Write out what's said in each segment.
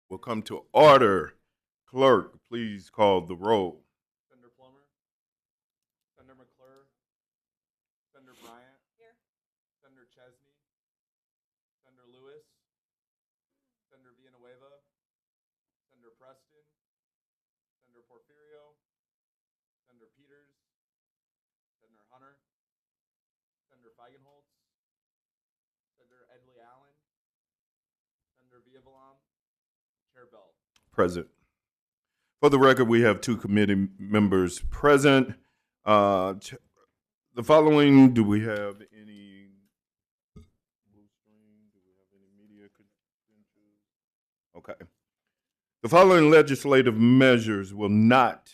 will come to order. Clerk, please call the roll. Senator Plummer. Senator McClure. Senator Bryant. Here. Senator Chesney. Senator Lewis. Senator Villanueva. Senator Preston. Senator Porfirio. Senator Peters. Senator Hunter. Senator Feigenholtz. Senator Edley Allen. Senator Villavalam. Chair Bell. Present. For the record, we have two committee members present. The following, do we have any blue screen? Do we have any media credentials? Okay. The following legislative measures will not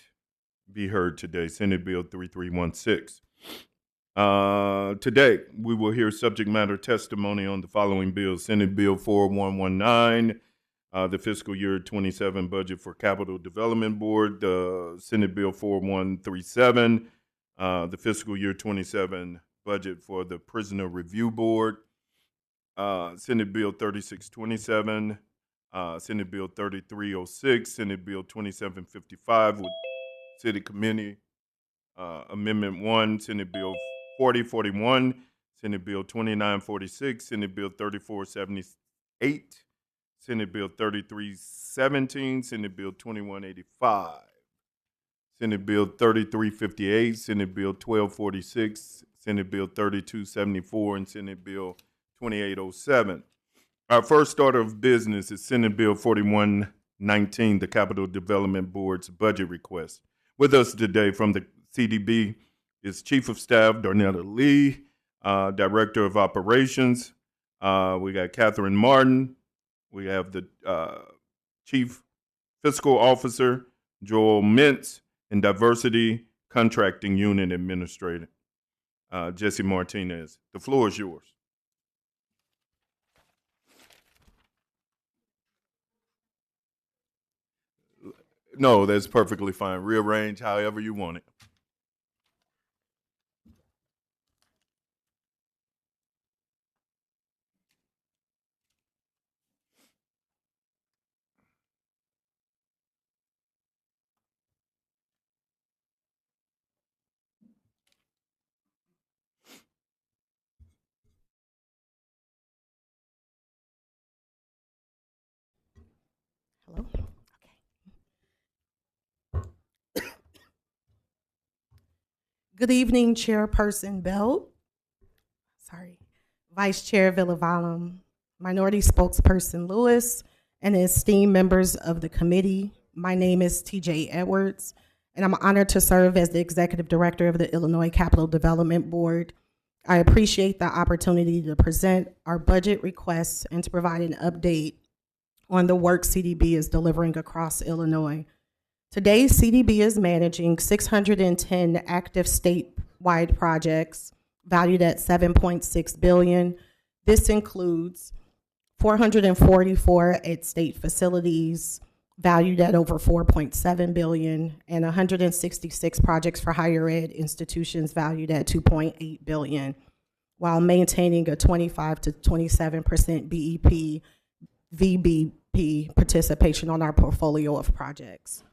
be heard today. Senate Bill 3316. Today, we will hear subject matter testimony on the following bills. Senate Bill 4119, the fiscal year 27 budget for Capital Development Board. Senate Bill 4137, the fiscal year 27 budget for the Prisoner Review Board. Senate Bill 3627, Senate Bill 3306, Senate Bill 2755 with City Committee Amendment 1, Senate Bill 4041, Senate Bill 2946, Senate Bill 3478, Senate Bill 3317, Senate Bill 2185, Senate Bill 3358, Senate Bill 1246, Senate Bill 3274, and Senate Bill 2807. Our first order of business is Senate Bill 4119, the Capital Development Board's budget request. With us today from the CDB is Chief of Staff Darnetta Lee, Director of Operations. We got Catherine Martin. We have the Chief Fiscal Officer, Joel Mintz, and Diversity Contracting Unit Administrator, Jesse Martinez. The floor is yours. No, that's perfectly fine. Rearrange however you want it. Hello? Okay. Good evening, Chairperson Belt. Vice Chair Villavalam, Minority Spokesperson Lewis, and esteemed members of the committee. My name is TJ Edwards, and I'm honored to serve as the Executive Director of the Illinois Capital Development Board. I appreciate the opportunity to present our budget requests and to provide an update on the work CDB is delivering across Illinois. Today, CDB is managing 610 active statewide projects valued at $7.6 billion. This includes 444 at state facilities valued at over $4.7 billion and 166 projects for higher ed institutions valued at $2.8 billion, while maintaining a 25 to 27% BEP VBP participation on our portfolio of projects.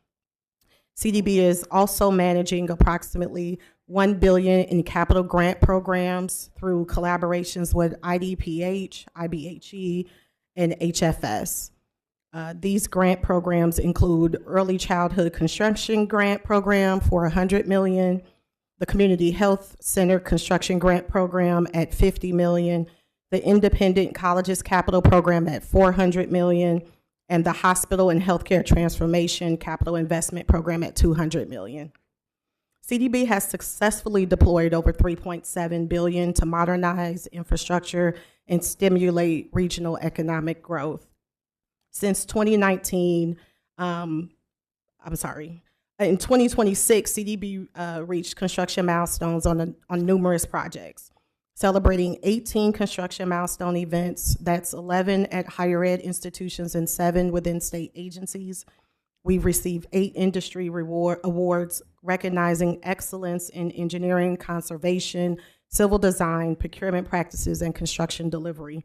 CDB is also managing approximately $1 billion in capital grant programs through collaborations with IDPH, IBHE, and HFS. These grant programs include Early Childhood Construction Grant Program for $100 million, the Community Health Center Construction Grant Program at $50 million, the Independent Colleges Capital Program at $400 million, and the Hospital and Healthcare Transformation Capital Investment Program at $200 million. CDB has successfully deployed over $3.7 billion to modernize infrastructure and stimulate regional economic growth. Since 2019, in 2026, CDB reached construction milestones on numerous projects, celebrating 18 construction milestone events. That's 11 at higher ed institutions and 7 within state agencies. We've received 8 industry awards recognizing excellence in engineering, conservation, civil design, procurement practices, and construction delivery.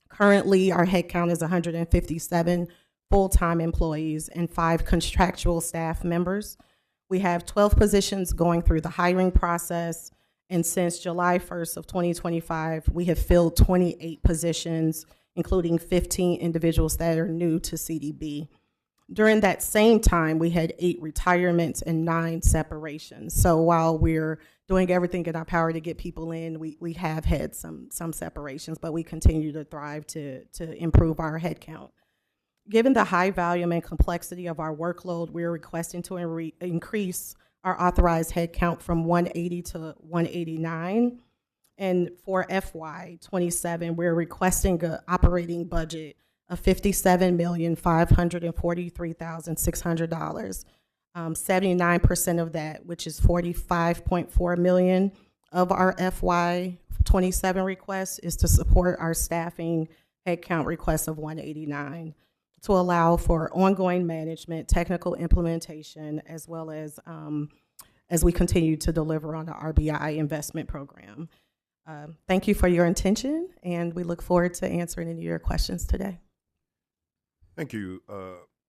Currently, our headcount is 157 full-time employees and 5 contractual staff members. We have 12 positions going through the hiring process, and since July 1st of 2025, we have filled 28 positions, including 15 individuals that are new to CDB. During that same time, we had 8 retirements and 9 separations. So while we're doing everything in our power to get people in, we have had some separations, but we continue to thrive to improve our headcount. Given the high volume and complexity of our workload, we're requesting to increase our authorized headcount from 180 to 189. And for FY27, we're requesting an operating budget of $57,543,600. 79% of that, which is $45.4 million of our FY27 request, is to support our staffing headcount request of 189 to allow for ongoing management, technical implementation, as well as we continue to deliver on the RBI investment program. Thank you for your attention, and we look forward to answering any of your questions today. Thank you,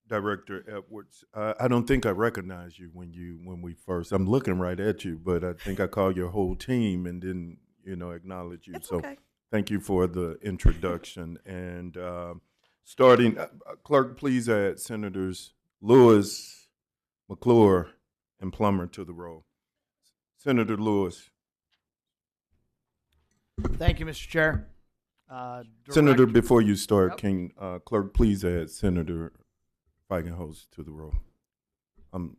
Director Edwards. I don't think I recognized you when we first. I'm looking right at you, but I think I called your whole team and didn't, acknowledge you. It's so okay. Thank you for the introduction. And starting, Clerk, please add Senators Lewis, McClure, and Plummer to the roll. Senator Lewis. Thank you, Mr. Chair. Senator, before you start, can Clerk please add Senator Feigenhost to the roll? I'm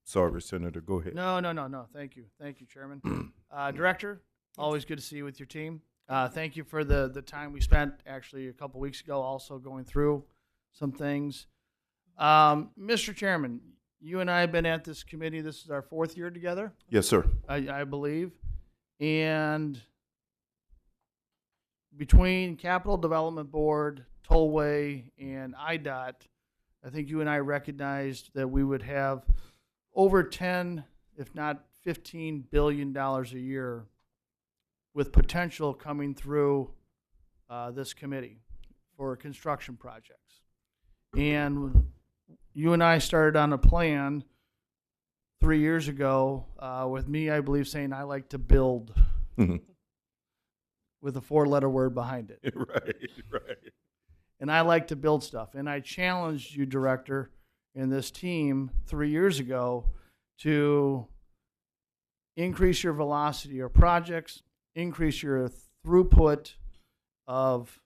sorry, Senator. Go ahead. No. Thank you. Thank you, Chairman. Director, always good to see you with your team. Thank you for the time we spent actually a couple weeks ago also going through some things. Mr. Chairman, you and I have been at this committee. This is our 4th year together. Yes, sir. I believe. And between Capital Development Board, Tollway, and IDOT, I think you and I recognized that we would have over 10, if not $15 billion a year with potential coming through this committee for construction projects. And you and I started on a plan 3 years ago with me, I believe, saying I like to build. With a 4-letter word behind it. Right. And I like to build stuff. And I challenged you, Director, and this team 3 years ago to increase your velocity of projects, increase your throughput of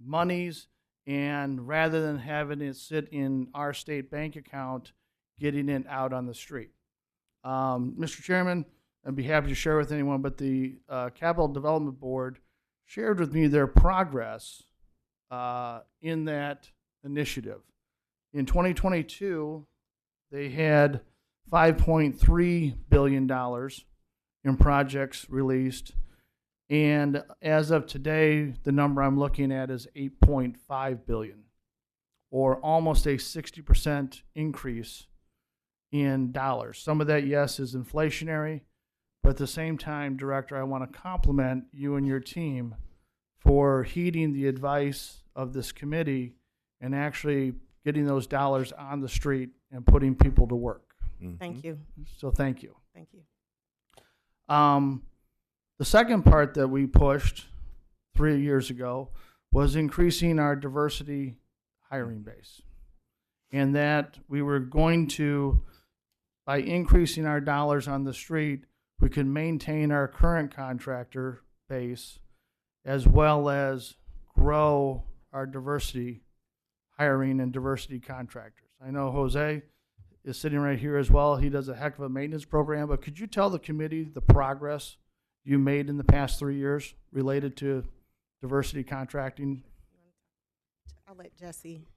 monies, and rather than having it sit in our state bank account, getting it out on the street. Mr. Chairman, I'd be happy to share with anyone, but the Capital Development Board shared with me their progress in that initiative. In 2022, they had $5.3 billion in projects released, and as of today, the number I'm looking at is $8.5 billion, or almost a 60% increase in dollars. Some of that, yes, is inflationary. But at the same time, Director, I want to compliment you and your team for heeding the advice of this committee and actually getting those dollars on the street and putting people to work. Mm-hmm. Thank you. So thank you. Thank you. The second part that we pushed 3 years ago was increasing our diversity hiring base. And that we were going to, by increasing our dollars on the street, we can maintain our current contractor base as well as grow our diversity hiring and diversity contractors. I know Jose is sitting right here as well. He does a heck of a maintenance program, but could you tell the committee the progress you made in the past 3 years related to diversity contracting? I'll let Jesse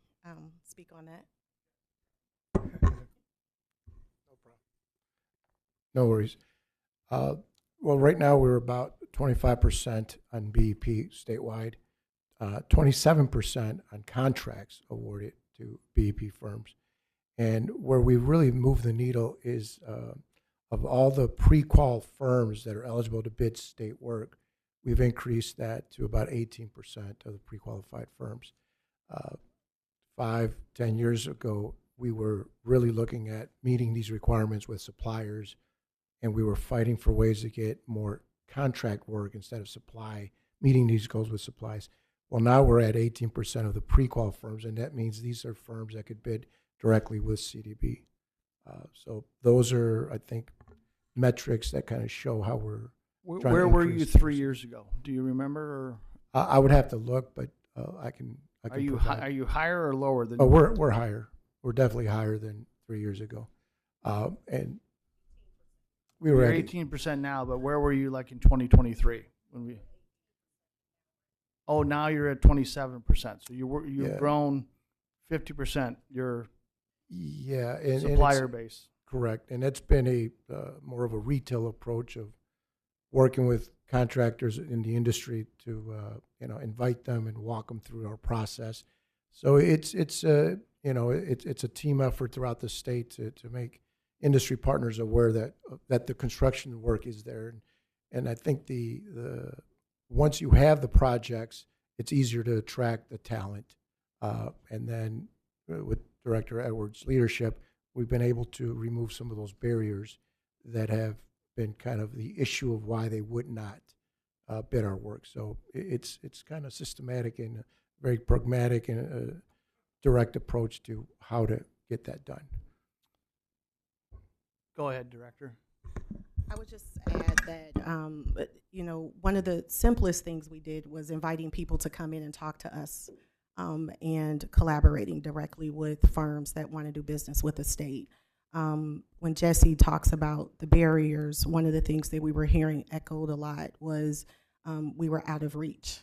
speak on that. No worries. Well, right now we're about 25% on BEP statewide, 27% on contracts awarded to BEP firms. And where we really move the needle is of all the pre-qual firms that are eligible to bid state work, we've increased that to about 18% of the pre-qualified firms. 5, 10 years ago, we were really looking at meeting these requirements with suppliers, and we were fighting for ways to get more contract work instead of supply, meeting these goals with supplies. Well, now we're at 18% of the pre-qual firms, and that means these are firms that could bid directly with CDB. So those are, I think, metrics that kind of show how we're trying Where to were you increase 3 years ago? Do you remember? Or I would have to look, but I can are you provide. are you higher or lower than? Oh, we're higher. We're definitely higher than 3 years ago, and we were You're at 18% now, but where were you like in 2023 when we? Oh, now you're at 27%. So you've Yeah. grown 50%. Your yeah, and supplier it's base. correct, and it's been a more of a retail approach of working with contractors in the industry to invite them and walk them through our process. So it's a team effort throughout the state to make industry partners aware that the construction work is there, and I think the once you have the projects, it's easier to attract the talent, and then with Director Edwards' leadership, we've been able to remove some of those barriers that have been kind of the issue of why they would not bid our work. So it's kind of systematic and a very pragmatic and direct approach to how to get that done. Go ahead, Director. I would just add that, one of the simplest things we did was inviting people to come in and talk to us, and collaborating directly with firms that want to do business with the state. When Jesse talks about the barriers, one of the things that we were hearing echoed a lot was we were out of reach.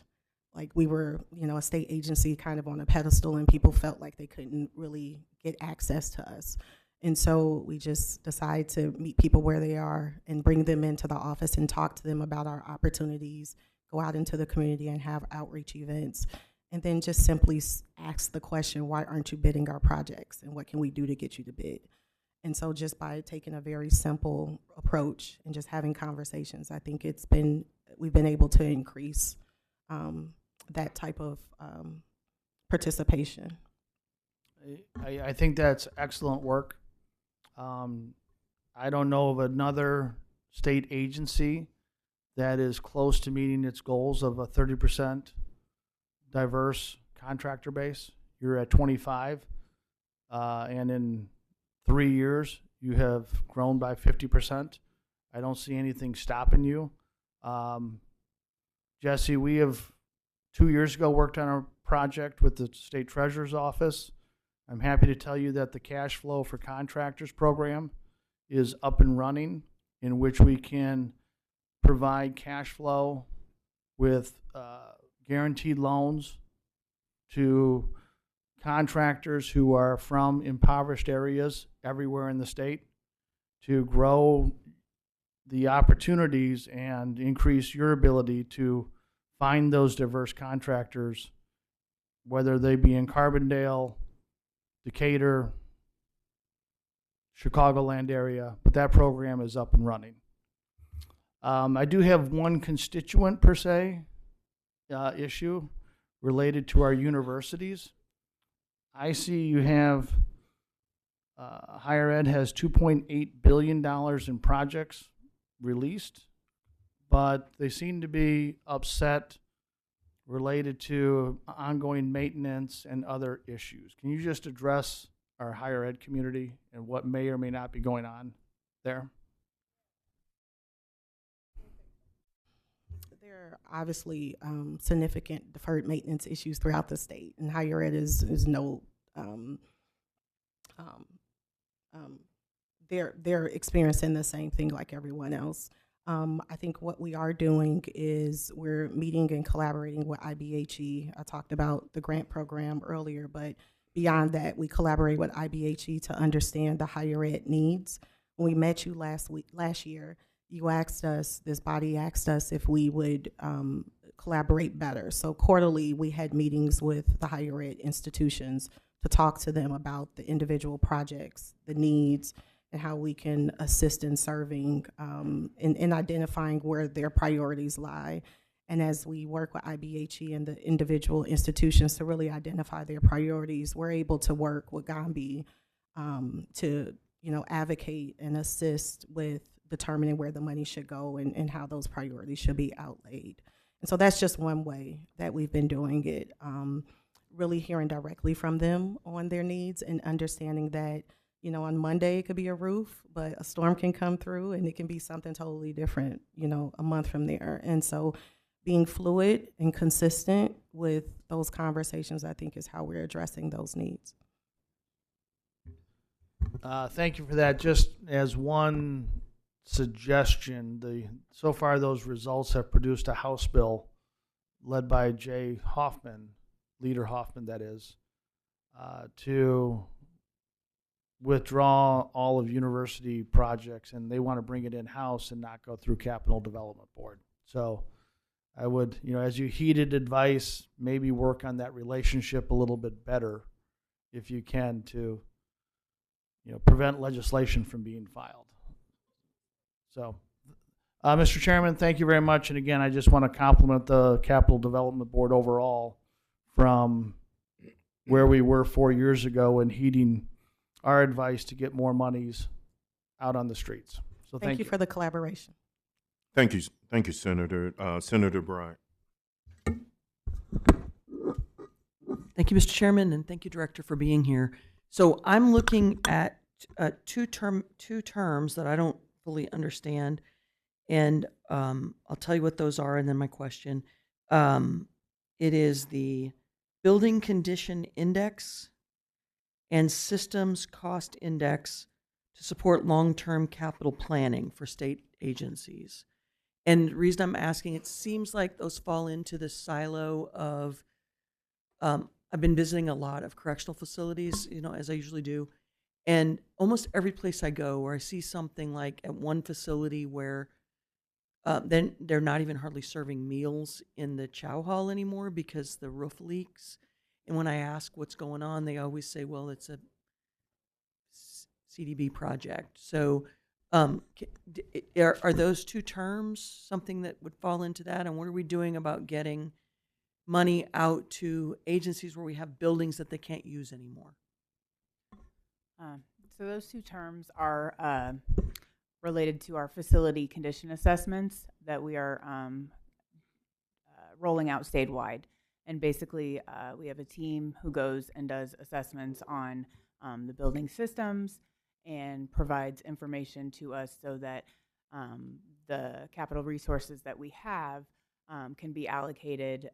Like we were, a state agency kind of on a pedestal, and people felt like they couldn't really get access to us. And so we just decided to meet people where they are and bring them into the office and talk to them about our opportunities, go out into the community and have outreach events, and then just simply ask the question, why aren't you bidding our projects, and what can we do to get you to bid? And so just by taking a very simple approach and just having conversations, I think we've been able to increase that type of participation. I think that's excellent work. I don't know of another state agency that is close to meeting its goals of a 30% diverse contractor base. You're at 25, and in 3 years you have grown by 50%. I don't see anything stopping you. Jesse, we have 2 years ago worked on a project with the state treasurer's office. I'm happy to tell you that the cash flow for contractors program is up and running, in which we can provide cash flow with guaranteed loans to contractors who are from impoverished areas everywhere in the state to grow the opportunities and increase your ability to find those diverse contractors, whether they be in Carbondale, Decatur, Chicagoland area, but that program is up and running. I do have one constituent per se issue related to our universities. I see you have higher ed has $2.8 billion in projects released, but they seem to be upset related to ongoing maintenance and other issues. Can you just address our higher ed community and what may or may not be going on there? There are obviously significant deferred maintenance issues throughout the state, and higher ed is no. They're experiencing the same thing like everyone else. I think what we are doing is we're meeting and collaborating with IBHE. I talked about the grant program earlier, but beyond that, we collaborate with IBHE to understand the higher ed needs. When we met you last year, you asked us, this body asked us if we would collaborate better. So quarterly, we had meetings with the higher ed institutions to talk to them about the individual projects, the needs, and how we can assist in serving, in identifying where their priorities lie. And as we work with IBHE and the individual institutions to really identify their priorities, we're able to work with Gambi to, advocate and assist with determining where the money should go and how those priorities should be outlaid. And so that's just one way that we've been doing it, really hearing directly from them on their needs and understanding that, on Monday it could be a roof, but a storm can come through and it can be something totally different, a month from there. And so being fluid and consistent with those conversations, I think, is how we're addressing those needs. Thank you for that. Just as one suggestion, so far those results have produced a House bill led by Jay Hoffman, Leader Hoffman that is, to withdraw all of university projects, and they want to bring it in-house and not go through Capital Development Board. So I would, as you heeded advice, maybe work on that relationship a little bit better if you can to, prevent legislation from being filed. So, Mr. Chairman, thank you very much. And again, I just want to compliment the Capital Development Board overall from where we were 4 years ago and heeding our advice to get more monies out on the streets. So Thank you for the collaboration. Thank you, Senator. Senator Bryant. Thank you, Mr. Chairman, and thank you, Director, for being here. So I'm looking at two terms that I don't fully understand, and I'll tell you what those are, and then my question. It is the Building Condition Index and Systems Cost Index to support long-term capital planning for state agencies. And the reason I'm asking, it seems like those fall into the silo of, I've been visiting a lot of correctional facilities, as I usually do. And almost every place I go where I see something like at one facility where then they're not even hardly serving meals in the chow hall anymore because the roof leaks. And when I ask what's going on, they always say, well, it's a CDB project. So are those two terms something that would fall into that? And what are we doing about getting money out to agencies where we have buildings that they can't use anymore? So those two terms are related to our facility condition assessments that we are rolling out statewide. And basically, we have a team who goes and does assessments on the building systems and provides information to us so that the capital resources that we have can be allocated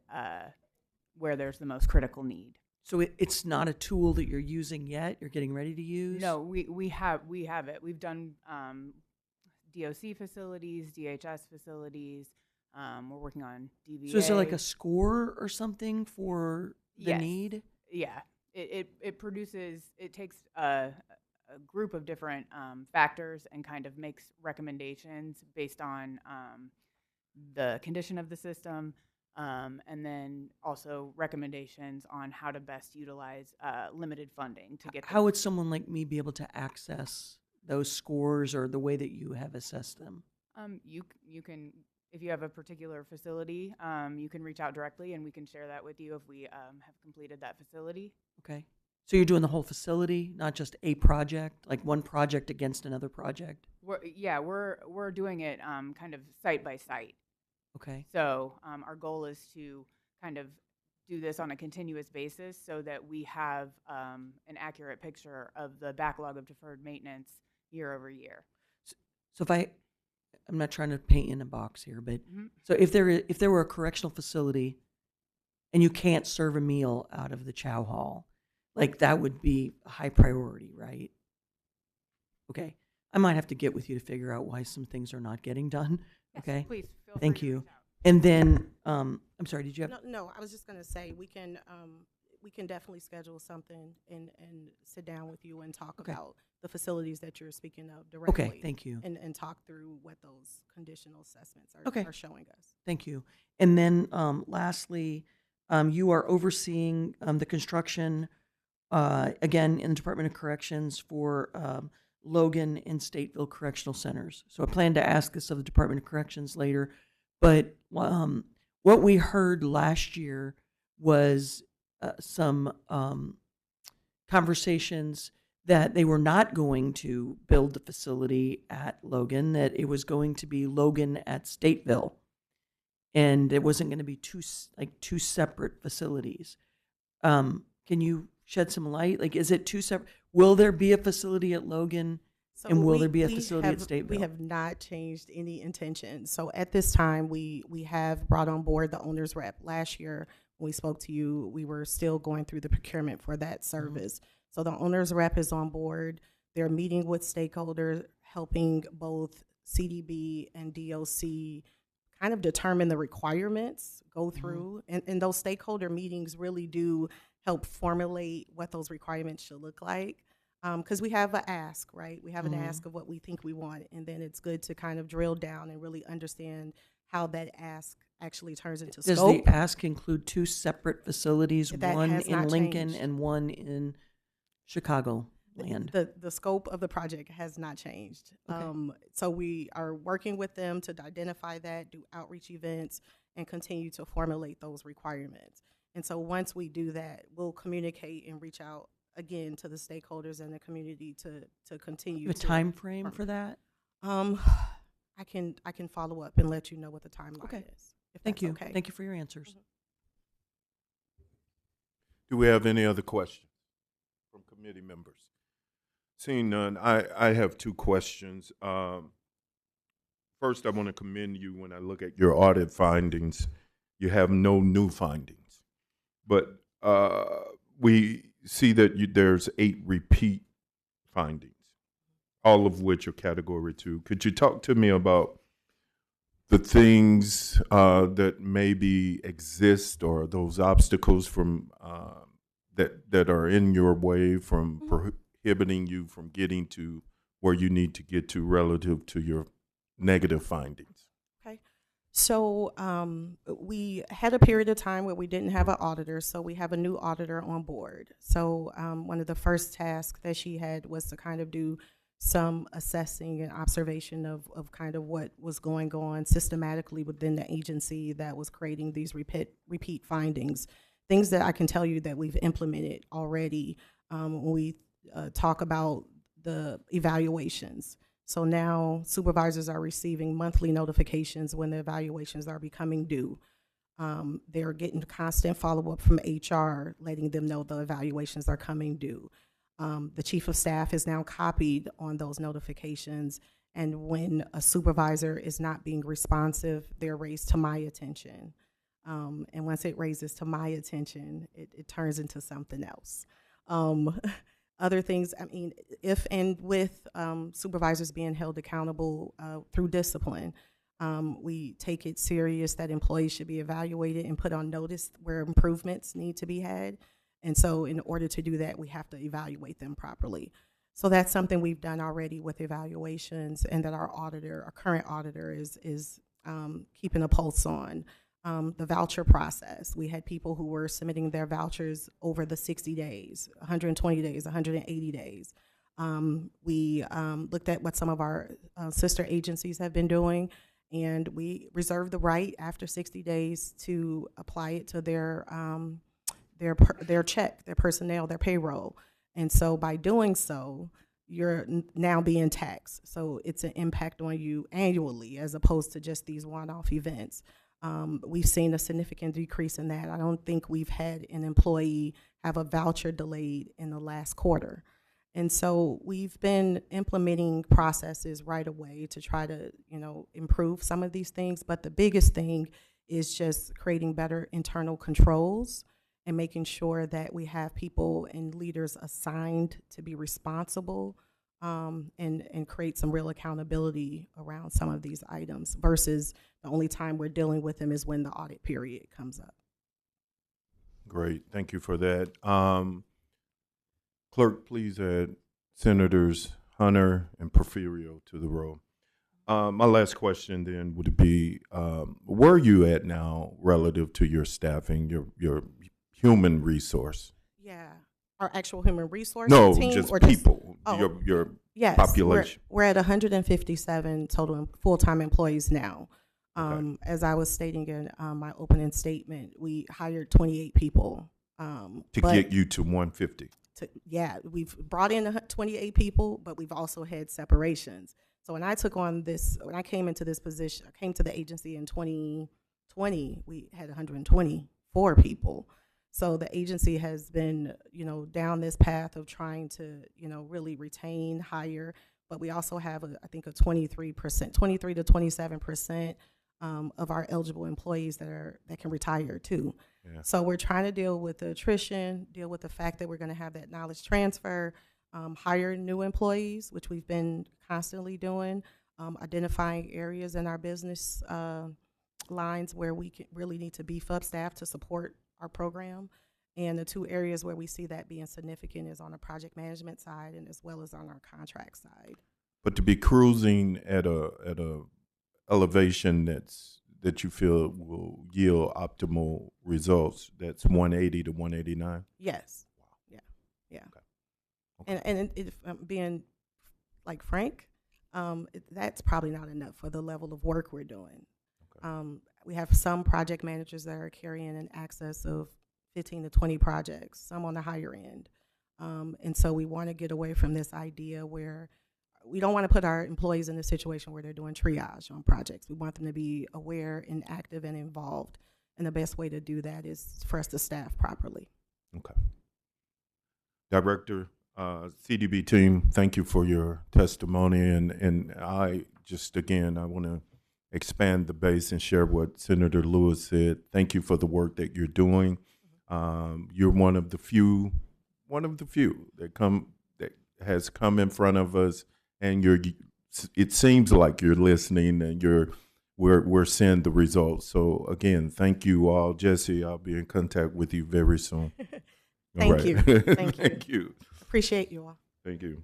where there's the most critical need. So it's not a tool that you're using yet, you're getting ready to use? No, we have it. We've done DOC facilities, DHS facilities. We're working on DVA. So is there like a score or something for the Yes. need? Yeah, it produces, it takes a group of different factors and kind of makes recommendations based on the condition of the system, and then also recommendations on how to best utilize limited funding to get. How would someone like me be able to access those scores or the way that you have assessed them? You can, if you have a particular facility, you can reach out directly and we can share that with you if we have completed that facility. Okay. So you're doing the whole facility, not just a project, like one project against another project? We're doing it kind of site by site. Okay. So our goal is to kind of do this on a continuous basis so that we have an accurate picture of the backlog of deferred maintenance year over year. So I'm not trying to paint you in a box here, but so if there were a correctional facility and you can't serve a meal out of the chow hall, like that would be a high priority, right? Okay. I might have to get with you to figure out why some things are not getting done. Yes, Okay. please feel free Thank to you. reach out. And then, I'm sorry, did you have? No, I was just going to say we can definitely schedule something and sit down with you and talk Okay. about the facilities that you're speaking of directly. Okay, thank you. And talk through what those conditional assessments Okay. are showing us. Thank you. And then lastly, you are overseeing the construction, again, in the Department of Corrections for Logan and Stateville Correctional Centers. So I plan to ask this of the Department of Corrections later, but what we heard last year was some conversations that they were not going to build the facility at Logan, that it was going to be Logan at Stateville, and it wasn't going to be two separate facilities. Can you shed some light? Like, is it two separate? Will there be a facility at Logan, and will there be a facility at Stateville? We have not changed any intention. So at this time, we have brought on board the owner's rep. Last year, when we spoke to you, we were still going through the procurement for that service. So the owner's rep is on board. They're meeting with stakeholders, helping both CDB and DOC kind of determine the requirements, go through. And those stakeholder meetings really do help formulate what those requirements should look like. Because we have an ask, right? We have an ask of what we think we want. And then it's good to kind of drill down and really understand how that ask actually turns into Does scope. the ask include two separate facilities, That one has in not Lincoln changed. and one in Chicago land? The scope of the project has not changed. Okay. So we are working with them to identify that, do outreach events, and continue to formulate those requirements. And so once we do that, we'll communicate and reach out again to the stakeholders and the community to continue. You have a to time frame for that? I can follow up and let you know what the timeline Okay. is. If Thank that's you. Okay. Thank you for your answers. Do we have any other questions from committee members? Seeing none, I have two questions. First, I want to commend you when I look at your audit findings. You have no new findings, but we see that there's 8 repeat findings, all of which are Category 2. Could you talk to me about the things that maybe exist or those obstacles from that are in your way from prohibiting you from getting to where you need to get to relative to your negative findings? Okay. So we had a period of time where we didn't have an auditor, so we have a new auditor on board. So one of the first tasks that she had was to kind of do some assessing and observation of kind of what was going on systematically within the agency that was creating these repeat findings. Things that I can tell you that we've implemented already when we talk about the evaluations. So now supervisors are receiving monthly notifications when the evaluations are becoming due. They're getting constant follow-up from HR, letting them know the evaluations are coming due. The chief of staff is now copied on those notifications, and when a supervisor is not being responsive, they're raised to my attention. And once it raises to my attention, it turns into something else. Other things, I mean, if and with supervisors being held accountable through discipline, we take it serious that employees should be evaluated and put on notice where improvements need to be had. And so in order to do that, we have to evaluate them properly. So that's something we've done already with evaluations, and that our current auditor is keeping a pulse on. The voucher process. We had people who were submitting their vouchers over the 60 days, 120 days, 180 days. We looked at what some of our sister agencies have been doing, and we reserved the right after 60 days to apply it to their check, their personnel, their payroll. And so by doing so, you're now being taxed. So it's an impact on you annually as opposed to just these one-off events. We've seen a significant decrease in that. I don't think we've had an employee have a voucher delayed in the last quarter. And so we've been implementing processes right away to try to, improve some of these things. But the biggest thing is just creating better internal controls and making sure that we have people and leaders assigned to be responsible and create some real accountability around some of these items versus the only time we're dealing with them is when the audit period comes up. Great, thank you for that. Clerk, please add Senators Hunter and Porfirio to the roll. My last question then would be, where are you at now relative to your staffing, your human resource? Yeah, our actual human resource No, team? just or people, oh, your yes, population. We're at 157 total full-time employees now. As I was stating in my opening statement, we hired 28 people. To but get you to 150. we've brought in 28 people, but we've also had separations. So when I came into this position, I came to the agency in 2020, we had 124 people. So the agency has been, down this path of trying to, really retain, hire, but we also have, I think, a 23%, 23 to 27% of our eligible employees that can retire too. Yeah. So we're trying to deal with the attrition, deal with the fact that we're going to have that knowledge transfer, hire new employees, which we've been constantly doing, identifying areas in our business lines where we really need to beef up staff to support our program. And the two areas where we see that being significant is on the project management side and as well as on our contract side. But to be cruising at a elevation that you feel will yield optimal results, that's 180 to 189? Yes. Wow. Yeah. Okay. And if I'm being frank, that's probably not enough for the level of work we're doing. Okay. We have some project managers that are carrying an excess of 15 to 20 projects, some on the higher end. And so we want to get away from this idea where we don't want to put our employees in a situation where they're doing triage on projects. We want them to be aware and active and involved. And the best way to do that is for us to staff properly. Okay. Director, CDB team, thank you for your testimony. And I want to expand the base and share what Senator Lewis said. Thank you for the work that you're doing. You're one of the few that has come in front of us, and it seems like you're listening, and we're seeing the results. So again, thank you all. Jesse, I'll be in contact with you very soon. Thank you. Thank you. Appreciate you all. Thank you.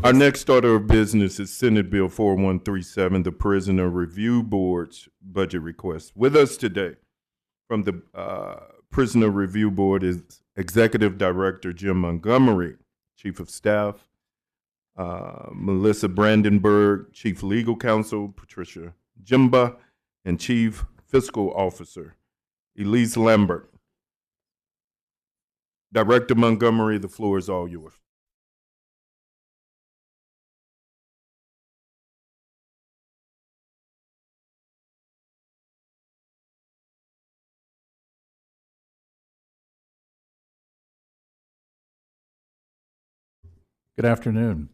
Our next order of business is Senate Bill 4137, the Prisoner Review Board's budget request. With us today from the Prisoner Review Board is Executive Director Jim Montgomery, Chief of Staff Melissa Brandenburg, Chief Legal Counsel Patricia Jimba, and Chief Fiscal Officer Elise Lambert. Director Montgomery, the floor is all yours. Good afternoon.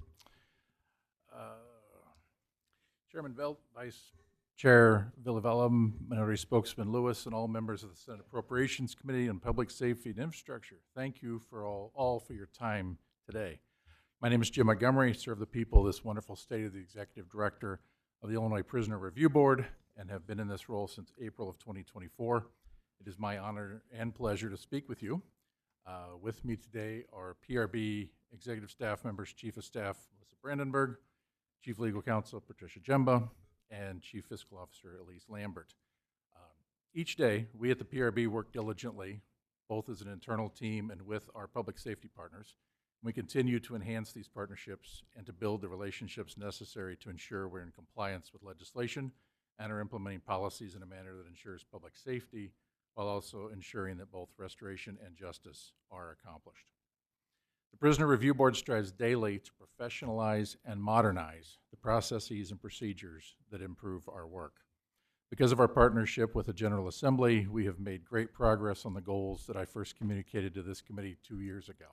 Chairman Vice Chair Villavellum, Minority Spokesman Lewis, and all members of the Senate Appropriations Committee on Public Safety and Infrastructure, thank you for all for your time today. My name is Jim Montgomery. I serve the people of this wonderful state as the Executive Director of the Illinois Prisoner Review Board and have been in this role since April of 2024. It is my honor and pleasure to speak with you. With me today are PRB Executive Staff members, Chief of Staff Melissa Brandenburg, Chief Legal Counsel Patricia Jemba, and Chief Fiscal Officer Elise Lambert. Each day, we at the PRB work diligently, both as an internal team and with our public safety partners. We continue to enhance these partnerships and to build the relationships necessary to ensure we're in compliance with legislation and are implementing policies in a manner that ensures public safety while also ensuring that both restoration and justice are accomplished. The Prisoner Review Board strives daily to professionalize and modernize the processes and procedures that improve our work. Because of our partnership with the General Assembly, we have made great progress on the goals that I first communicated to this committee 2 years ago.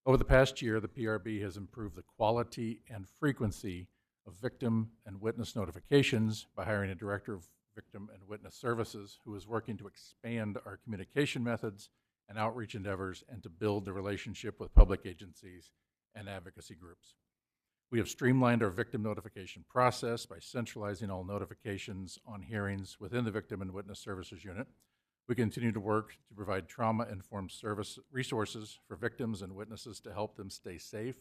Over the past year, the PRB has improved the quality and frequency of victim and witness notifications by hiring a Director of Victim and Witness Services who is working to expand our communication methods and outreach endeavors and to build the relationship with public agencies and advocacy groups. We have streamlined our victim notification process by centralizing all notifications on hearings within the Victim and Witness Services Unit. We continue to work to provide trauma-informed service resources for victims and witnesses to help them stay safe,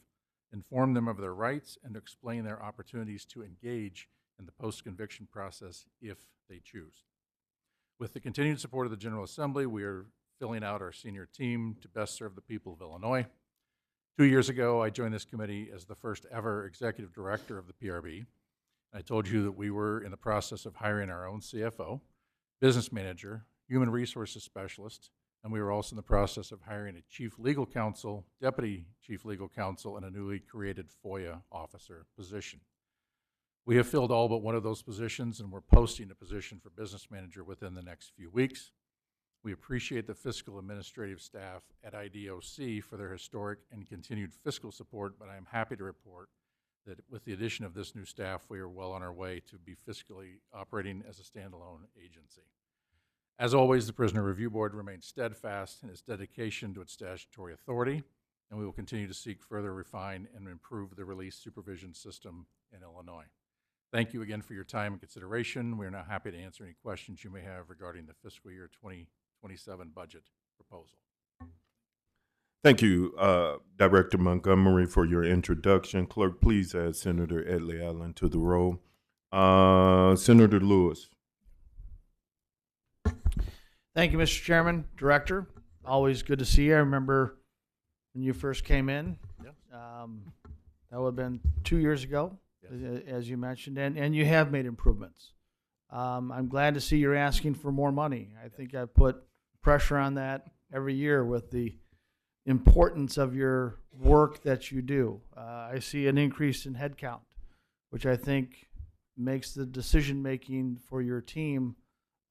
inform them of their rights, and to explain their opportunities to engage in the post-conviction process if they choose. With the continued support of the General Assembly, we are filling out our senior team to best serve the people of Illinois. 2 years ago, I joined this committee as the first ever executive director of the PRB. I told you that we were in the process of hiring our own CFO, business manager, human resources specialist, and we were also in the process of hiring a chief legal counsel, deputy chief legal counsel, and a newly created FOIA officer position. We have filled all but one of those positions, and we're posting a position for business manager within the next few weeks. We appreciate the fiscal administrative staff at IDOC for their historic and continued fiscal support, but I am happy to report that with the addition of this new staff, we are well on our way to be fiscally operating as a standalone agency. As always, the Prisoner Review Board remains steadfast in its dedication to its statutory authority, and we will continue to seek further refine and improve the release supervision system in Illinois. Thank you again for your time and consideration. We are now happy to answer any questions you may have regarding the fiscal year 2027 budget proposal. Thank you, Director Montgomery, for your introduction. Clerk, please add Senator Edley Allen to the roll. Senator Lewis. Thank you, Mr. Chairman, Director. Always good to see you. I remember when you first came in. Yes. That would have been 2 years ago, Yes. as you mentioned, and you have made improvements. I'm glad to see you're asking for more money. I think I put pressure on that every year with the importance of your work that you do. I see an increase in headcount, which I think makes the decision-making for your team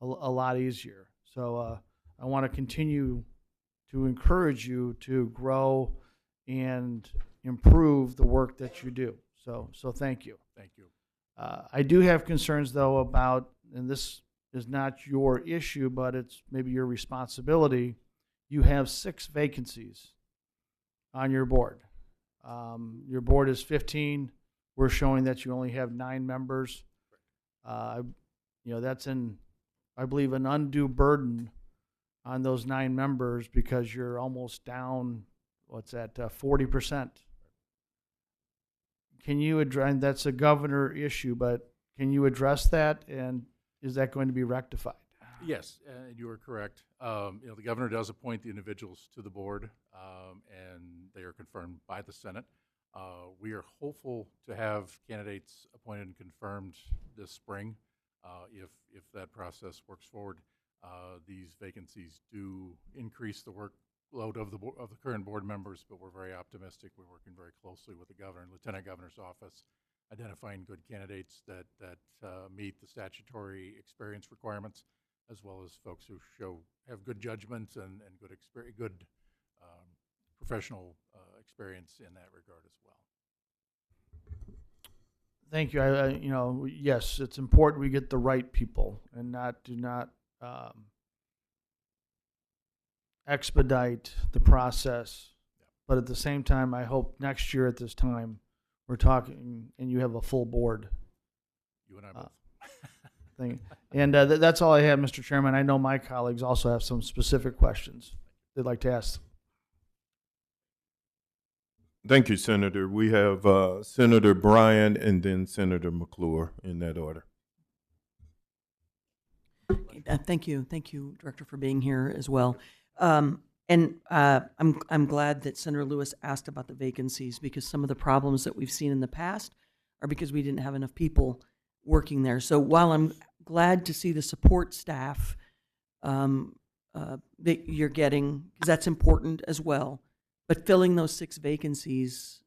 a lot easier. So I want to continue to encourage you to grow and improve the work that you do. So thank you. Thank you. I do have concerns, though, about, and this is not your issue, but it's maybe your responsibility. You have 6 vacancies on your board. Your board is 15. We're showing that you only have 9 members. That's I believe, an undue burden on those 9 members because you're almost down, 40%. Can you address, and that's a governor issue, but can you address that, and is that going to be rectified? Yes, and you are correct. The governor does appoint the individuals to the board, and they are confirmed by the Senate. We are hopeful to have candidates appointed and confirmed this spring. If that process works forward, these vacancies do increase the workload of the current board members, but we're very optimistic. We're working very closely with the governor and lieutenant governor's office, identifying good candidates that meet the statutory experience requirements, as well as folks who have good judgment and good professional experience in that regard as well. Thank you. Yes, it's important we get the right people and do not expedite the process. Yeah. But at the same time, I hope next year at this time we're talking and you have a full board. You and I both. Thing. And that's all I have, Mr. Chairman. I know my colleagues also have some specific questions they'd like to ask. Thank you, Senator. We have Senator Bryant and then Senator McClure in that order. Thank you, Director, for being here as well. I'm glad that Senator Lewis asked about the vacancies, because some of the problems that we've seen in the past are because we didn't have enough people working there. So while I'm glad to see the support staff that you're getting, because that's important as well, but filling those 6 vacancies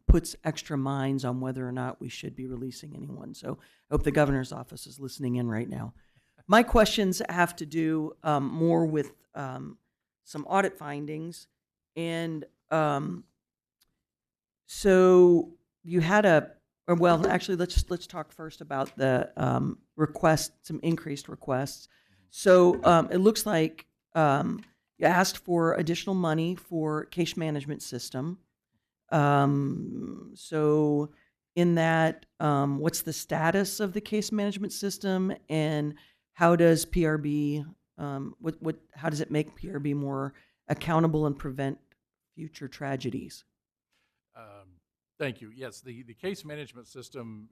puts extra minds on whether or not we should be releasing anyone. So I hope the governor's office is listening in right now. My questions have to do more with some audit findings. And so you had actually, let's talk first about the some increased requests. So it looks like you asked for additional money for case management system. So in that, what's the status of the case management system, and how does PRB, how does it make PRB more accountable and prevent future tragedies? Thank you. Yes, the case management system,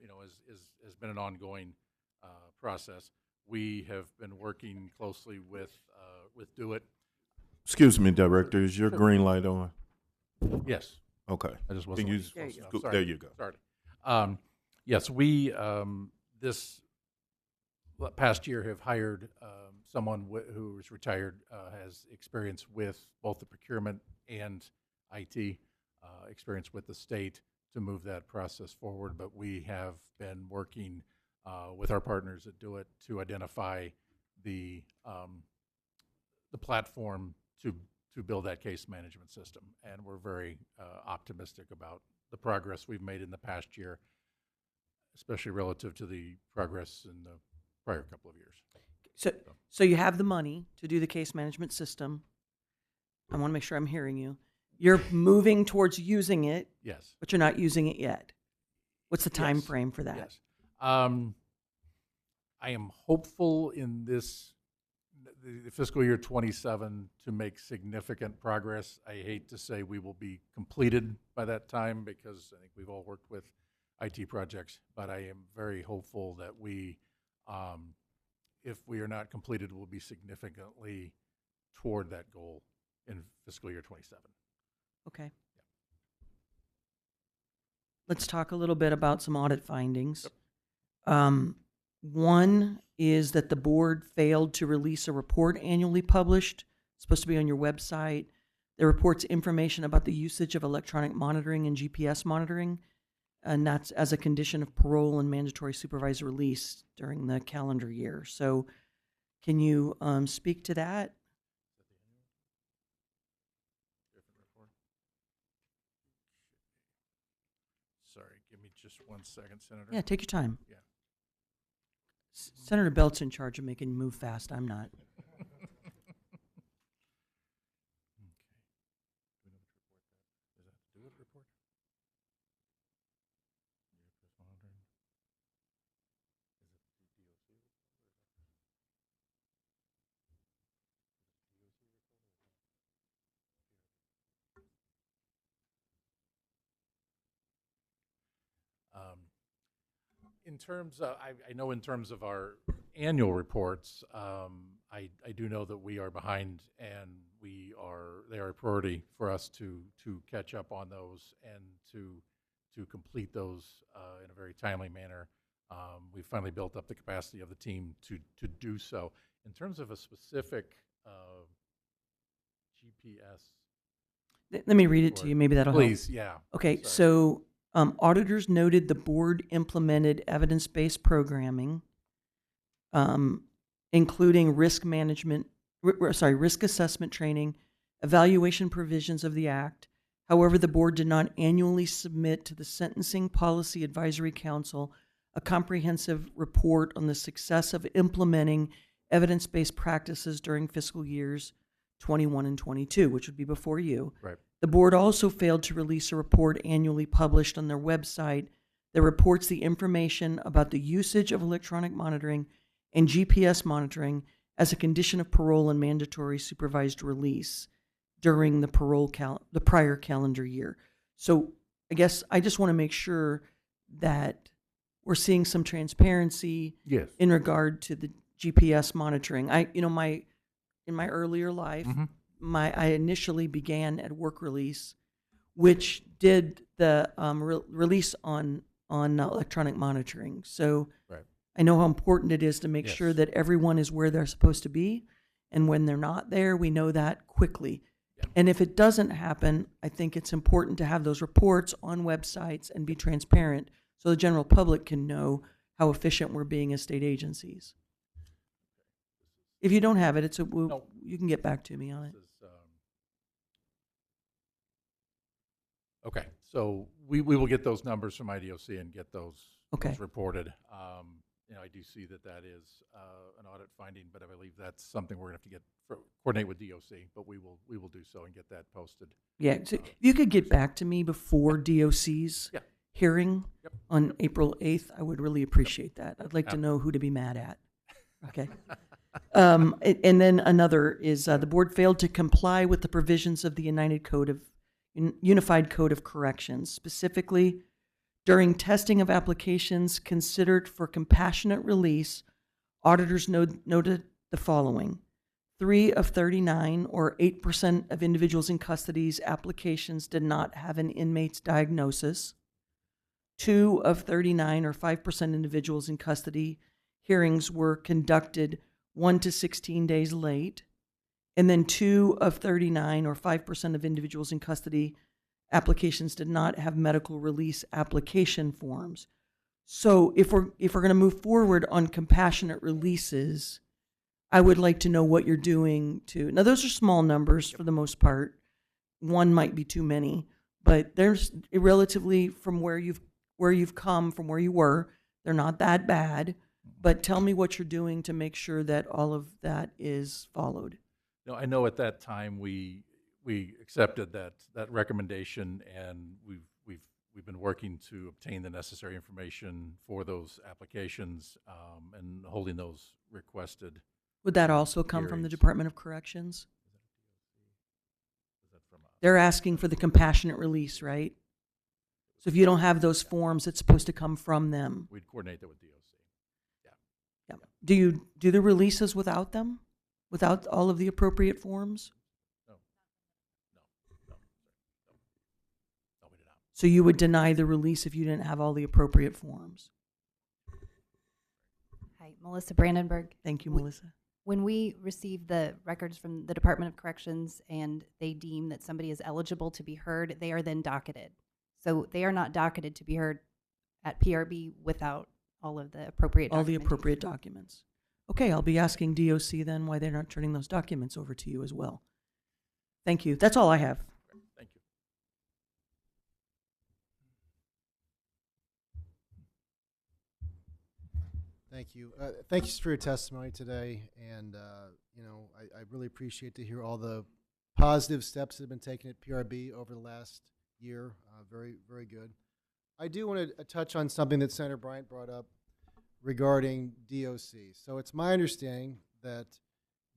has been an ongoing process. We have been working closely with DoIT. Excuse me, Director, is your green light on? Yes. Okay. I just wasn't. There you go. Sorry. There you go. Sorry. Yes, we this past year have hired someone who's retired, has experience with both the procurement and IT, experience with the state to move that process forward. But we have been working with our partners that do it to identify the platform to build that case management system, and we're very optimistic about the progress we've made in the past year, especially relative to the progress in the prior couple of years. So you have the money to do the case management system. I want to make sure I'm hearing you. You're moving towards using it, Yes. but you're not using it yet. What's the time Yes. frame for that? Yes. I am hopeful in the fiscal year 27 to make significant progress. I hate to say we will be completed by that time because I think we've all worked with IT projects, but I am very hopeful that we, if we are not completed, will be significantly toward that goal in fiscal year 27. Okay. Let's talk a little bit about some audit findings. One is that the board failed to release a report annually published. It's supposed to be on your website. It reports information about the usage of electronic monitoring and GPS monitoring, and that's as a condition of parole and mandatory supervised release during the calendar year. So can you speak to that? Sorry, give me just 1 second, Senator. Yeah, take your time. Yeah. Senator Belt's in charge of making you move fast. I'm not. In terms of, I know in terms of our annual reports, I do know that we are behind, and they are a priority for us to catch up on those and to complete those in a very timely manner. We've finally built up the capacity of the team to do so. In terms of a specific GPS, Let me read it to you. Maybe that'll help. please, yeah. Okay, Sorry. so auditors noted the board implemented evidence-based programming, including risk assessment training, evaluation provisions of the Act. However, the board did not annually submit to the Sentencing Policy Advisory Council a comprehensive report on the success of implementing evidence-based practices during fiscal years 21 and 22, which would be before you. Right. The board also failed to release a report annually published on their website that reports the information about the usage of electronic monitoring and GPS monitoring as a condition of parole and mandatory supervised release during the prior calendar year. So I guess I just want to make sure that we're seeing some transparency Yes. in regard to the GPS monitoring. In my earlier life, I initially began at Work Release, which did the release on electronic monitoring. So Right. I know how important it is to make Yes. sure that everyone is where they're supposed to be, and when they're not there, we know that quickly. Yeah. And if it doesn't happen, I think it's important to have those reports on websites and be transparent so the general public can know how efficient we're being as state agencies. If you don't have it, No. you can get back to me on it. This is, okay, so we will get those numbers from IDOC and get those Okay. reported. I do see that is an audit finding, but I believe that's something we're going to have to coordinate with DOC, but we will do so and get that posted. Yeah, so if you could get back to me before DOC's Yeah. hearing Yep. on April 8th, I would really appreciate that. I'd like to know who to be mad at. Okay. And then another is the board failed to comply with the provisions of the Unified Code of Corrections, specifically during testing of applications considered for compassionate release. Auditors noted the following: 3 of 39, or 8% of individuals in custody's applications did not have an inmate's diagnosis. 2 of 39 or 5% individuals in custody hearings were conducted 1 to 16 days late, and then 2 of 39 or 5% of individuals in custody applications did not have medical release application forms. So if we're going to move forward on compassionate releases, I would like to know what you're doing to. Now those are small numbers for the most part. One might be too many, but there's relatively from where you've come from where you were, they're not that bad. But tell me what you're doing to make sure that all of that is followed. No, I know at that time we accepted that recommendation, and we've been working to obtain the necessary information for those applications, and holding those requested. Would that also come from the hearings. Department of Corrections? Is that from They're asking for the compassionate release, right? So if you don't have those forms, it's supposed to come from them. We'd coordinate that with DOC. Yeah. Do you do the releases without them? Without all of the appropriate forms? No, we did not. So you would deny the release if you didn't have all the appropriate forms? Hi, Melissa Brandenburg. Thank you, We- Melissa. When we receive the records from the Department of Corrections and they deem that somebody is eligible to be heard, they are then docketed. So they are not docketed to be heard at PRB without all of the appropriate All the documentation. appropriate documents. Okay, I'll be asking DOC then why they're not turning those documents over to you as well. Thank you. That's all I have. Thank you. Thank you. Thank you for your testimony today, and I really appreciate to hear all the positive steps that have been taken at PRB over the last year. Very, very good. I do want to touch on something that Senator Bryant brought up regarding DOC. So it's my understanding that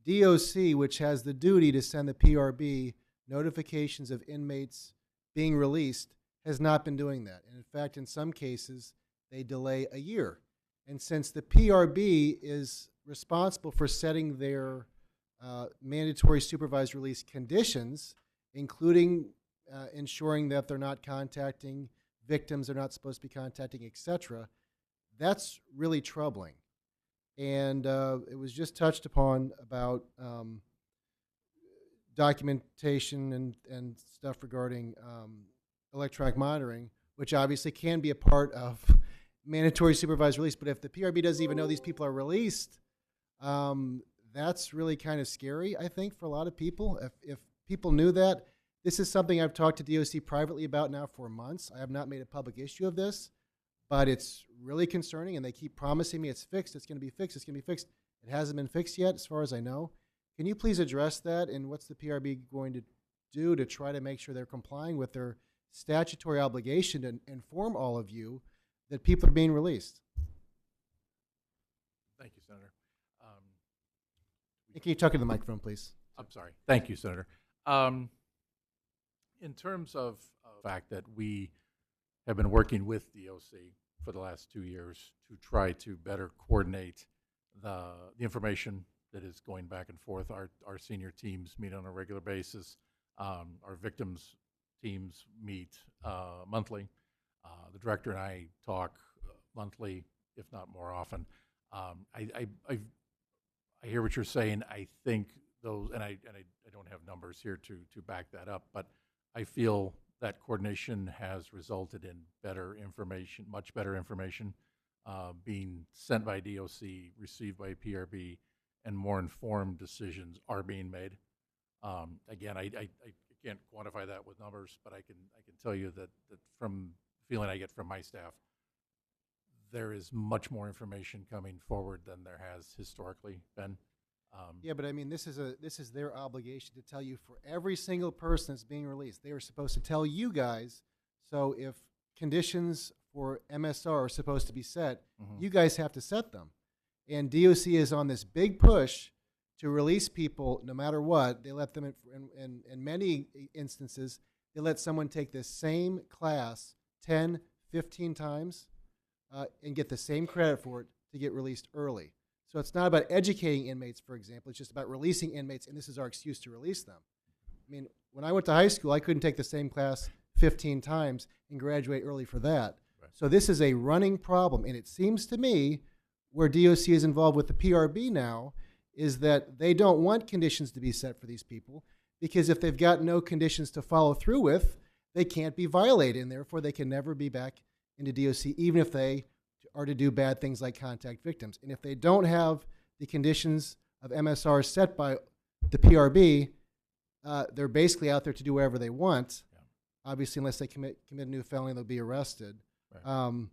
DOC, which has the duty to send the PRB notifications of inmates being released, has not been doing that. And in fact, in some cases, they delay a year. And since the PRB is responsible for setting their mandatory supervised release conditions, including ensuring that they're not contacting victims they're not supposed to be contacting, etc., that's really troubling. And it was just touched upon about documentation and stuff regarding electronic monitoring, which obviously can be a part of mandatory supervised release. But if the PRB doesn't even know these people are released, that's really kind of scary, I think, for a lot of people. If people knew that, this is something I've talked to DOC privately about now for months. I have not made a public issue of this, but it's really concerning, and they keep promising me it's fixed, it's going to be fixed, it's going to be fixed. It hasn't been fixed yet, as far as I know. Can you please address that, and what's the PRB going to do to try to make sure they're complying with their statutory obligation to inform all of you that people are being released? Thank you, Senator. Can you talk into the microphone, please? I'm sorry. Thank you, Senator. In terms of the fact that we have been working with DOC for the last 2 years to try to better coordinate the information that is going back and forth. Our senior teams meet on a regular basis. Our victims teams meet monthly. The director and I talk monthly, if not more often. I hear what you're saying. I think those, and I don't have numbers here to back that up, but I feel that coordination has resulted in better information, much better information being sent by DOC, received by PRB, and more informed decisions are being made. Again, I can't quantify that with numbers, but I can tell you that from the feeling I get from my staff, there is much more information coming forward than there has historically been. Yeah, but I mean, this is their obligation to tell you for every single person that's being released. They are supposed to tell you guys. So if conditions for MSR are supposed to be set, you guys have to set them. And DOC is on this big push to release people no matter what. They let them, in many instances, they let someone take this same class 10, 15 times and get the same credit for it to get released early. So it's not about educating inmates, for example. It's just about releasing inmates, and this is our excuse to release them. I mean, when I went to high school, I couldn't take the same class 15 times and graduate early for that. So this is a running problem, and it seems to me where DOC is involved with the PRB now is that they don't want conditions to be set for these people, because if they've got no conditions to follow through with, they can't be violated, and therefore they can never be back into DOC, even if they are to do bad things like contact victims. And if they don't have the conditions of MSR set by the PRB, they're basically out there to do whatever they want. Yeah. Obviously, unless they commit a new felony, they'll be arrested. Right.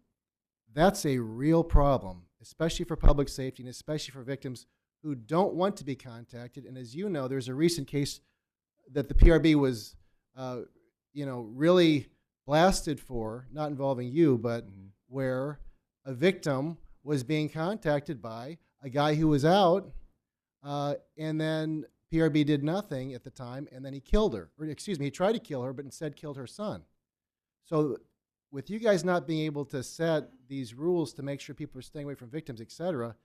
That's a real problem, especially for public safety and especially for victims who don't want to be contacted. And as you know, there's a recent case that the PRB was, really blasted for, not involving you, but where a victim was being contacted by a guy who was out, and then PRB did nothing at the time, and then he killed her. Or, excuse me, he tried to kill her, but instead killed her son. So with you guys not being able to set these rules to make sure people are staying away from victims, et cetera,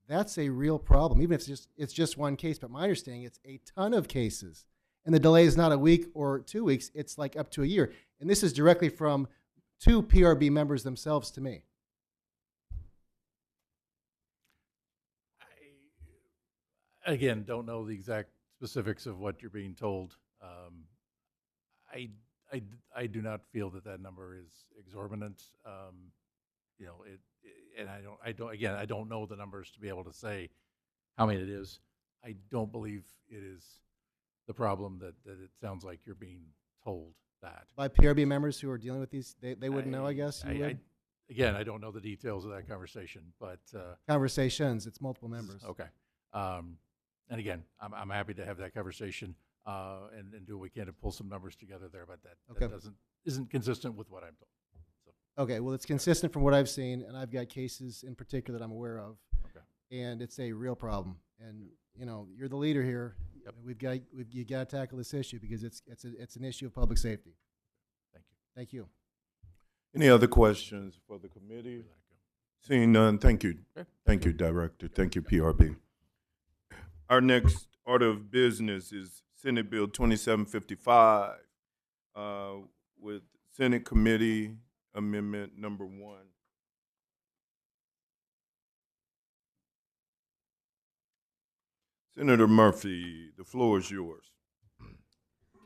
that's a real problem, even if it's just one case. But my understanding, it's a ton of cases. And the delay is not a week or 2 weeks, it's like up to a year. And this is directly from 2 PRB members themselves to me. I, again, don't know the exact specifics of what you're being told. I do not feel that number is exorbitant. And I don't know the numbers to be able to say how many it is. I don't believe it is the problem that it sounds like you're being told that. By PRB members who are dealing with these, they wouldn't know, I guess? Again, I don't know the details of that conversation, but... Conversations, it's multiple members. Okay. And again, I'm happy to have that conversation and do what we can to pull some numbers together there, but that isn't consistent with what I'm told. So. Okay, well, it's consistent from what I've seen, and I've got cases in particular that I'm aware of. Okay. And it's a real problem. And, you're the leader here. Yep. You got to tackle this issue because it's an issue of public safety. Thank you. Thank you. Any other questions for the committee? Seeing none, thank you. Okay. Thank you, Director. Thank you, PRB. Our next order of business is Senate Bill 2755 with Senate Committee Amendment number 1. Senator Murphy, the floor is yours.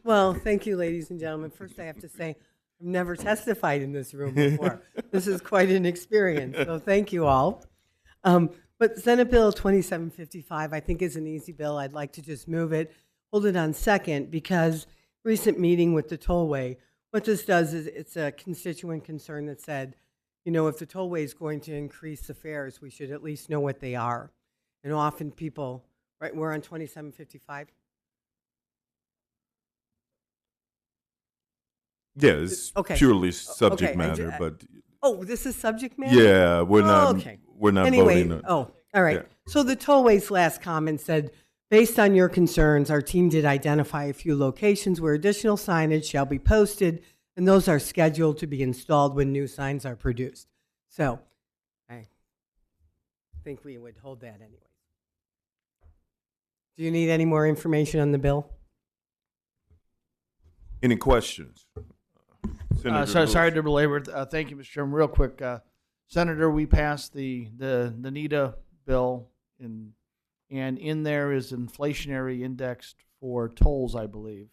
Well, thank you, ladies and gentlemen. First, I have to say, I've never testified in this room before. This is quite an experience, so thank you all. But Senate Bill 2755, I think, is an easy bill. I'd like to just move it, hold it on second, because recent meeting with the tollway, what this does is it's a constituent concern that said, if the tollway is going to increase the fares, we should at least know what they are. And often people... Right, we're on 2755. Yeah, it's purely subject matter, but this is subject matter. Yeah, we're not. Okay. We're not voting on. All right. Yeah. So the tollway's last comment said, based on your concerns, our team did identify a few locations where additional signage shall be posted, and those are scheduled to be installed when new signs are produced. So, I think we would hold that anyway. Do you need any more information on the bill? Any questions? Sorry to belabor. Thank you, Mr. Chairman. Real quick, Senator, we passed the NETA bill, and in there is inflationary indexed for tolls, I believe.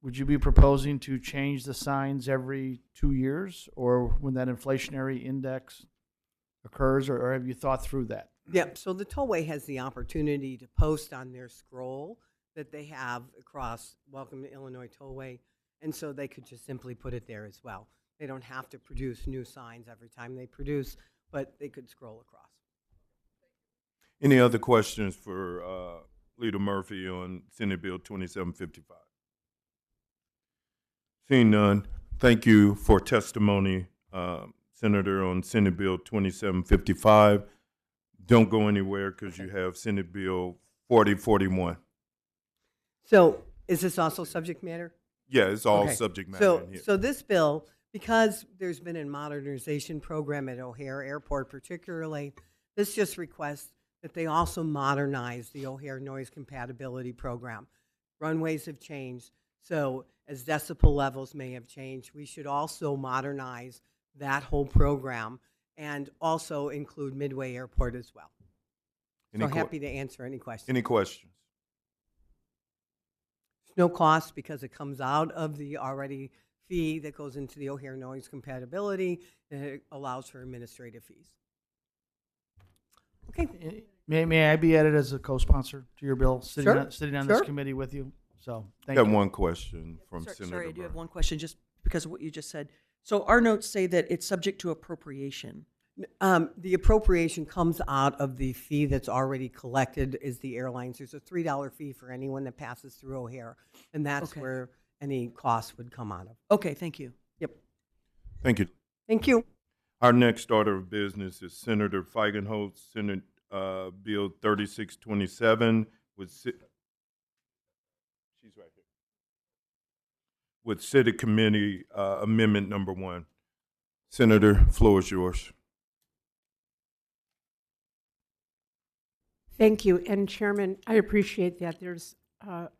Would you be proposing to change the signs every 2 years, or when that inflationary index occurs, or have you thought through that? Yep, so the tollway has the opportunity to post on their scroll that they have across Welcome to Illinois Tollway, and so they could just simply put it there as well. They don't have to produce new signs every time they produce, but they could scroll across. Any other questions for Leader Murphy on Senate Bill 2755? Seeing none, thank you for testimony, Senator, on Senate Bill 2755. Don't go anywhere because you have Senate Bill 4041. So is this also subject matter? Yeah, it's all subject matter in here. So this bill, because there's been a modernization program at O'Hare Airport particularly, this just requests that they also modernize the O'Hare noise compatibility program. Runways have changed, so as decibel levels may have changed, we should also modernize that whole program and also include Midway Airport as well. Any So happy to answer any questions. Any questions? No cost because it comes out of the already fee that goes into the O'Hare noise compatibility, and it allows for administrative fees. Okay. May I be added as a co-sponsor to your bill, sitting Sure, on this sure. committee with you? So thank Got you. one question from Sorry, Senator sorry, I do have Brown. one question just because of what you just said. So our notes say that it's subject to appropriation. The appropriation comes out of the fee that's already collected is the airlines. There's a $3 fee for anyone that passes through O'Hare, and that's Okay. where any costs would come out of. Okay, thank you. Yep. Thank you. Thank you. Our next order of business is Senator Feigenholz, Senate Bill 3627 with she's right here. With City Committee Amendment Number 1. Senator, floor is yours. Thank you. And Chairman, I appreciate that. There's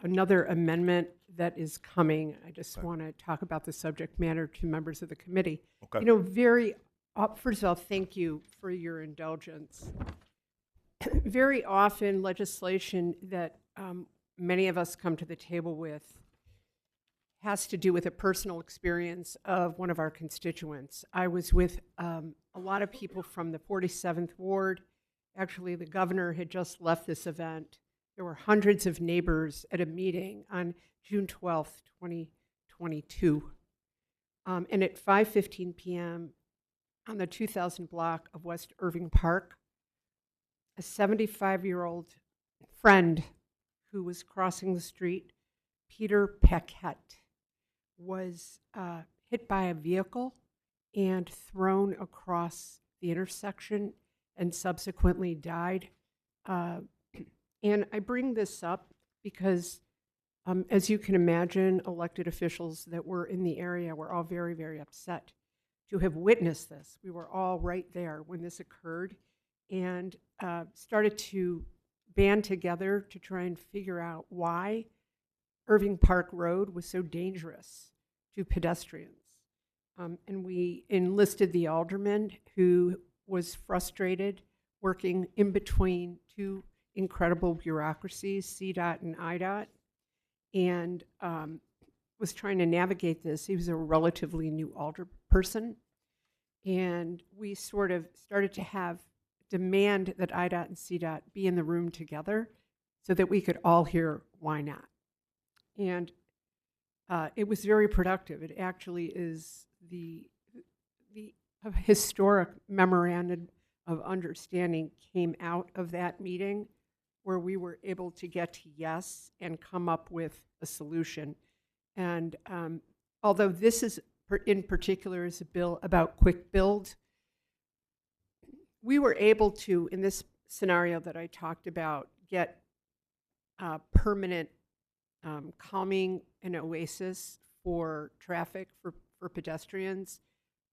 another amendment that is coming. I just want to talk about the subject matter to members of the committee. Okay. You know, first of all, thank you for your indulgence. Very often, legislation that many of us come to the table with has to do with a personal experience of one of our constituents. I was with a lot of people from the 47th Ward. Actually, the governor had just left this event. There were hundreds of neighbors at a meeting on June 12th, 2022. And at 5:15 p.m. on the 2000 block of West Irving Park, a 75-year-old friend who was crossing the street, Peter Paquette, was hit by a vehicle and thrown across the intersection and subsequently died. And I bring this up because, as you can imagine, elected officials that were in the area were all very, very upset to have witnessed this. We were all right there when this occurred and started to band together to try and figure out why Irving Park Road was so dangerous to pedestrians. And we enlisted the alderman who was frustrated working in between two incredible bureaucracies, CDOT and IDOT, and was trying to navigate this. He was a relatively new alderperson, and we sort of started to have demand that IDOT and CDOT be in the room together so that we could all hear why not. And it was very productive. It actually is the historic memorandum of understanding came out of that meeting where we were able to get to yes and come up with a solution. And although this is in particular is a bill about quick build, we were able to, in this scenario that I talked about, get permanent calming and oasis for traffic for pedestrians,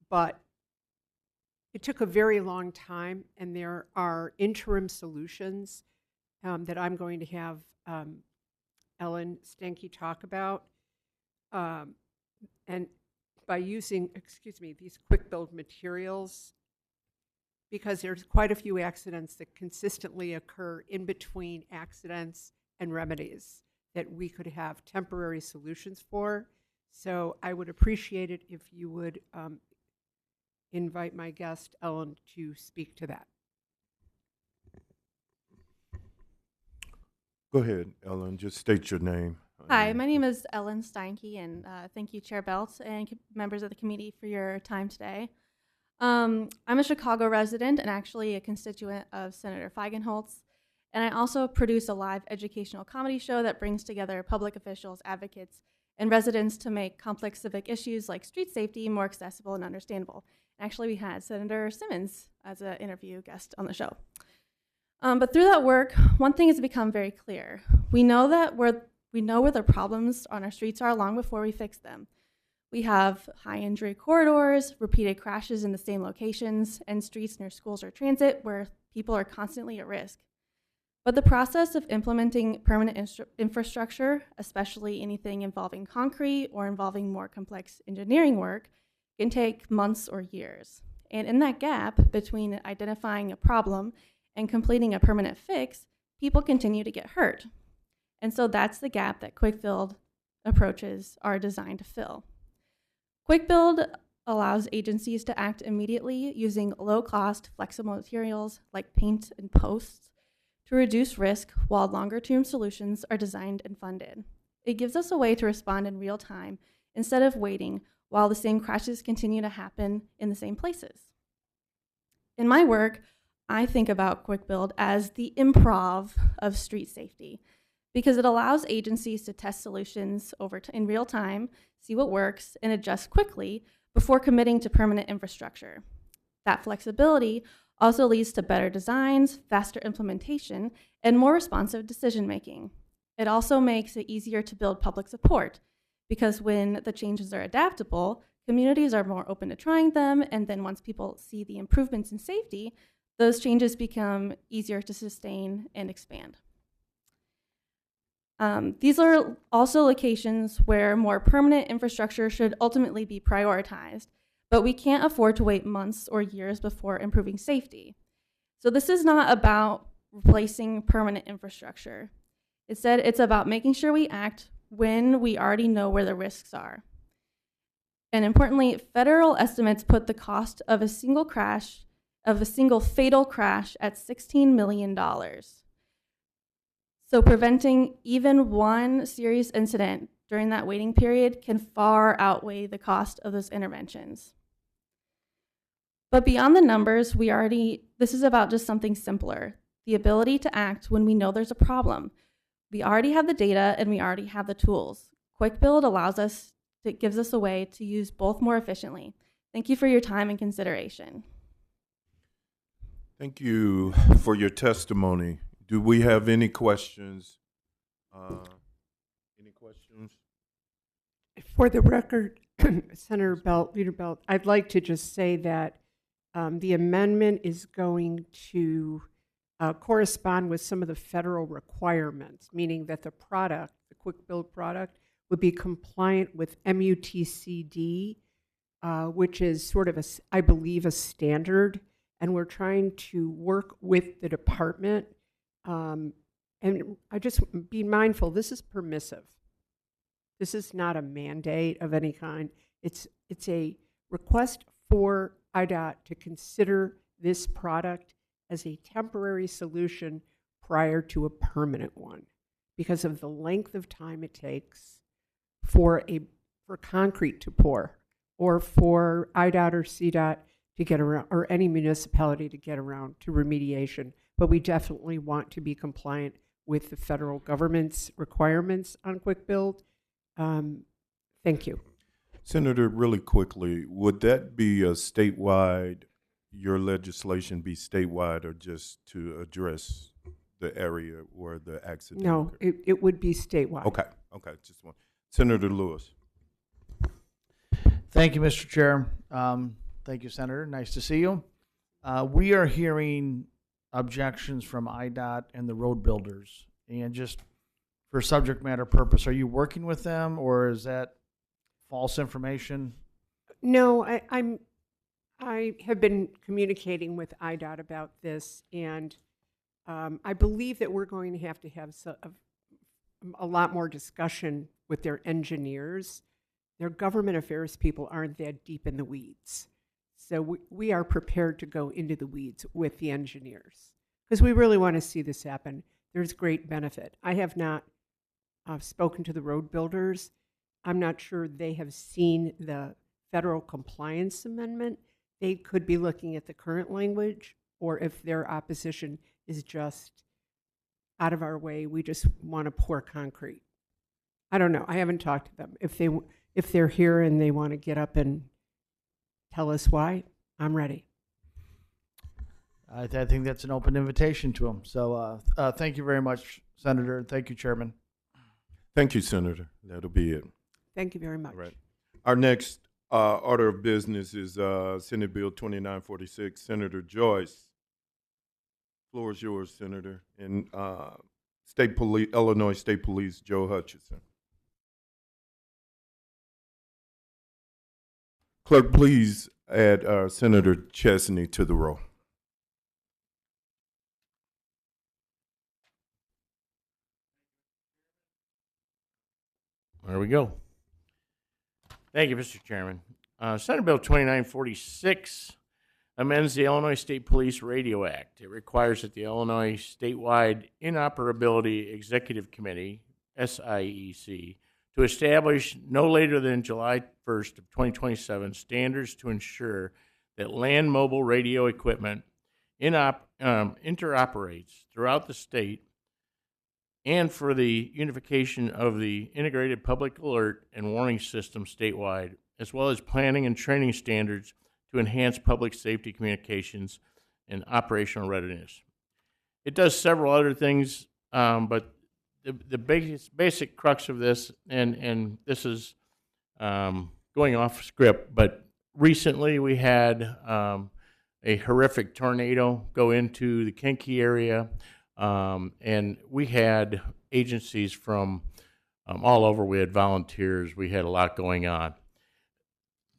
but it took a very long time, and there are interim solutions that I'm going to have Ellen Stanky talk about. And by using, these quick build materials, because there's quite a few accidents that consistently occur in between accidents and remedies that we could have temporary solutions for. So I would appreciate it if you would invite my guest, Ellen, to speak to that. Go ahead, Ellen. Just state your name. Hi, my name is Ellen Steinke, and thank you, Chair Belt and members of the committee for your time today. I'm a Chicago resident and actually a constituent of Senator Feigenholz, and I also produce a live educational comedy show that brings together public officials, advocates, and residents to make complex civic issues like street safety more accessible and understandable. Actually, we had Senator Simmons as an interview guest on the show. But through that work, one thing has become very clear. We know where the problems on our streets are long before we fix them. We have high injury corridors, repeated crashes in the same locations, and streets near schools or transit where people are constantly at risk. But the process of implementing permanent infrastructure, especially anything involving concrete or involving more complex engineering work, can take months or years. And in that gap between identifying a problem and completing a permanent fix, people continue to get hurt. And so that's the gap that quick build approaches are designed to fill. Quick build allows agencies to act immediately using low-cost, flexible materials like paint and posts to reduce risk while longer-term solutions are designed and funded. It gives us a way to respond in real time instead of waiting while the same crashes continue to happen in the same places. In my work, I think about quick build as the improv of street safety because it allows agencies to test solutions in real time, see what works, and adjust quickly before committing to permanent infrastructure. That flexibility also leads to better designs, faster implementation, and more responsive decision-making. It also makes it easier to build public support because when the changes are adaptable, communities are more open to trying them, and then once people see the improvements in safety, those changes become easier to sustain and expand. These are also locations where more permanent infrastructure should ultimately be prioritized, but we can't afford to wait months or years before improving safety. So this is not about replacing permanent infrastructure. Instead, it's about making sure we act when we already know where the risks are. And importantly, federal estimates put the cost of a single fatal crash at $16 million. So preventing even one serious incident during that waiting period can far outweigh the cost of those interventions. But beyond the numbers, this is about just something simpler, the ability to act when we know there's a problem. We already have the data and we already have the tools. Quick Build gives us a way to use both more efficiently. Thank you for your time and consideration. Thank you for your testimony. Do we have any questions? Any questions? For the record, Senator Belt, Leader Belt, I'd like to just say that the amendment is going to correspond with some of the federal requirements, meaning that the product, the quick build product, would be compliant with MUTCD, which is sort of, I believe, a standard. And we're trying to work with the department. And I just be mindful, this is permissive. This is not a mandate of any kind. It's a request for IDOT to consider this product as a temporary solution prior to a permanent one because of the length of time it takes for concrete to pour or for IDOT or CDOT to get around, or any municipality to get around to remediation. But we definitely want to be compliant with the federal government's requirements on quick build. Thank you. Senator, really quickly, would that be a statewide, your legislation be statewide or just to address the area where the accident No, occurred? it would be statewide. Okay, just one. Senator Lewis. Thank you, Mr. Chair. Thank you, Senator. Nice to see you. We are hearing objections from IDOT and the road builders. And just for subject matter purpose, are you working with them or is that false information? No, I have been communicating with IDOT about this, and I believe that we're going to have a lot more discussion with their engineers. Their government affairs people aren't that deep in the weeds. So we are prepared to go into the weeds with the engineers because we really want to see this happen. There's great benefit. I have not spoken to the road builders. I'm not sure they have seen the federal compliance amendment. They could be looking at the current language, or if their opposition is just out of our way, we just want to pour concrete. I don't know. I haven't talked to them. If they're here and they want to get up and tell us why, I'm ready. I think that's an open invitation to them. So thank you very much, Senator. Thank you, Chairman. Thank you, Senator. That'll be it. Thank you very much. All right. Our next order of business is Senate Bill 2946. Senator Joyce, Floor is yours, Senator. And State Police, Illinois State Police, Joe Hutchinson. Clerk, please add Senator Chesney to the roll. There we go. Thank you, Mr. Chairman. Senate Bill 2946 amends the Illinois State Police Radio Act. It requires that the Illinois Statewide Interoperability Executive Committee, SIEC, to establish no later than July 1st of 2027 standards to ensure that land mobile radio equipment interoperates throughout the state, and for the unification of the integrated public alert and warning system statewide, as well as planning and training standards to enhance public safety communications and operational readiness. It does several other things, but the basic crux of this, and this is going off script, but recently we had a horrific tornado go into the Kinky area. And we had agencies from all over. We had volunteers. We had a lot going on.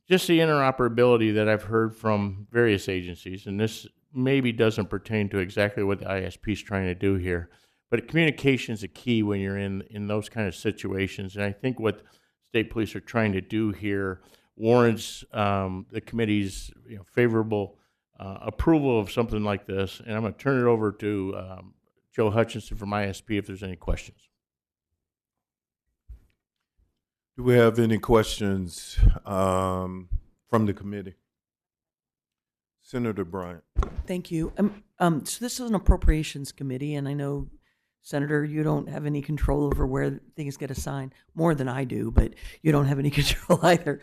Just the interoperability that I've heard from various agencies, and this maybe doesn't pertain to exactly what the ISP is trying to do here, but communication is a key when you're in those kind of situations. And I think what state police are trying to do here warrants the committee's favorable approval of something like this. And I'm going to turn it over to Joe Hutchinson from ISP if there's any questions. Do we have any questions from the committee? Senator Bryant. Thank you. So this is an appropriations committee, and I know, Senator, you don't have any control over where things get assigned, more than I do, but you don't have any control either.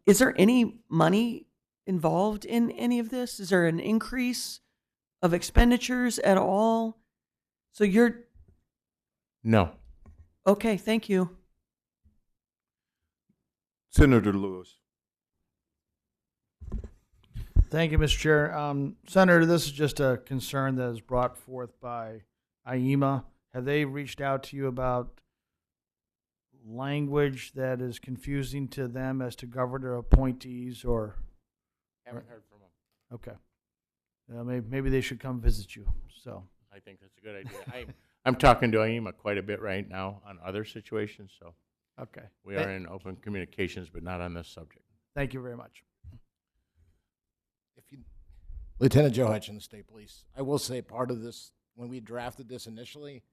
Is there any money involved in any of this? Is there an increase of expenditures at all? So you're... No. Okay, thank you. Senator Lewis. Thank you, Mr. Chair. Senator, this is just a concern that is brought forth by A-1. Have they reached out to you about language that is confusing to them as to governor appointees or? Haven't heard from them. Okay. Maybe they should come visit you. So I think that's a good idea. I'm talking to A-1 quite a bit right now on other situations, so okay. We are in open communications, but not on this subject. Thank you very much. Lieutenant Joe Hutchinson, State Police. I will say part of this, when we drafted this initially,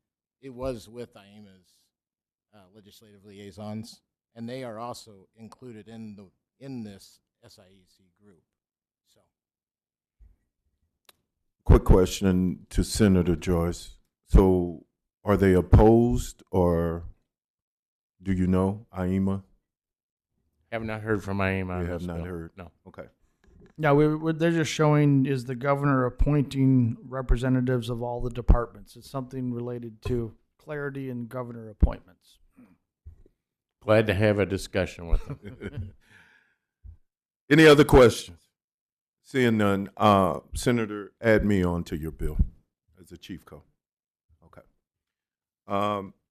it was with IEMA's legislative liaisons, and they are also included in this SIEC group. So, Quick question to Senator Joyce. So, are they opposed, or do you know, IEMA? Have not heard from A-1. You have not heard? No. Okay. Yeah, they're just showing is the governor appointing representatives of all the departments. It's something related to clarity in governor appointments. Glad to have a discussion with them. Any other questions? Seeing none, Senator, add me on to your bill as a chief co. Okay.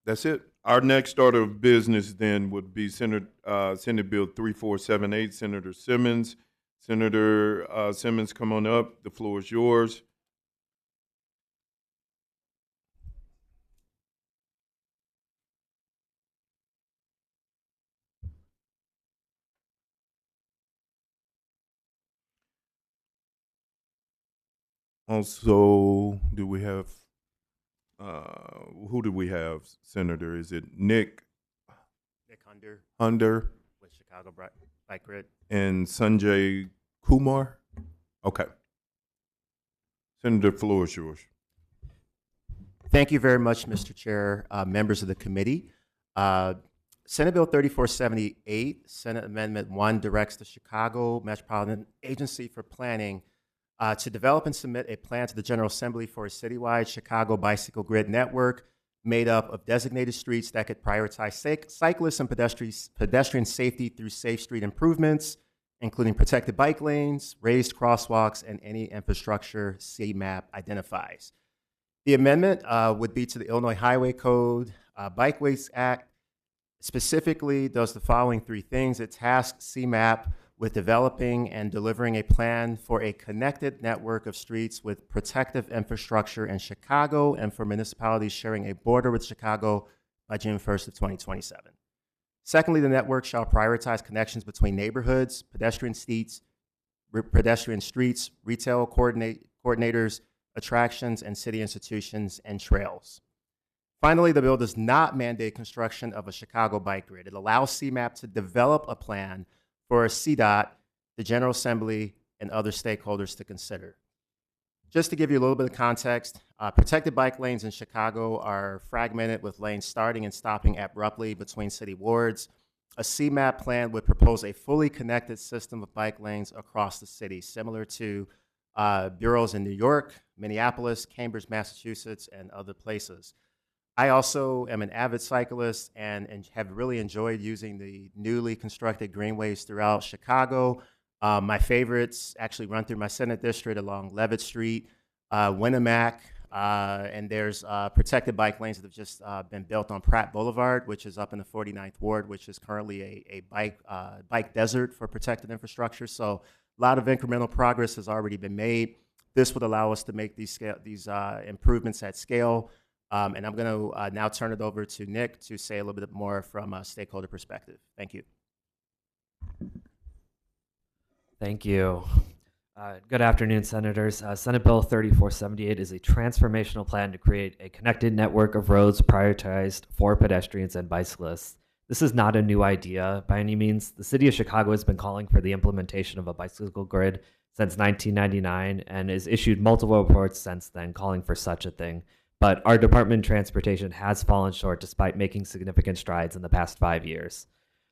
That's it. Our next order of business then would be Senate Bill 3478, Senator Simmons. Senator Simmons, come on up. The floor is yours. Also, do we have, who do we have, Senator? Is it Nick? Nick Hunter. Hunter. With Chicago Bike Grid. And Sanjay Kumar? Okay. Senator, floor is yours. Thank you very much, Mr. Chair, members of the committee. Senate Bill 3478, Senate Amendment 1, directs the Chicago Metropolitan Agency for Planning to develop and submit a plan to the General Assembly for a citywide Chicago bicycle grid network made up of designated streets that could prioritize cyclists and pedestrian safety through safe street improvements, including protected bike lanes, raised crosswalks, and any infrastructure CMAP identifies. The amendment would be to the Illinois Highway Code, Bikeways Act, specifically does the following three things. It tasks CMAP with developing and delivering a plan for a connected network of streets with protective infrastructure in Chicago and for municipalities sharing a border with Chicago by June 1st of 2027. Secondly, the network shall prioritize connections between neighborhoods, pedestrian streets, retail coordinators, attractions, and city institutions, and trails. Finally, the bill does not mandate construction of a Chicago bike grid. It allows CMAP to develop a plan for CDOT, the General Assembly, and other stakeholders to consider. Just to give you a little bit of context, protected bike lanes in Chicago are fragmented with lanes starting and stopping abruptly between city wards. A CMAP plan would propose a fully connected system of bike lanes across the city, similar to bureaus in New York, Minneapolis, Cambridge, Massachusetts, and other places. I also am an avid cyclist and have really enjoyed using the newly constructed greenways throughout Chicago. My favorites actually run through my Senate district along Levitt Street, Winnemac, and there's protected bike lanes that have just been built on Pratt Boulevard, which is up in the 49th Ward, which is currently a bike desert for protected infrastructure. So a lot of incremental progress has already been made. This would allow us to make these improvements at scale. And I'm going to now turn it over to Nick to say a little bit more from a stakeholder perspective. Thank you. Thank you. Good afternoon, Senators. Senate Bill 3478 is a transformational plan to create a connected network of roads prioritized for pedestrians and bicyclists. This is not a new idea by any means. The city of Chicago has been calling for the implementation of a bicycle grid since 1999 and has issued multiple reports since then calling for such a thing. But our Department of Transportation has fallen short despite making significant strides in the past 5 years.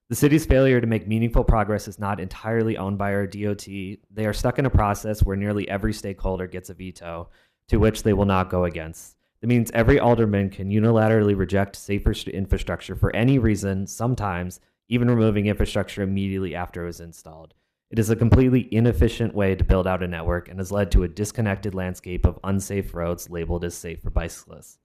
The city's failure to make meaningful progress is not entirely owned by our DOT. They are stuck in a process where nearly every stakeholder gets a veto, to which they will not go against. That means every alderman can unilaterally reject safer infrastructure for any reason, sometimes even removing infrastructure immediately after it was installed. It is a completely inefficient way to build out a network and has led to a disconnected landscape of unsafe roads labeled as safe for bicyclists.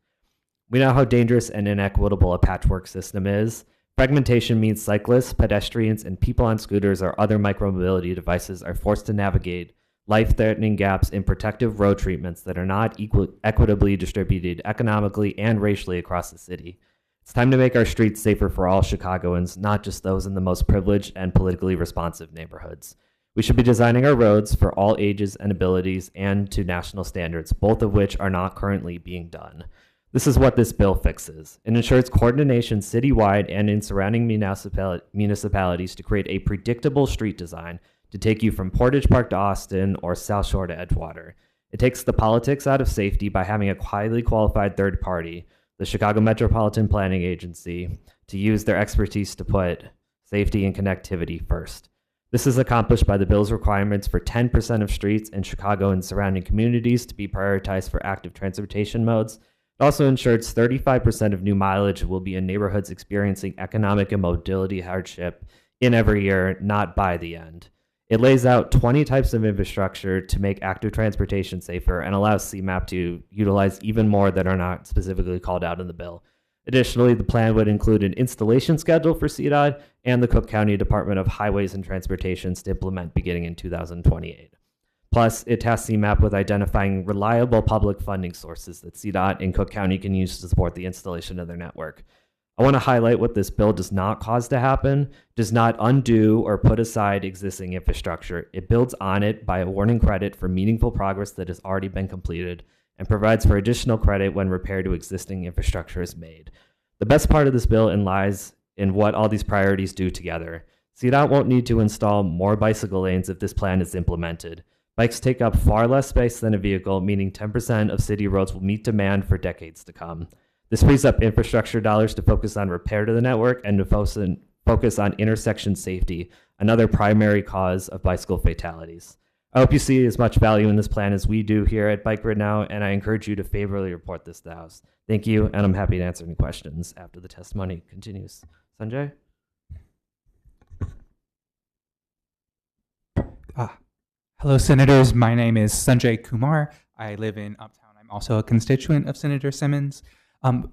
We know how dangerous and inequitable a patchwork system is. Fragmentation means cyclists, pedestrians, and people on scooters or other micromobility devices are forced to navigate life-threatening gaps in protective road treatments that are not equitably distributed economically and racially across the city. It's time to make our streets safer for all Chicagoans, not just those in the most privileged and politically responsive neighborhoods. We should be designing our roads for all ages and abilities and to national standards, both of which are not currently being done. This is what this bill fixes. It ensures coordination citywide and in surrounding municipalities to create a predictable street design to take you from Portage Park to Austin or South Shore to Edgewater. It takes the politics out of safety by having a highly qualified third party, the Chicago Metropolitan Planning Agency, to use their expertise to put safety and connectivity first. This is accomplished by the bill's requirements for 10% of streets in Chicago and surrounding communities to be prioritized for active transportation modes. It also ensures 35% of new mileage will be in neighborhoods experiencing economic and mobility hardship in every year, not by the end. It lays out 20 types of infrastructure to make active transportation safer and allows CMAP to utilize even more that are not specifically called out in the bill. Additionally, the plan would include an installation schedule for CDOT and the Cook County Department of Highways and Transportation to implement beginning in 2028. Plus, it tasks CMAP with identifying reliable public funding sources that CDOT and Cook County can use to support the installation of their network. I want to highlight what this bill does not cause to happen, does not undo or put aside existing infrastructure. It builds on it by awarding credit for meaningful progress that has already been completed and provides for additional credit when repair to existing infrastructure is made. The best part of this bill lies in what all these priorities do together. CDOT won't need to install more bicycle lanes if this plan is implemented. Bikes take up far less space than a vehicle, meaning 10% of city roads will meet demand for decades to come. This frees up infrastructure dollars to focus on repair to the network and to focus on intersection safety, another primary cause of bicycle fatalities. I hope you see as much value in this plan as we do here at Bike Grid Now, and I encourage you to favorably report this to the House. Thank you, and I'm happy to answer any questions after the testimony continues. Sanjay? Hello, Senators. My name is Sanjay Kumar. I live in Uptown. I'm also a constituent of Senator Simmons.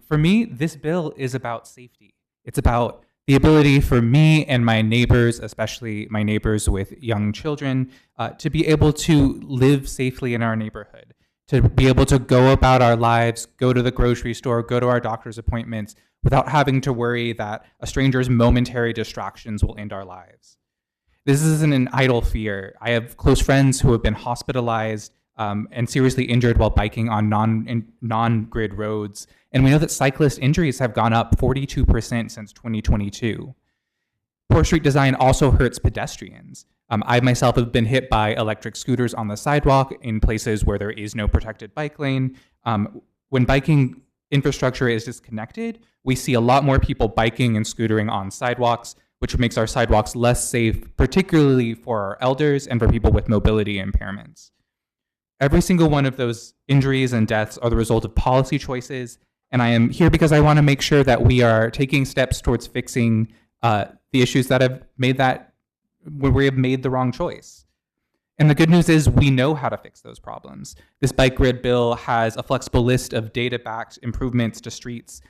For me, this bill is about safety. It's about the ability for me and my neighbors, especially my neighbors with young children, to be able to live safely in our neighborhood, to be able to go about our lives, go to the grocery store, go to our doctor's appointments without having to worry that a stranger's momentary distractions will end our lives. This isn't an idle fear. I have close friends who have been hospitalized and seriously injured while biking on non-grid roads. And we know that cyclist injuries have gone up 42% since 2022. Poor street design also hurts pedestrians. I myself have been hit by electric scooters on the sidewalk in places where there is no protected bike lane. When biking infrastructure is disconnected, we see a lot more people biking and scootering on sidewalks, which makes our sidewalks less safe, particularly for our elders and for people with mobility impairments. Every single one of those injuries and deaths are the result of policy choices, and I am here because I want to make sure that we are taking steps towards fixing the issues that have made that, where we have made the wrong choice. And the good news is we know how to fix those problems. This bike grid bill has a flexible list of data-backed improvements to streets.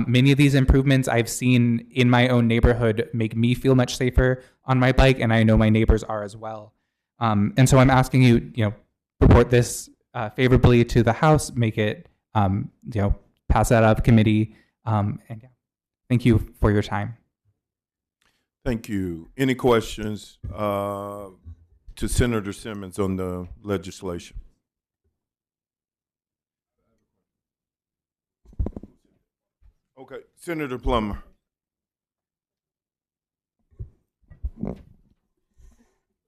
Many of these improvements I've seen in my own neighborhood make me feel much safer on my bike, and I know my neighbors are as well. And so I'm asking you, report this favorably to the House, make it, pass that out of committee, and yeah, thank you for your time. Thank you. Any questions to Senator Simmons on the legislation? Okay, Senator Plummer.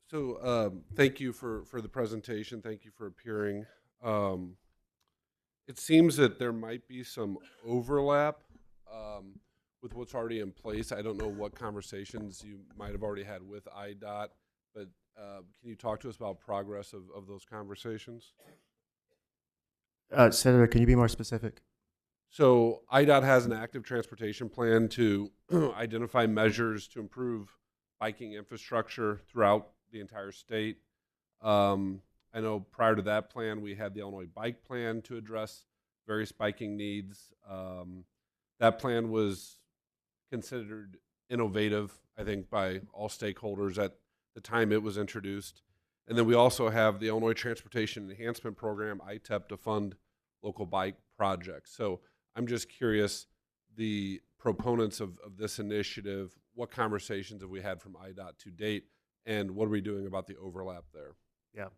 So thank you for the presentation. Thank you for appearing. It seems that there might be some overlap with what's already in place. I don't know what conversations you might have already had with IDOT, but can you talk to us about progress of those conversations? Senator, can you be more specific? So IDOT has an active transportation plan to identify measures to improve biking infrastructure throughout the entire state. I know prior to that plan, we had the Illinois Bike Plan to address various biking needs. That plan was considered innovative, I think, by all stakeholders at the time it was introduced. And then we also have the Illinois Transportation Enhancement Program, ITEP, to fund local bike projects. So I'm just curious, the proponents of this initiative, what conversations have we had from IDOT to date, and what are we doing about the overlap there? Yeah.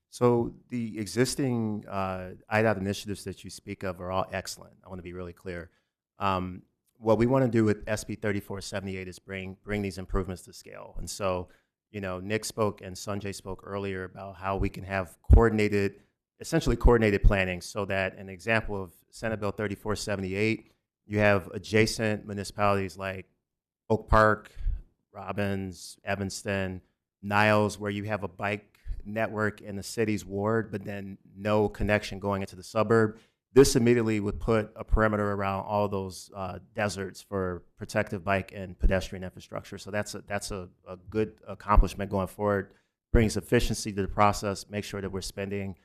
So the existing IDOT initiatives that you speak of are all excellent. I want to be really clear. What we want to do with SB 3478 is bring these improvements to scale. And so, Nick spoke and Sanjay spoke earlier about how we can have essentially coordinated planning, so that an example of Senate Bill 3478, you have adjacent municipalities like Oak Park, Robbins, Evanston, Niles, where you have a bike network in the city's ward, but then no connection going into the suburb. This immediately would put a perimeter around all those deserts for protective bike and pedestrian infrastructure. So that's a good accomplishment going forward. Brings efficiency to the process, make sure that we're spending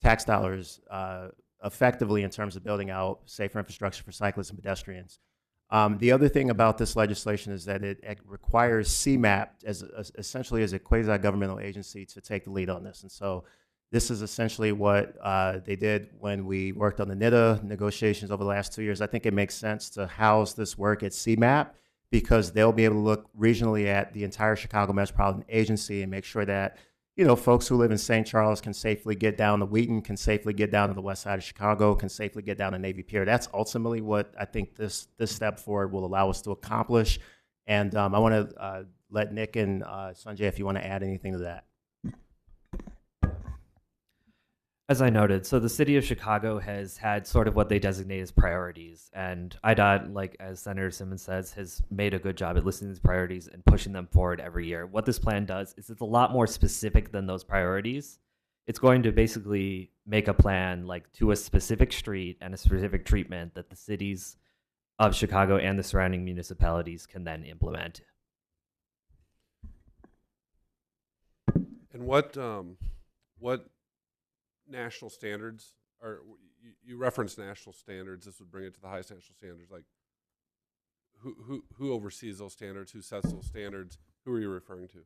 tax dollars effectively in terms of building out safer infrastructure for cyclists and pedestrians. The other thing about this legislation is that it requires CMAP essentially as a quasi-governmental agency to take the lead on this. And so this is essentially what they did when we worked on the NITA negotiations over the last 2 years. I think it makes sense to house this work at CMAP because they'll be able to look regionally at the entire Chicago Metropolitan Agency and make sure that folks who live in St. Charles can safely get down to Wheaton, can safely get down to the west side of Chicago, can safely get down to Navy Pier. That's ultimately what I think this step forward will allow us to accomplish. And I want to let Nick and Sanjay, if you want to add anything to that. As I noted, so the city of Chicago has had sort of what they designate as priorities, and IDOT, like as Senator Simmons says, has made a good job at listing these priorities and pushing them forward every year. What this plan does is it's a lot more specific than those priorities. It's going to basically make a plan like to a specific street and a specific treatment that the cities of Chicago and the surrounding municipalities can then implement. And what national standards are, you reference national standards, this would bring it to the highest national standards, like who oversees those standards, who sets those standards, who are you referring to?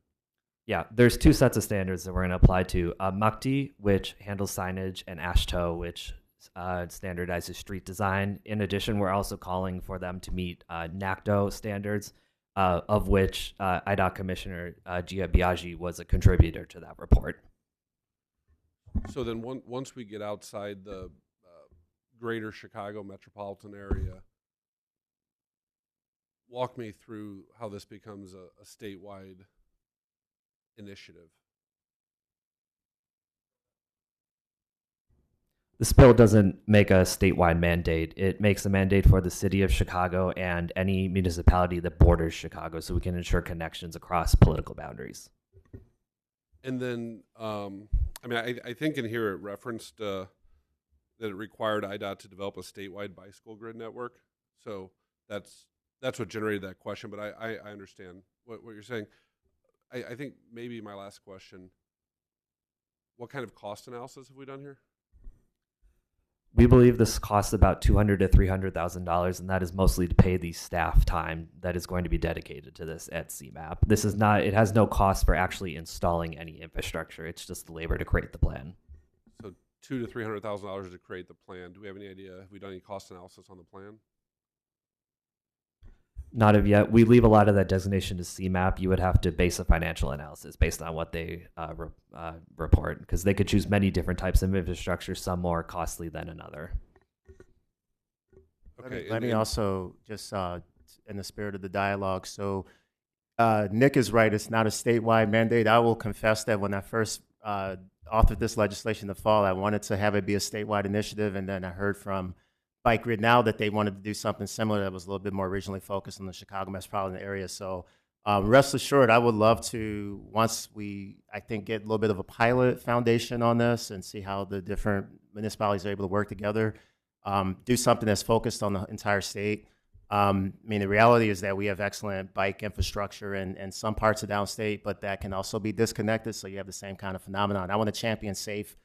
Yeah, there's two sets of standards that we're going to apply to. MUCTI, which handles signage, and AASHTO, which standardizes street design. In addition, we're also calling for them to meet NACTO standards, of which IDOT Commissioner Gia Biaggi was a contributor to that report. So then once we get outside the greater Chicago metropolitan area, walk me through how this becomes a statewide initiative. This bill doesn't make a statewide mandate. It makes a mandate for the city of Chicago and any municipality that borders Chicago, so we can ensure connections across political boundaries. And then, I mean, I think in here it referenced that it required IDOT to develop a statewide bicycle grid network. So that's what generated that question, but I understand what you're saying. I think maybe my last question, what kind of cost analysis have we done here? We believe this costs about $200,000 to $300,000, and that is mostly to pay the staff time that is going to be dedicated to this at CMAP. This is not; it has no cost for actually installing any infrastructure. It's just the labor to create the plan. So $200,000 to $300,000 to create the plan. Do we have any idea? Have we done any cost analysis on the plan? Not of yet. We leave a lot of that designation to CMAP. You would have to base a financial analysis based on what they report, because they could choose many different types of infrastructure, some more costly than another. Okay. Let me also just, in the spirit of the dialogue, so Nick is right. It's not a statewide mandate. I will confess that when I first authored this legislation in the fall, I wanted to have it be a statewide initiative, and then I heard from Bike Grid now that they wanted to do something similar that was a little bit more regionally focused on the Chicago metropolitan area. So rest assured, I would love to, once we, I think, get a little bit of a pilot foundation on this and see how the different municipalities are able to work together, do something that's focused on the entire state. I mean, the reality is that we have excellent bike infrastructure in some parts of downstate, but that can also be disconnected, so you have the same kind of phenomenon. I want to champion safe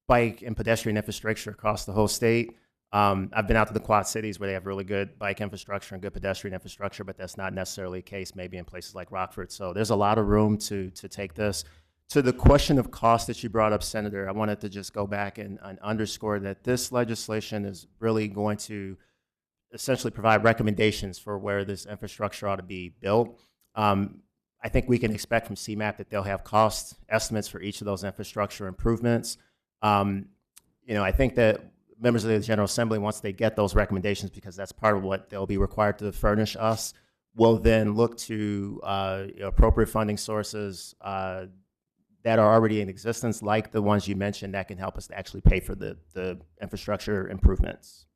bike and pedestrian infrastructure across the whole state. I've been out to the Quad Cities where they have really good bike infrastructure and good pedestrian infrastructure, but that's not necessarily the case maybe in places like Rockford. So there's a lot of room to take this. To the question of cost that you brought up, Senator, I wanted to just go back and underscore that this legislation is really going to essentially provide recommendations for where this infrastructure ought to be built. I think we can expect from CMAP that they'll have cost estimates for each of those infrastructure improvements. I think that members of the General Assembly, once they get those recommendations, because that's part of what they'll be required to furnish us, will then look to appropriate funding sources that are already in existence, like the ones you mentioned, that can help us to actually pay for the infrastructure improvements.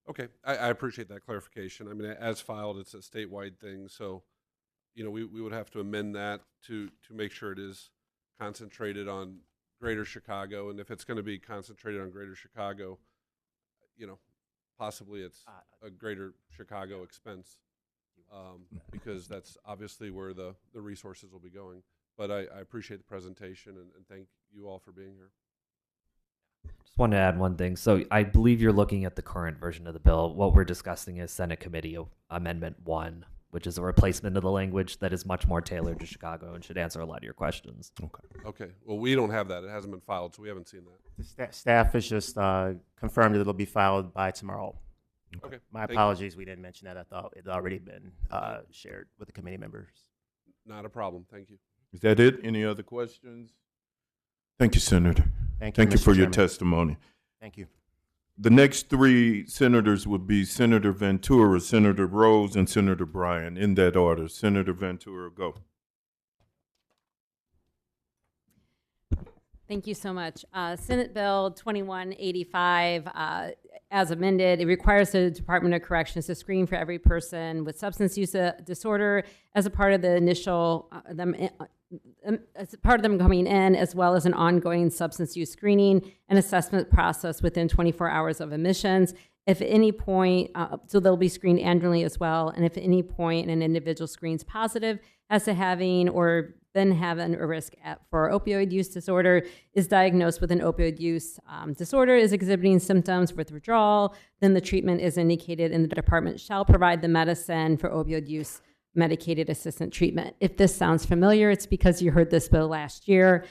Okay, I appreciate that clarification. I mean, as filed, it's a statewide thing, so we would have to amend that to make sure it is concentrated on Greater Chicago, and if it's going to be concentrated on Greater Chicago, possibly it's a Greater Chicago expense, because that's obviously where the resources will be going. But I appreciate the presentation, and thank you all for being here. Just want to add one thing. So I believe you're looking at the current version of the bill. What we're discussing is Senate Committee Amendment 1, which is a replacement of the language that is much more tailored to Chicago and should answer a lot of your questions. Okay. Well, we don't have that. It hasn't been filed, so we haven't seen that. The staff has just confirmed that it'll be filed by tomorrow. Okay. My apologies, we didn't mention that. I thought it had already been shared with the committee members. Not a problem. Thank you. Is that it? Any other questions? Thank you, Senator. Thank you, Thank you Mr. for your Chairman. testimony. Thank you. The next three senators would be Senator Ventura, Senator Rose, and Senator Bryan. In that order. Senator Ventura, go. Thank you so much. Senate Bill 2185, as amended, it requires the Department of Corrections to screen for every person with substance use disorder as a part of the initial, as part of them coming in, as well as an ongoing substance use screening and assessment process within 24 hours of admissions. If at any point, so they'll be screened annually as well, and if at any point an individual screens positive as to having or then have a risk for opioid use disorder, is diagnosed with an opioid use disorder, is exhibiting symptoms with withdrawal, then the treatment is indicated and the department shall provide the medicine for opioid use medicated assistant treatment. If this sounds familiar, it's because you heard this bill last year.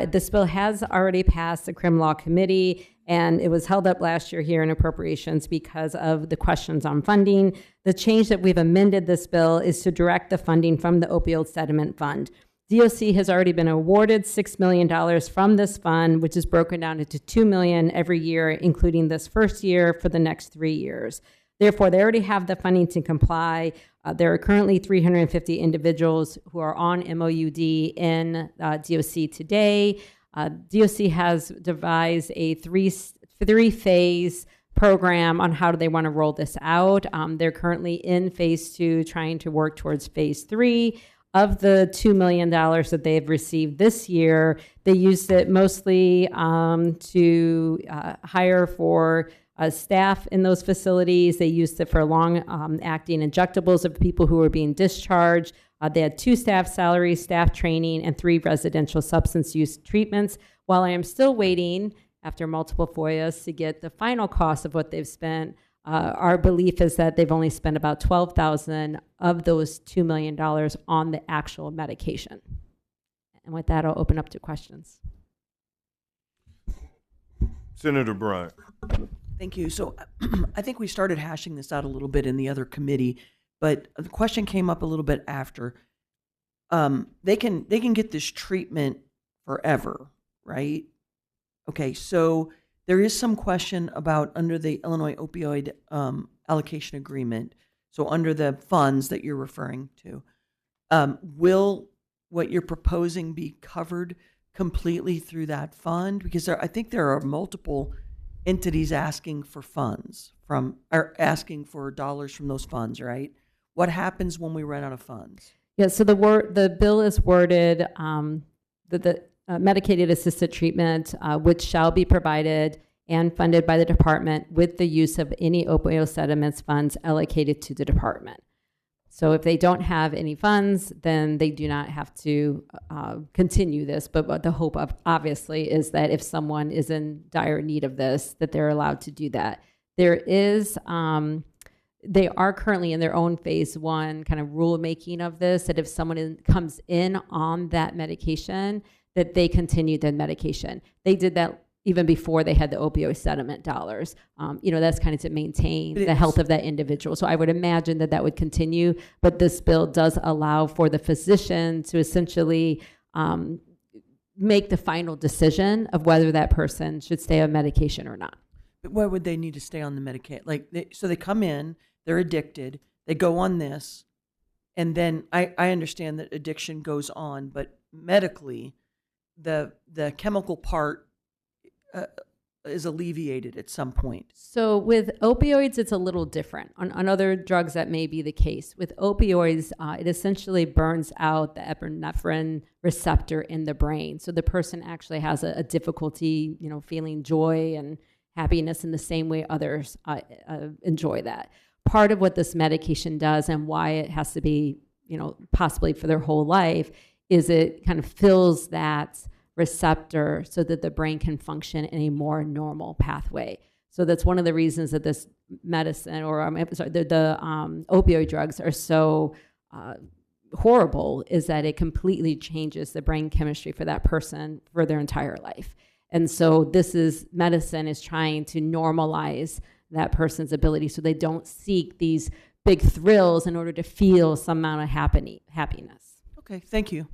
This bill has already passed the Crim Law Committee, and it was held up last year here in appropriations because of the questions on funding. The change that we've amended this bill is to direct the funding from the Opioid Settlement Fund. DOC has already been awarded $6 million from this fund, which is broken down into $2 million every year, including this first year for the next 3 years. Therefore, they already have the funding to comply. There are currently 350 individuals who are on MOUD in DOC today. DOC has devised a three-phase program on how do they want to roll this out. They're currently in phase 2, trying to work towards phase 3. Of the $2 million that they've received this year, they used it mostly to hire for staff in those facilities. They used it for long-acting injectables of people who were being discharged. They had 2 staff salaries, staff training, and 3 residential substance use treatments. While I am still waiting, after multiple FOIAs, to get the final cost of what they've spent, our belief is that they've only spent about $12,000 of those $2 million on the actual medication. And with that, I'll open up to questions. Senator Bryant. Thank you. So I think we started hashing this out a little bit in the other committee, but the question came up a little bit after. They can get this treatment forever, right? Okay, so there is some question about under the Illinois opioid allocation agreement, so under the funds that you're referring to, will what you're proposing be covered completely through that fund? Because I think there are multiple entities asking for funds or asking for dollars from those funds, right? What happens when we run out of funds? Yeah, so the bill is worded that the medicated assisted treatment, which shall be provided and funded by the department with the use of any opioid settlements funds allocated to the department. So if they don't have any funds, then they do not have to continue this. But what the hope of, obviously, is that if someone is in dire need of this, that they're allowed to do that. There is, they are currently in their own phase 1 kind of rulemaking of this, that if someone comes in on that medication, that they continue the medication. They did that even before they had the opioid settlement dollars. That's kind of to maintain the health of that individual. So I would imagine that that would continue, but this bill does allow for the physician to essentially make the final decision of whether that person should stay on medication or not. But why would they need to stay on the medication? So they come in, they're addicted, they go on this, and then I understand that addiction goes on, but medically, the chemical part is alleviated at some point. So with opioids, it's a little different. On other drugs, that may be the case. With opioids, it essentially burns out the epinephrine receptor in the brain. So the person actually has a difficulty, feeling joy and happiness in the same way others enjoy that. Part of what this medication does and why it has to be, possibly for their whole life, is it kind of fills that receptor so that the brain can function in a more normal pathway. So that's one of the reasons that this medicine, or the opioid drugs are so horrible, is that it completely changes the brain chemistry for that person for their entire life. And so medicine is trying to normalize that person's ability so they don't seek these big thrills in order to feel some amount of happiness. Okay, thank you.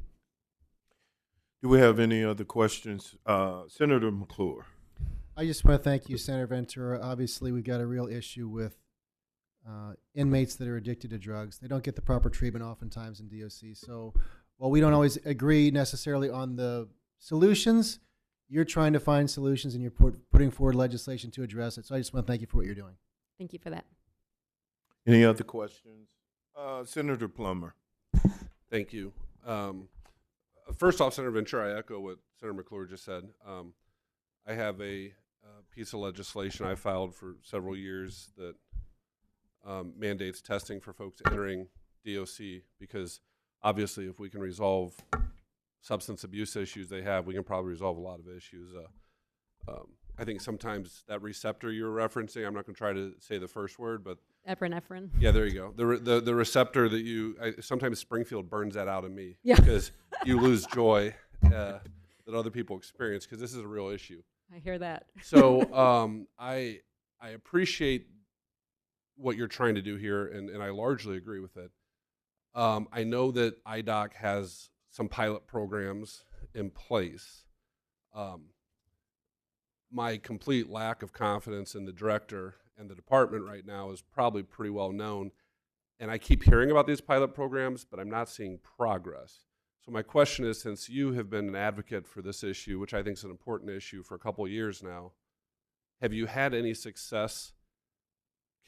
Do we have any other questions? Senator McClure. I just want to thank you, Senator Ventura. Obviously, we've got a real issue with inmates that are addicted to drugs. They don't get the proper treatment oftentimes in DOC. So while we don't always agree necessarily on the solutions, you're trying to find solutions and you're putting forward legislation to address it. So I just want to thank you for what you're doing. Thank you for that. Any other questions? Senator Plummer. Thank you. First off, Senator Ventura, I echo what Senator McClure just said. I have a piece of legislation I filed for several years that mandates testing for folks entering DOC, because obviously if we can resolve substance abuse issues they have, we can probably resolve a lot of issues. I think sometimes that receptor you're referencing, I'm not going to try to say the first word, but epinephrine. Yeah, there you go. The receptor that sometimes Springfield burns that out of me, Yeah. because you lose joy that other people experience, because this is a real issue. I hear that. So I appreciate what you're trying to do here, and I largely agree with it. I know that IDOC has some pilot programs in place. My complete lack of confidence in the director and the department right now is probably pretty well known. And I keep hearing about these pilot programs, but I'm not seeing progress. So my question is, since you have been an advocate for this issue, which I think is an important issue for a couple of years now, have you had any success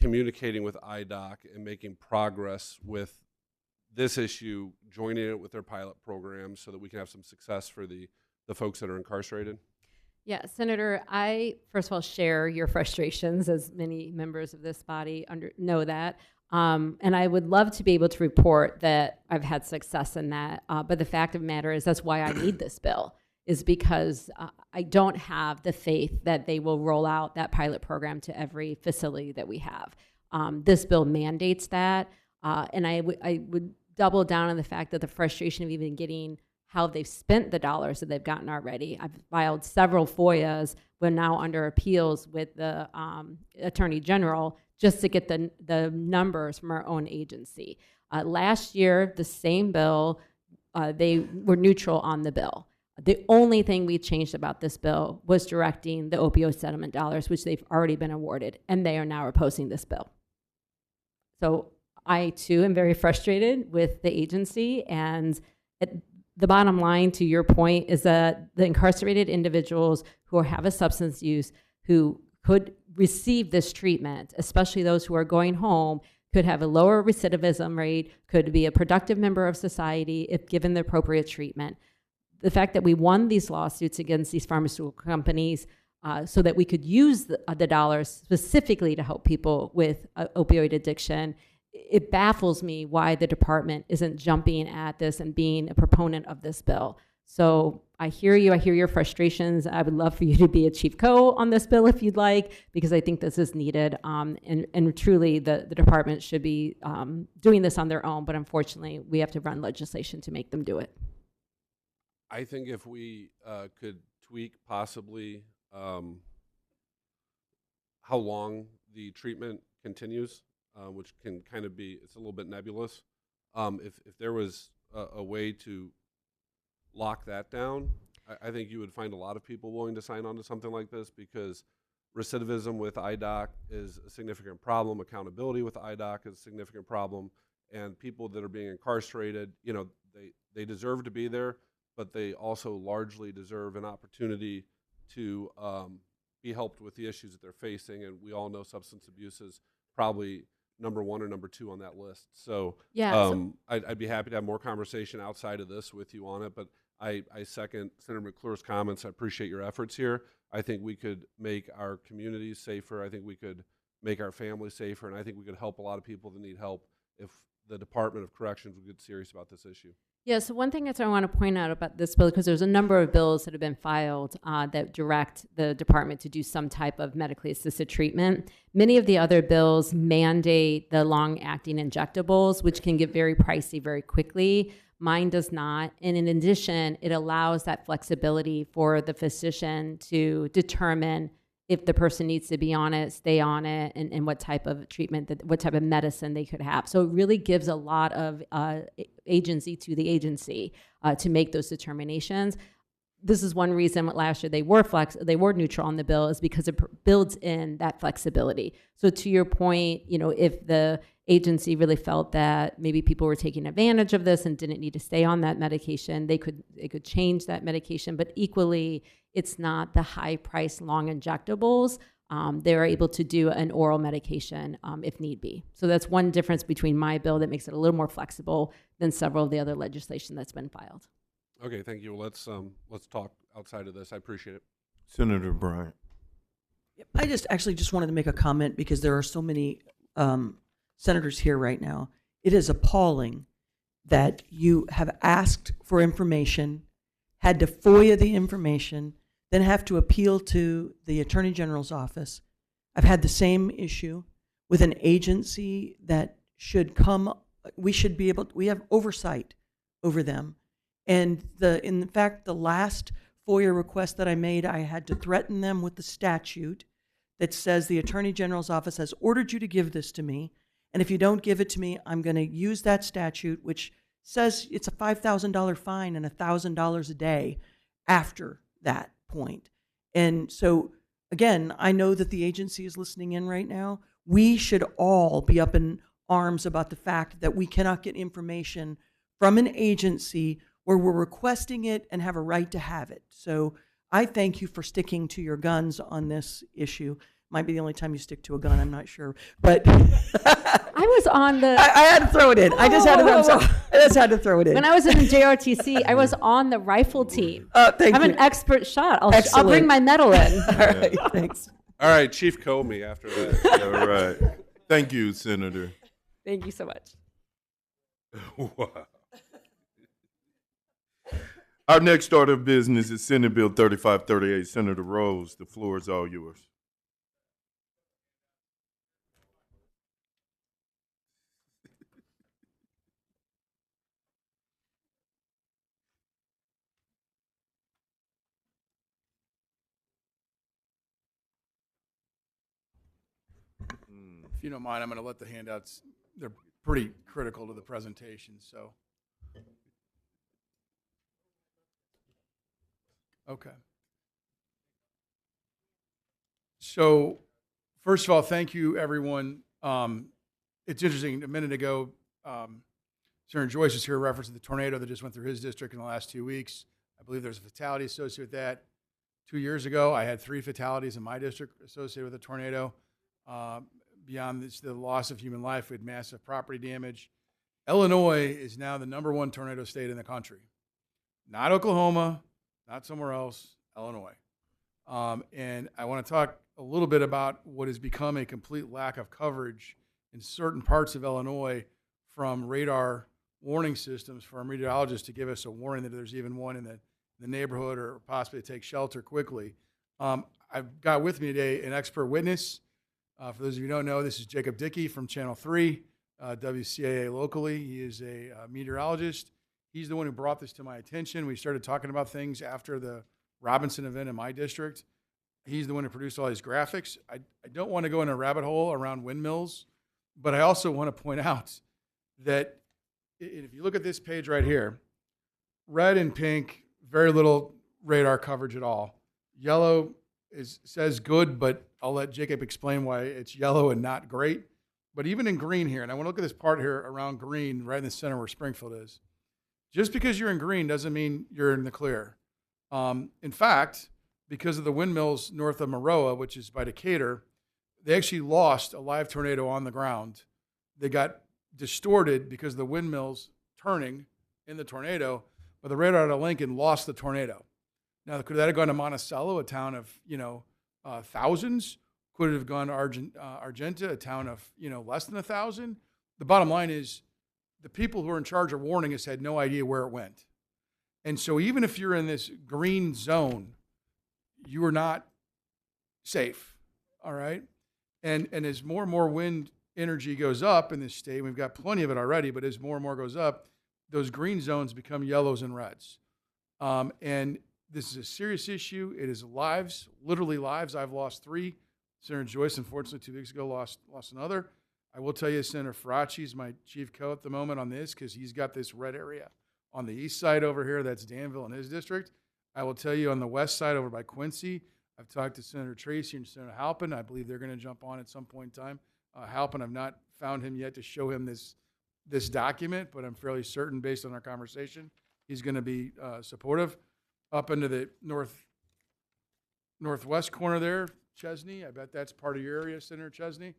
communicating with IDOC and making progress with this issue, joining it with their pilot programs so that we can have some success for the folks that are incarcerated? Yeah, Senator, I first of all share your frustrations, as many members of this body know that. And I would love to be able to report that I've had success in that. But the fact of the matter is that's why I need this bill, is because I don't have the faith that they will roll out that pilot program to every facility that we have. This bill mandates that. And I would double down on the fact that the frustration of even getting how they've spent the dollars that they've gotten already. I've filed several FOIAs. We're now under appeals with the Attorney General just to get the numbers from our own agency. Last year, the same bill, they were neutral on the bill. The only thing we changed about this bill was directing the opioid settlement dollars, which they've already been awarded, and they are now opposing this bill. So I, too, am very frustrated with the agency, and the bottom line, to your point, is that the incarcerated individuals who have a substance use, who could receive this treatment, especially those who are going home, could have a lower recidivism rate, could be a productive member of society if given the appropriate treatment. The fact that we won these lawsuits against these pharmaceutical companies so that we could use the dollars specifically to help people with opioid addiction, it baffles me why the department isn't jumping at this and being a proponent of this bill. So I hear you, I hear your frustrations. I would love for you to be a chief co on this bill if you'd like, because I think this is needed. And truly the department should be doing this on their own, but unfortunately we have to run legislation to make them do it. I think if we could tweak possibly how long the treatment continues, which can kind of be, it's a little bit nebulous. If there was a way to lock that down, I think you would find a lot of people willing to sign on to something like this, because recidivism with IDOC is a significant problem. Accountability with IDOC is a significant problem. And people that are being incarcerated, you know, they deserve to be there, but they also largely deserve an opportunity to be helped with the issues that they're facing. And we all know substance abuse is probably number one or number two on that list. So, yeah, I'd be happy to have more conversation outside of this with you on it, but I second Senator McClure's comments. I appreciate your efforts here. I think we could make our communities safer. I think we could make our families safer, and I think we could help a lot of people that need help if the Department of Corrections would get serious about this issue. Yeah, so one thing that I want to point out about this bill, because there's a number of bills that have been filed that direct the department to do some type of medically assisted treatment. Many of the other bills mandate the long-acting injectables, which can get very pricey very quickly. Mine does not. And in addition, it allows that flexibility for the physician to determine if the person needs to be on it, stay on it, and what type of treatment, what type of medicine they could have. So it really gives a lot of agency to the agency to make those determinations. This is one reason last year they were neutral on the bill, is because it builds in that flexibility. So to your point, you know, if the agency really felt that maybe people were taking advantage of this and didn't need to stay on that medication, they could change that medication. But equally, it's not the high-priced long injectables. They're able to do an oral medication if need be. So that's one difference between my bill that makes it a little more flexible than several of the other legislation that's been filed. Okay, thank you. Let's talk outside of this. I appreciate it. Senator Bryant. I just wanted to make a comment, because there are so many senators here right now. It is appalling that you have asked for information had to FOIA the information, then have to appeal to the Attorney General's office. I've had the same issue with an agency that should come, we have oversight over them. And in fact, the last FOIA request that I made, I had to threaten them with the statute that says the Attorney General's office has ordered you to give this to me. And if you don't give it to me, I'm going to use that statute, which says it's a $5,000 fine and $1,000 a day after that point. And so, again, I know that the agency is listening in right now. We should all be up in arms about the fact that we cannot get information from an agency where we're requesting it and have a right to have it. So I thank you for sticking to your guns on this issue. Might be the only time you stick to a gun, I'm not sure. But I was on the... I had to throw it in. I just had to throw it in. When I was in JRTC, I was on the rifle team. Thank I'm you. an expert shot. I'll bring my medal in. All right, thanks. All right, Chief Comey after that. All right. Thank you, Senator. Thank you so much. Wow. Our next order of business is Senate Bill 3538. Senator Rose, the floor is all yours. If you don't mind, I'm going to let the handouts, they're pretty critical to the presentation, so. Okay. So, first of all, thank you, everyone. It's interesting, a minute ago, Senator Joyce was here referencing the tornado that just went through his district in the last 2 weeks. I believe there's a fatality associated with that. 2 years ago, I had 3 fatalities in my district associated with a tornado. Beyond this, the loss of human life, we had massive property damage. Illinois is now the #1 tornado state in the country. Not Oklahoma, not somewhere else, Illinois. And I want to talk a little bit about what has become a complete lack of coverage in certain parts of Illinois from radar warning systems for our meteorologists to give us a warning that there's even one in the neighborhood or possibly to take shelter quickly. I've got with me today an expert witness. For those of you who don't know, this is Jacob Dickey from Channel 3, WCAA locally. He is a meteorologist. He's the one who brought this to my attention. We started talking about things after the Robinson event in my district. He's the one who produced all these graphics. I don't want to go in a rabbit hole around windmills, but I also want to point out that if you look at this page right here, red and pink, very little radar coverage at all. Yellow says good, but I'll let Jacob explain why it's yellow and not great. But even in green here, and I want to look at this part here around green, right in the center where Springfield is. Just because you're in green doesn't mean you're in the clear. In fact, because of the windmills north of Maroa, which is by Decatur, they actually lost a live tornado on the ground. They got distorted because of the windmills turning in the tornado, but the radar out of Lincoln lost the tornado. Now, could that have gone to Monticello, a town of, thousands? Could it have gone to Argenta, a town of, less than 1,000? The bottom line is the people who are in charge of warning us had no idea where it went. And so even if you're in this green zone, you are not safe, all right? And as more and more wind energy goes up in this state, we've got plenty of it already, but as more and more goes up, those green zones become yellows and reds. And this is a serious issue. It is lives, literally lives. I've lost 3. Senator Joyce, unfortunately, 2 weeks ago, lost another. I will tell you, Senator Faraci is my chief co at the moment on this because he's got this red area on the east side over here. That's Danville in his district. I will tell you on the west side over by Quincy, I've talked to Senator Tracy and Senator Halpin. I believe they're going to jump on at some point in time. Halpin, I've not found him yet to show him this document, but I'm fairly certain based on our conversation, he's going to be supportive. Up into the northwest corner there, Chesney. I bet that's part of your area, Senator Chesney.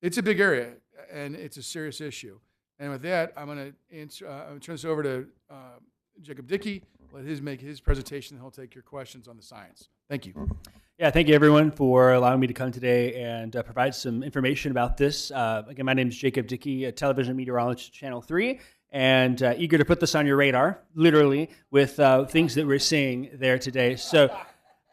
It's a big area, and it's a serious issue. And with that, I'm going to turn this over to Jacob Dickey. Let him make his presentation, and he'll take your questions on the science. Thank you. Yeah, thank you, everyone, for allowing me to come today and provide some information about this. Again, my name is Jacob Dickey, a television meteorologist at Channel 3, and eager to put this on your radar, literally, with things that we're seeing there today. So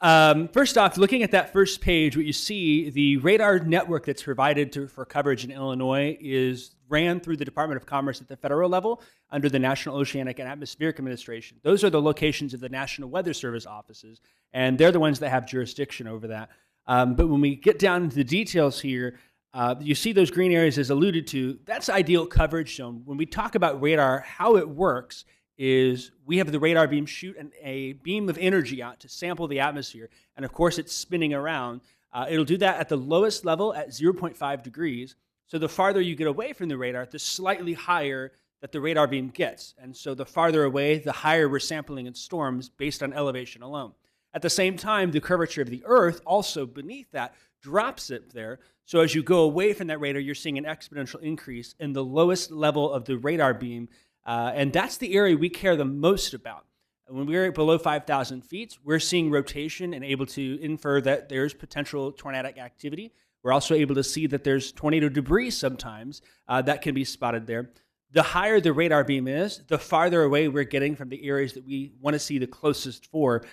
first off, looking at that first page, what you see, the radar network that's provided for coverage in Illinois is ran through the Department of Commerce at the federal level under the National Oceanic and Atmospheric Administration. Those are the locations of the National Weather Service offices, and they're the ones that have jurisdiction over that. But when we get down into the details here, you see those green areas as alluded to. That's ideal coverage zone. When we talk about radar, how it works is we have the radar beam shoot a beam of energy out to sample the atmosphere, and of course it's spinning around. It'll do that at the lowest level at 0.5 degrees. So the farther you get away from the radar, the slightly higher that the radar beam gets. And so the farther away, the higher we're sampling in storms based on elevation alone. At the same time, the curvature of the Earth also beneath that drops it there. So as you go away from that radar, you're seeing an exponential increase in the lowest level of the radar beam. And that's the area we care the most about. When we're below 5,000 feet, we're seeing rotation and able to infer that there's potential tornadic activity. We're also able to see that there's tornado debris sometimes that can be spotted there. The higher the radar beam is, the farther away we're getting from the areas that we want to see the closest for.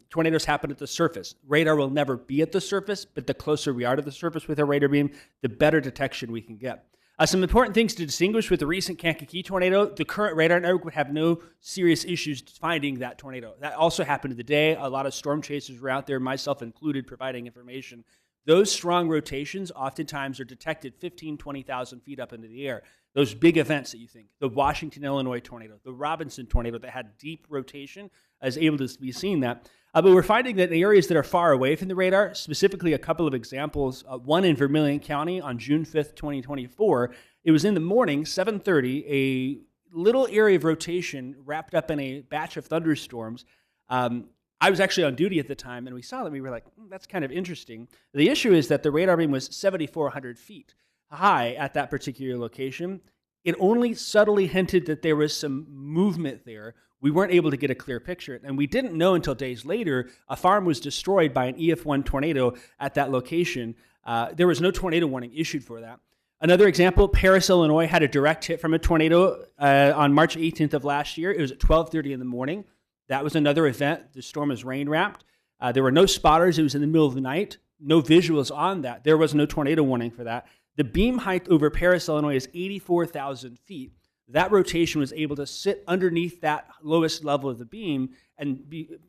Tornadoes happen at the surface. Radar will never be at the surface, but the closer we are to the surface with our radar beam, the better detection we can get. Some important things to distinguish with the recent Kankakee tornado. The current radar network would have no serious issues finding that tornado. That also happened today. A lot of storm chasers were out there, myself included, providing information. Those strong rotations oftentimes are detected 15, 20,000 feet up into the air. Those big events that you think, the Washington, Illinois tornado, the Robinson tornado that had deep rotation, is able to be seen that. But we're finding that in the areas that are far away from the radar, specifically a couple of examples, one in Vermilion County on June 5th, 2024, it was in the morning, 7:30, a little area of rotation wrapped up in a batch of thunderstorms. I was actually on duty at the time, and we saw that. We were like, that's kind of interesting. The issue is that the radar beam was 7,400 feet high at that particular location. It only subtly hinted that there was some movement there. We weren't able to get a clear picture. And we didn't know until days later a farm was destroyed by an EF1 tornado at that location. There was no tornado warning issued for that. Another example, Paris, Illinois had a direct hit from a tornado on March 18th of last year. It was at 12:30 in the morning. That was another event. The storm was rain-wrapped. There were no spotters. It was in the middle of the night. No visuals on that. There was no tornado warning for that. The beam height over Paris, Illinois is 84,000 feet. That rotation was able to sit underneath that lowest level of the beam and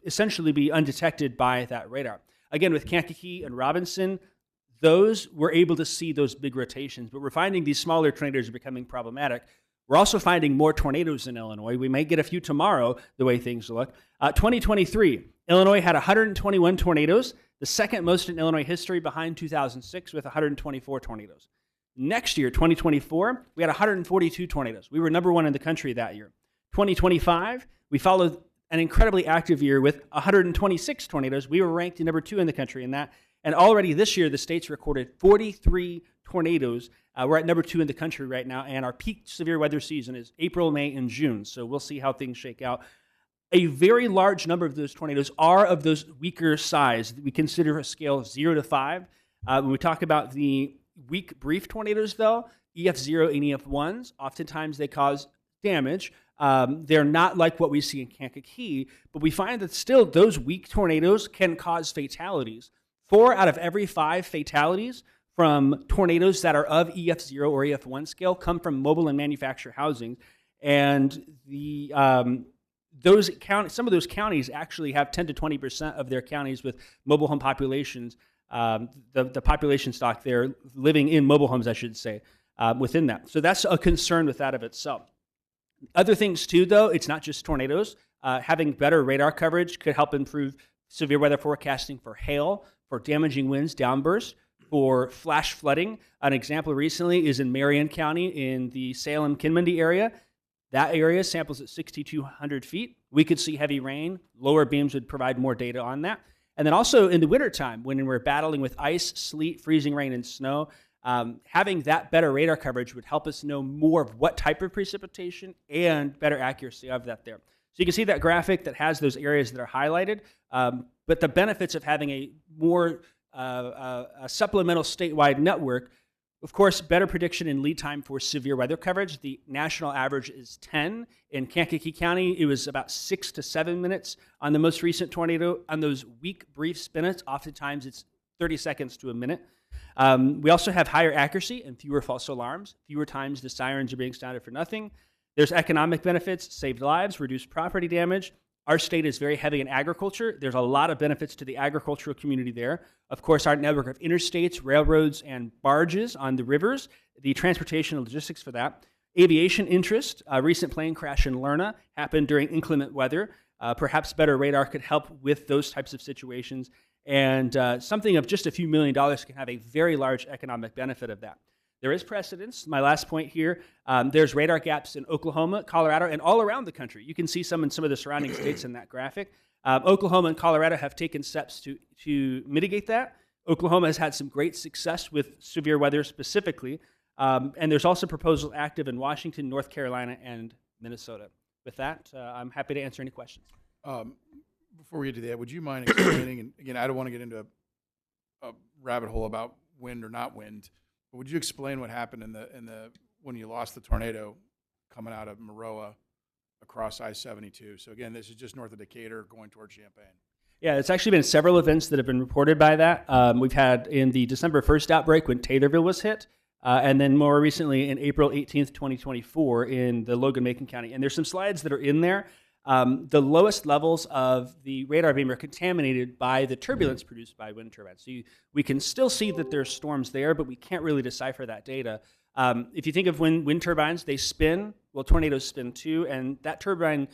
essentially be undetected by that radar. Again, with Kankakee and Robinson, those were able to see those big rotations, but we're finding these smaller tornadoes are becoming problematic. We're also finding more tornadoes in Illinois. We may get a few tomorrow, the way things look. 2023, Illinois had 121 tornadoes, the second most in Illinois history behind 2006 with 124 tornadoes. Next year, 2024, we had 142 tornadoes. We were number one in the country that year. 2025, we followed an incredibly active year with 126 tornadoes. We were ranked number two in the country in that. And already this year, the state's recorded 43 tornadoes. We're at number two in the country right now, and our peak severe weather season is April, May, and June. So we'll see how things shake out. A very large number of those tornadoes are of those weaker size. We consider a scale of 0 to 5. When we talk about the weak, brief tornadoes, though, EF0 and EF1s, oftentimes they cause damage. They're not like what we see in Kankakee, but we find that still those weak tornadoes can cause fatalities. 4 out of every 5 fatalities from tornadoes that are of EF0 or EF1 scale come from mobile and manufactured housing. And some of those counties actually have 10 to 20% of their counties with mobile home populations, the population stock there living in mobile homes, I should say, within that. So that's a concern with that of itself. Other things too, though, it's not just tornadoes. Having better radar coverage could help improve severe weather forecasting for hail, for damaging winds, downbursts, for flash flooding. An example recently is in Marion County in the Salem-Kinmundy area. That area samples at 6,200 feet. We could see heavy rain. Lower beams would provide more data on that. And then also in the wintertime, when we're battling with ice, sleet, freezing rain, and snow, having that better radar coverage would help us know more of what type of precipitation and better accuracy of that there. So you can see that graphic that has those areas that are highlighted, but the benefits of having a more a supplemental statewide network, Of course, better prediction and lead time for severe weather coverage. The national average is 10. In Kankakee County, it was about 6 to 7 minutes on the most recent tornado. On those weak, brief spinets, oftentimes it's 30 seconds to a minute. We also have higher accuracy and fewer false alarms. Fewer times the sirens are being sounded for nothing. There's economic benefits, saved lives, reduced property damage. Our state is very heavy in agriculture. There's a lot of benefits to the agricultural community there. Of course, our network of interstates, railroads, and barges on the rivers, the transportation and logistics for that. Aviation interest, a recent plane crash in Lerna happened during inclement weather. Perhaps better radar could help with those types of situations. And something of just a few $1 million can have a very large economic benefit of that. There is precedence. My last point here, there's radar gaps in Oklahoma, Colorado, and all around the country. You can see some in some of the surrounding states in that graphic. Oklahoma and Colorado have taken steps to mitigate that. Oklahoma has had some great success with severe weather specifically. And there's also proposals active in Washington, North Carolina, and Minnesota. With that, I'm happy to answer any questions. Before we get to that, would you mind explaining, and again, I don't want to get into a rabbit hole about wind or not wind, but would you explain what happened when you lost the tornado coming out of Maroa across I-72? So again, this is just north of Decatur going towards Champaign. Yeah, it's actually been several events that have been reported by that. We've had in the December 1st outbreak when Taylorville was hit, and then more recently in April 18th, 2024 in the Logan-Macon County. And there's some slides that are in there. The lowest levels of the radar beam are contaminated by the turbulence produced by wind turbines. So we can still see that there's storms there, but we can't really decipher that data. If you think of wind turbines, they spin. Well, tornadoes spin too, and that turbine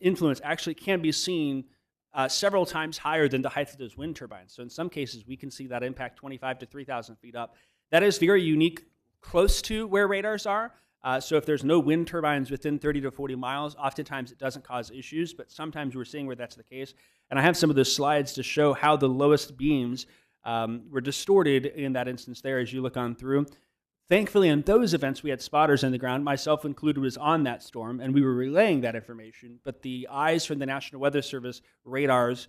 influence actually can be seen several times higher than the height of those wind turbines. So in some cases, we can see that impact 25 to 3,000 feet up. That is very unique close to where radars are. So if there's no wind turbines within 30 to 40 miles, oftentimes it doesn't cause issues, but sometimes we're seeing where that's the case. And I have some of those slides to show how the lowest beams were distorted in that instance there as you look on through. Thankfully, in those events, we had spotters in the ground, myself included, was on that storm, and we were relaying that information. But the eyes from the National Weather Service radars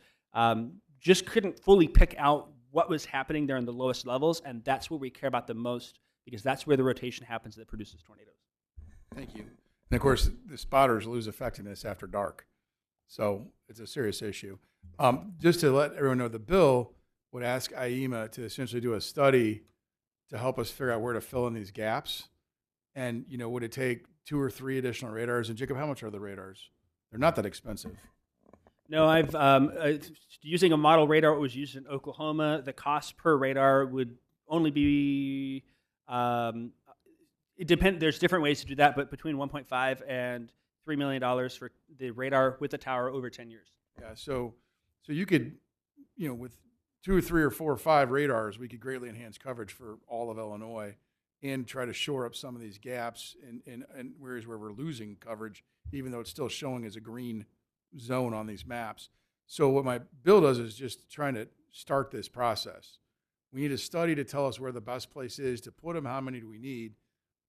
just couldn't fully pick out what was happening there in the lowest levels, and that's what we care about the most, because that's where the rotation happens that produces tornadoes. Thank you. And of course, the spotters lose effectiveness after dark. So it's a serious issue. Just to let everyone know, the bill would ask IEMA to essentially do a study to help us figure out where to fill in these gaps. And, would it take 2 or 3 additional radars? And Jacob, how much are the radars? They're not that expensive. No, I've using a model radar that was used in Oklahoma. The cost per radar would only be it depends. There's different ways to do that, but between 1.5 and $3 million for the radar with the tower over 10 years. Yeah, so you could, with 2 or 3 or 4 or 5 radars, we could greatly enhance coverage for all of Illinois and try to shore up some of these gaps in areas where we're losing coverage, even though it's still showing as a green zone on these maps. So what my bill does is just trying to start this process. We need a study to tell us where the best place is to put them, how many do we need.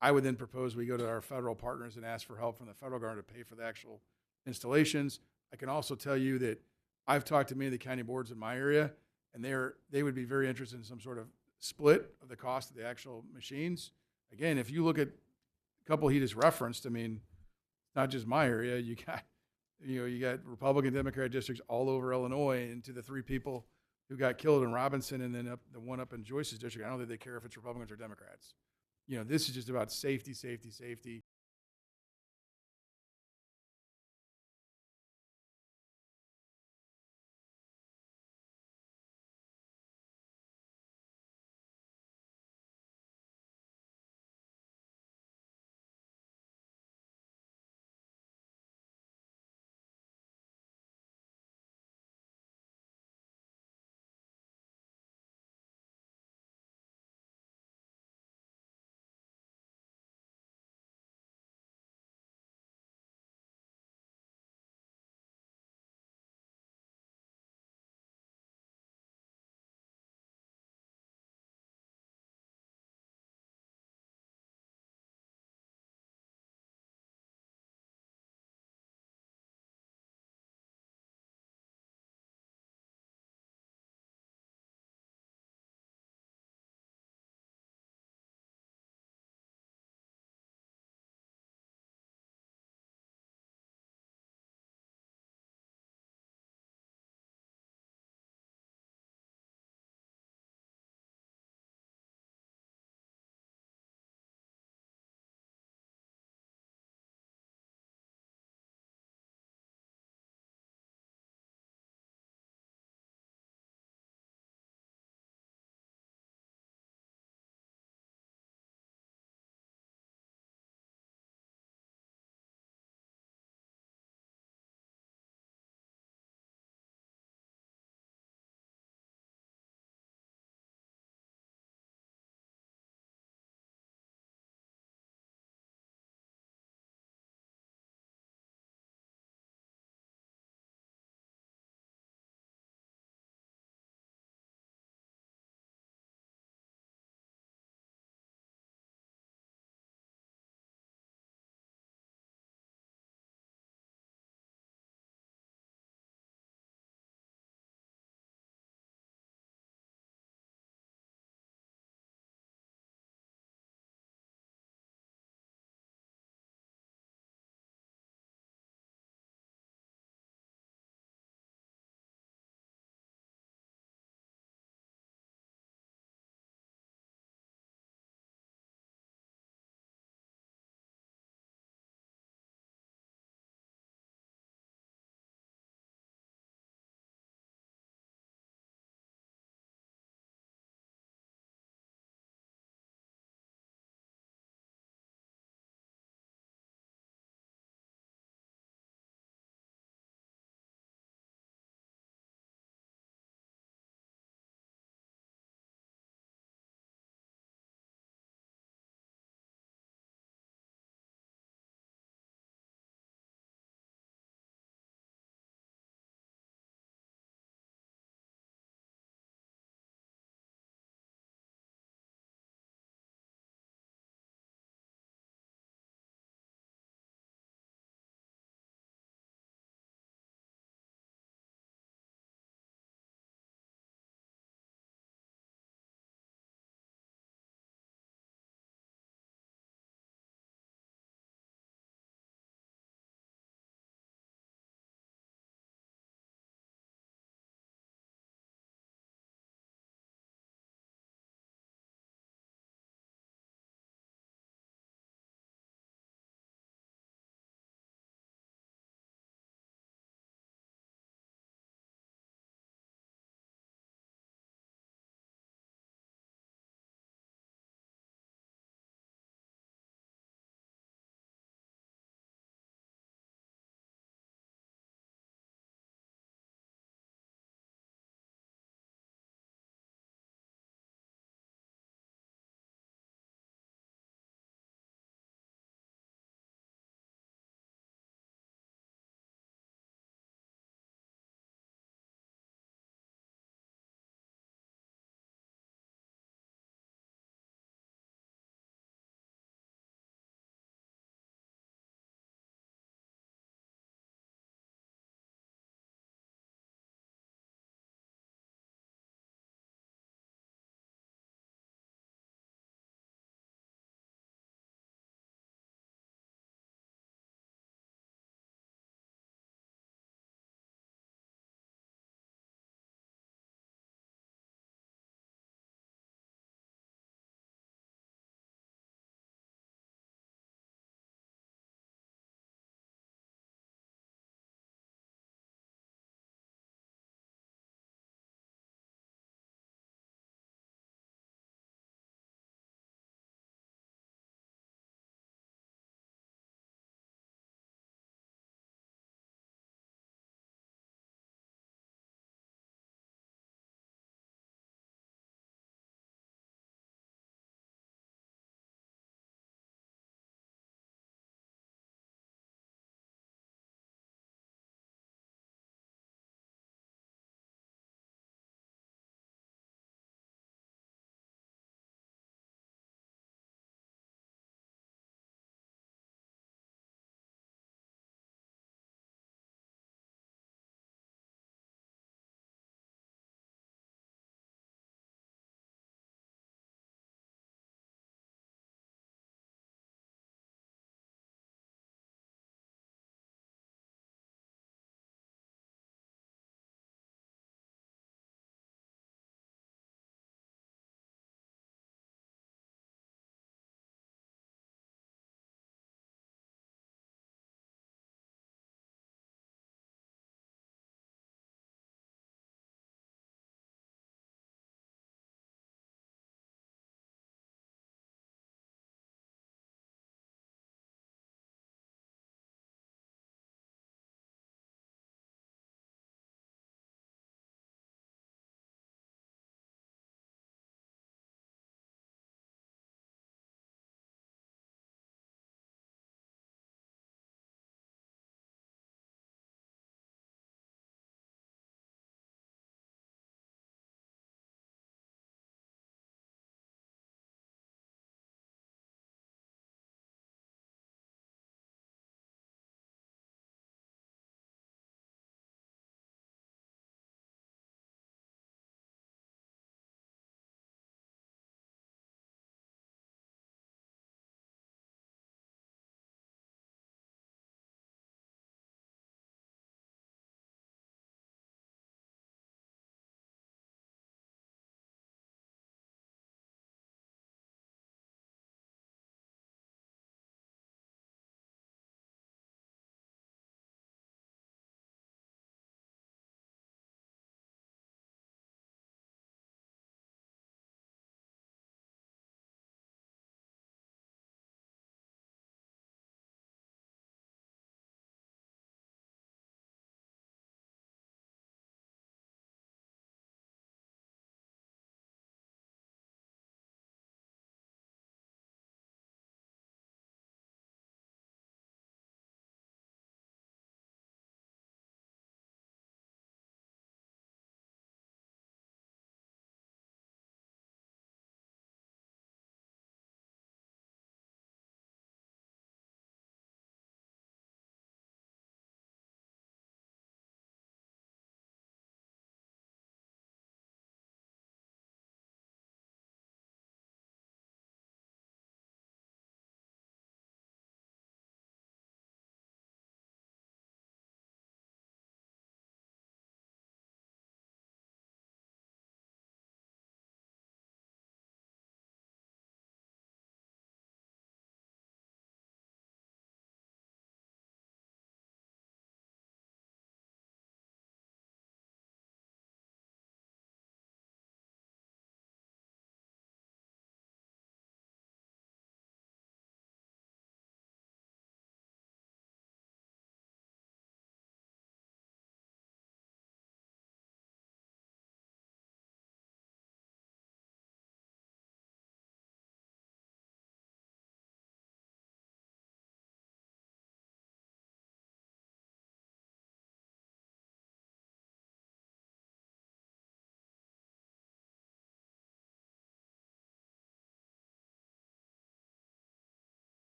I would then propose we go to our federal partners and ask for help from the federal government to pay for the actual installations. I can also tell you that I've talked to many of the county boards in my area, and they would be very interested in some sort of split of the cost of the actual machines. Again, if you look at a couple he just referenced, I mean, not just my area, you got Republican, Democrat districts all over Illinois, and to the 3 people who got killed in Robinson and then the one up in Joyce's district, I don't think they care if it's Republicans or Democrats. This is just about safety, safety, safety.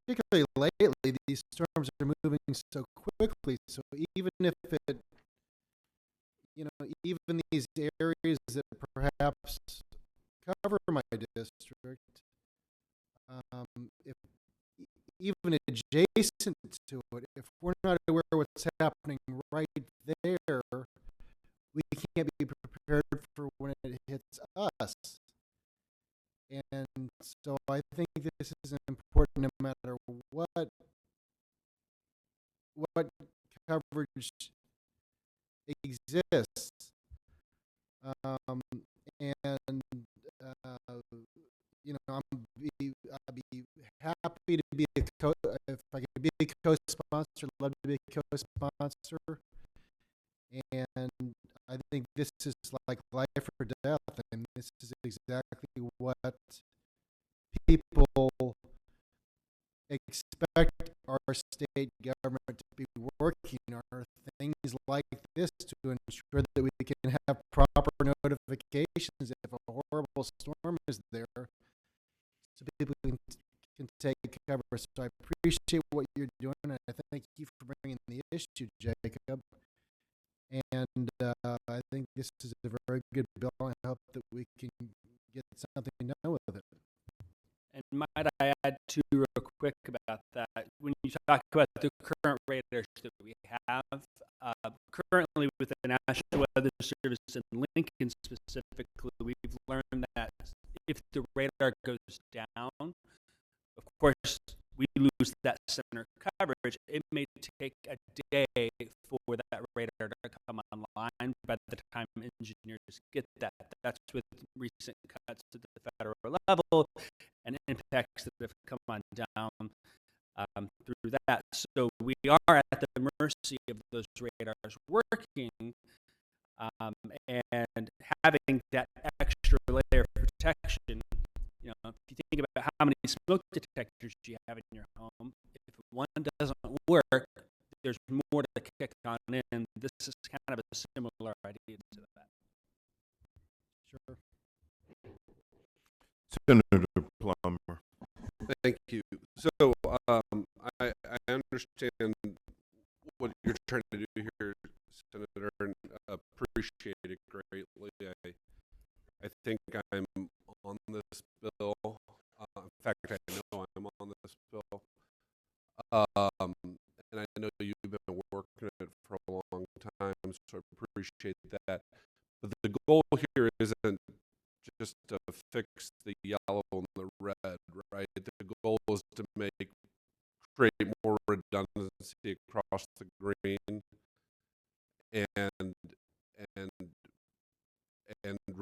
particularly lately, these storms are moving so quickly. So even if it, even these areas that perhaps cover my district, if even adjacent to it, if we're not aware of what's happening right there, we can't be prepared for when it hits us. And so I think this is important no matter what coverage exists. And I'd be happy to be if I could be a co-sponsor, love to be a co-sponsor. And I think this is like life or death, and this is exactly what people expect our state government to be working on, things like this to ensure that we can have proper notifications if a horrible storm is there, so people can take cover. So I appreciate what you're doing, and I thank you for bringing the issue, Jacob. And I think this is a very good bill. I hope that we can get something done with it. And might I add too real quick about that? When you talk about the current radars that we have, currently with the National Weather Service in Lincoln specifically, we've learned that if the radar goes down, of course, we lose that center coverage. It may take a day for that radar to come online by the time engineers get that. That's with recent cuts to the federal level and impacts that have come on down through that. So we are at the mercy of those radars working, and having that extra layer of protection. If you think about how many smoke detectors you have in your home, if one doesn't work, there's more to kick on in. This is kind of a similar idea to that. Sure. Senator Plummer. Thank you. So I understand what you're trying to do here, Senator, and appreciate it greatly. I think I'm on this bill. In fact, I know I'm on this bill. And I know you've been working it for a long time, so I appreciate that. But the goal here isn't just to fix the yellow and the red, right? The goal is to create more redundancy across the green and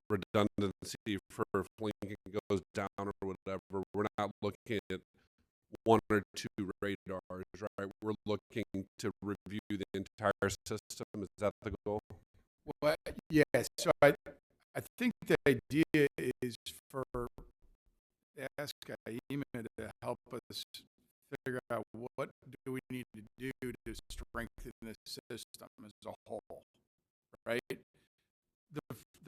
redundancy for if Lincoln goes down or whatever. We're not looking at one or two radars, right? We're looking to review the entire system. Is that the goal? Well, yes. So I think the idea is for ask A-1 to help us figure out what do we need to do to strengthen the system as a whole, right?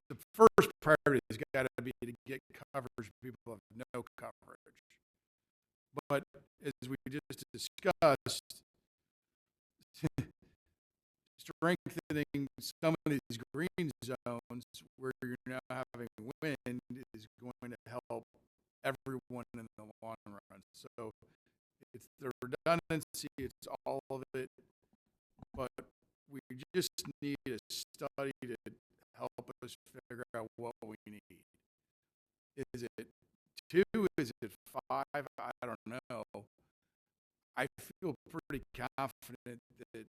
The first priority has got to be to get coverage. People have no coverage. But as we just discussed, strengthening some of these green zones where you're now having wind is going to help everyone in the long run. So it's the redundancy, it's all of it, but we just need a study to help us figure out what we need. Is it 2? Is it 5? I don't know. I feel pretty confident that,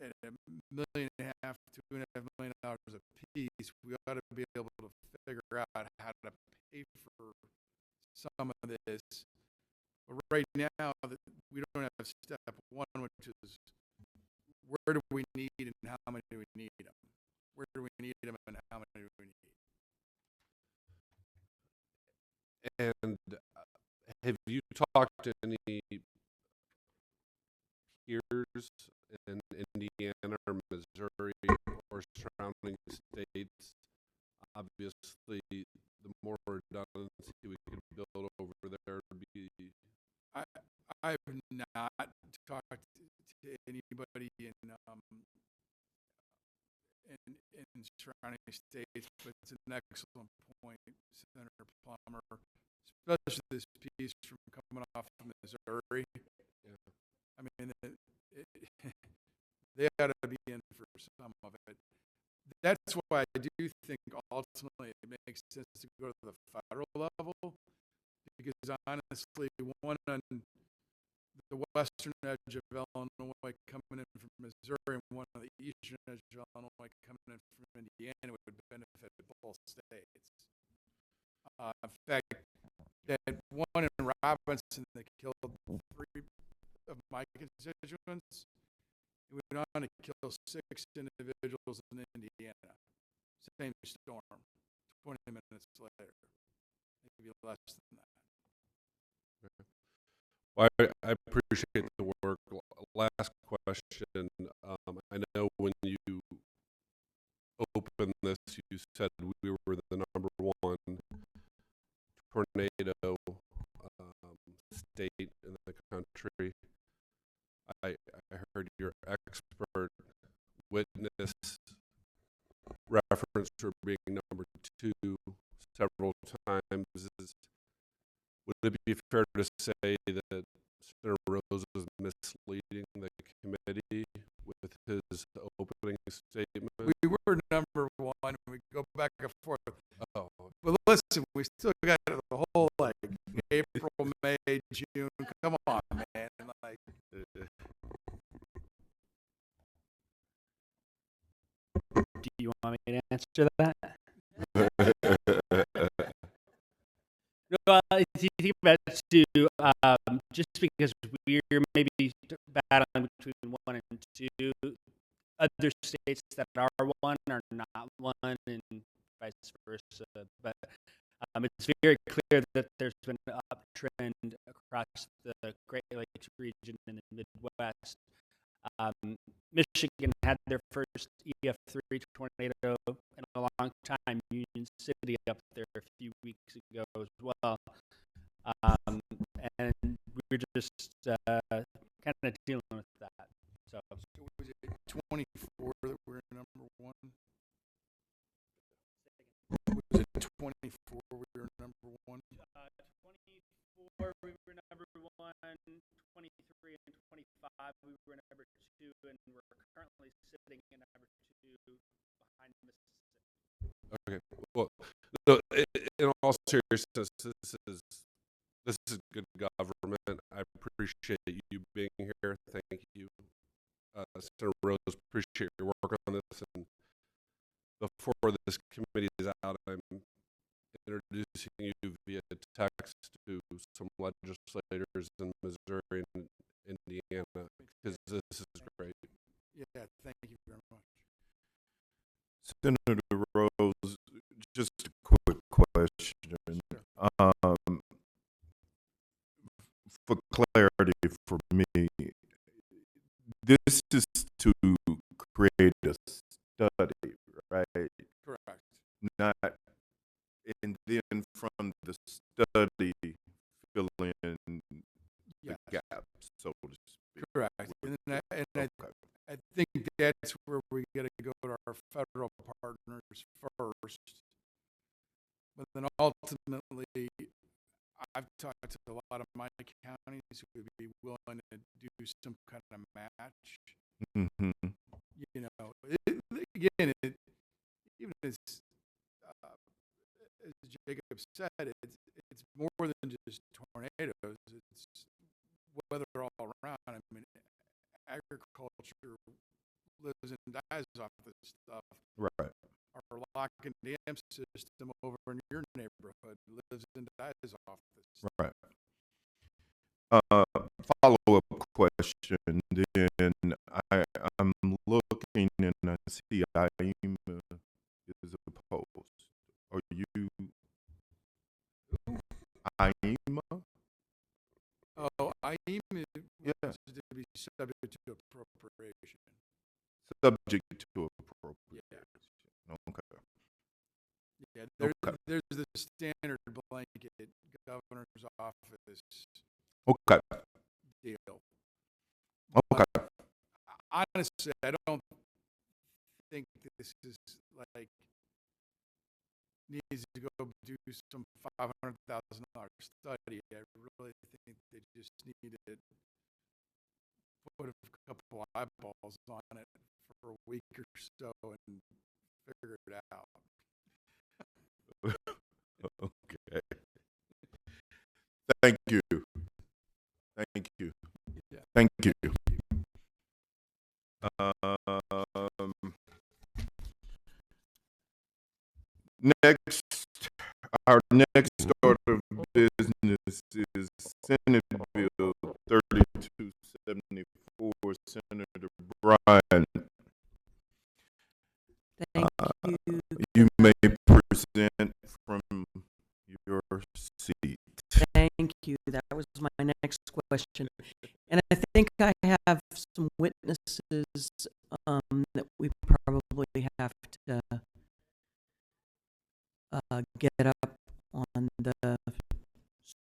at $1.5 million, $2.5 million a piece, we ought to be able to figure out how to pay for some of this. But right now, we don't have step 1, which is where do we need and how many do we need them? Where do we need them and how many do we need? And have you talked to any peers in Indiana or Missouri or surrounding states? Obviously, the more redundancy we could build over there, I've not talked to anybody in surrounding states, but it's an excellent point, Senator Plummer, especially this piece from coming off of Missouri. Yeah. I mean, they ought to be in for some of it. That's why I do think ultimately it makes sense to go to the federal level, because honestly, one on the western edge of Illinois coming in from Missouri and one on the eastern edge of Illinois coming in from Indiana would benefit both states. In fact, that one in Robinson that killed 3 of my constituents, it went on to kill 6 individuals in Indiana. Same storm, 20 minutes later, maybe less than that. Okay. Well, I appreciate the work. Last question. I know when you opened this, you said we were the #1 tornado state in the country. I heard your expert witness reference for being #2 several times. Would it be fair to say that Senator Rose is misleading the committee with his opening statement? We were #1. We go back and forth. Oh. But listen, we still got the whole like April, May, June. Come on, man. Like, Do you want me to answer that? Well, if you think about it too, just because we're maybe battling between 1 and 2, other states that are 1 are not 1, and vice versa. But it's very clear that there's been an uptrend across the Great Lakes region and the Midwest. Michigan had their first EF3 tornado in a long time. Union City up there a few weeks ago as well. And we're just kind of dealing with that. So was it 24 that we're #1? Was it 24 we were #1? 24 we were #1, 23 and 25 we were #2, and we're currently sitting in #2 behind Mississippi. Okay. Well, no, in all seriousness, this is good government. I appreciate you being here. Thank you, Senator Rose. Appreciate your work on this. And before this committee is out, I'm introducing you via text to some legislators in Missouri and Indiana, because this is great. Yeah, thank you very much. Senator Rose, just a quick question. For clarity for me, this is to create a study, right? Correct. Not, and then from the study, fill in the gaps, so to speak. Correct. I think that's where we got to go to our federal partners first. But then ultimately, I've talked to a lot of my counties who would be willing to do some kind of match. Mm-hmm. You know, even as Jacob said, it's more than just tornadoes. It's weather all around. I mean, agriculture lives and dies off this stuff. Right. Our lock and dam system over in your neighborhood lives and dies off this stuff. Right. Follow-up question. Then I'm looking and I see IEMA is opposed. Are you IEMA? Oh, IEMA Yeah. wants to be subject to appropriation. Subject to appropriation. Yeah. Okay. Yeah, there's the standard blanket governor's office. Okay. Okay. Honestly, I don't think this is like needs to go do some $500,000 study. I really think they just need to put a couple eyeballs on it for a week or so and figure it out. Okay. Thank you. Thank you. Yeah. Thank you. Next, our next order of business is Senate Bill 3274, Senator Bryan. Thank you. You may present from your seat. Thank you. That was my next question. And I think I have some witnesses that we probably have to get up on the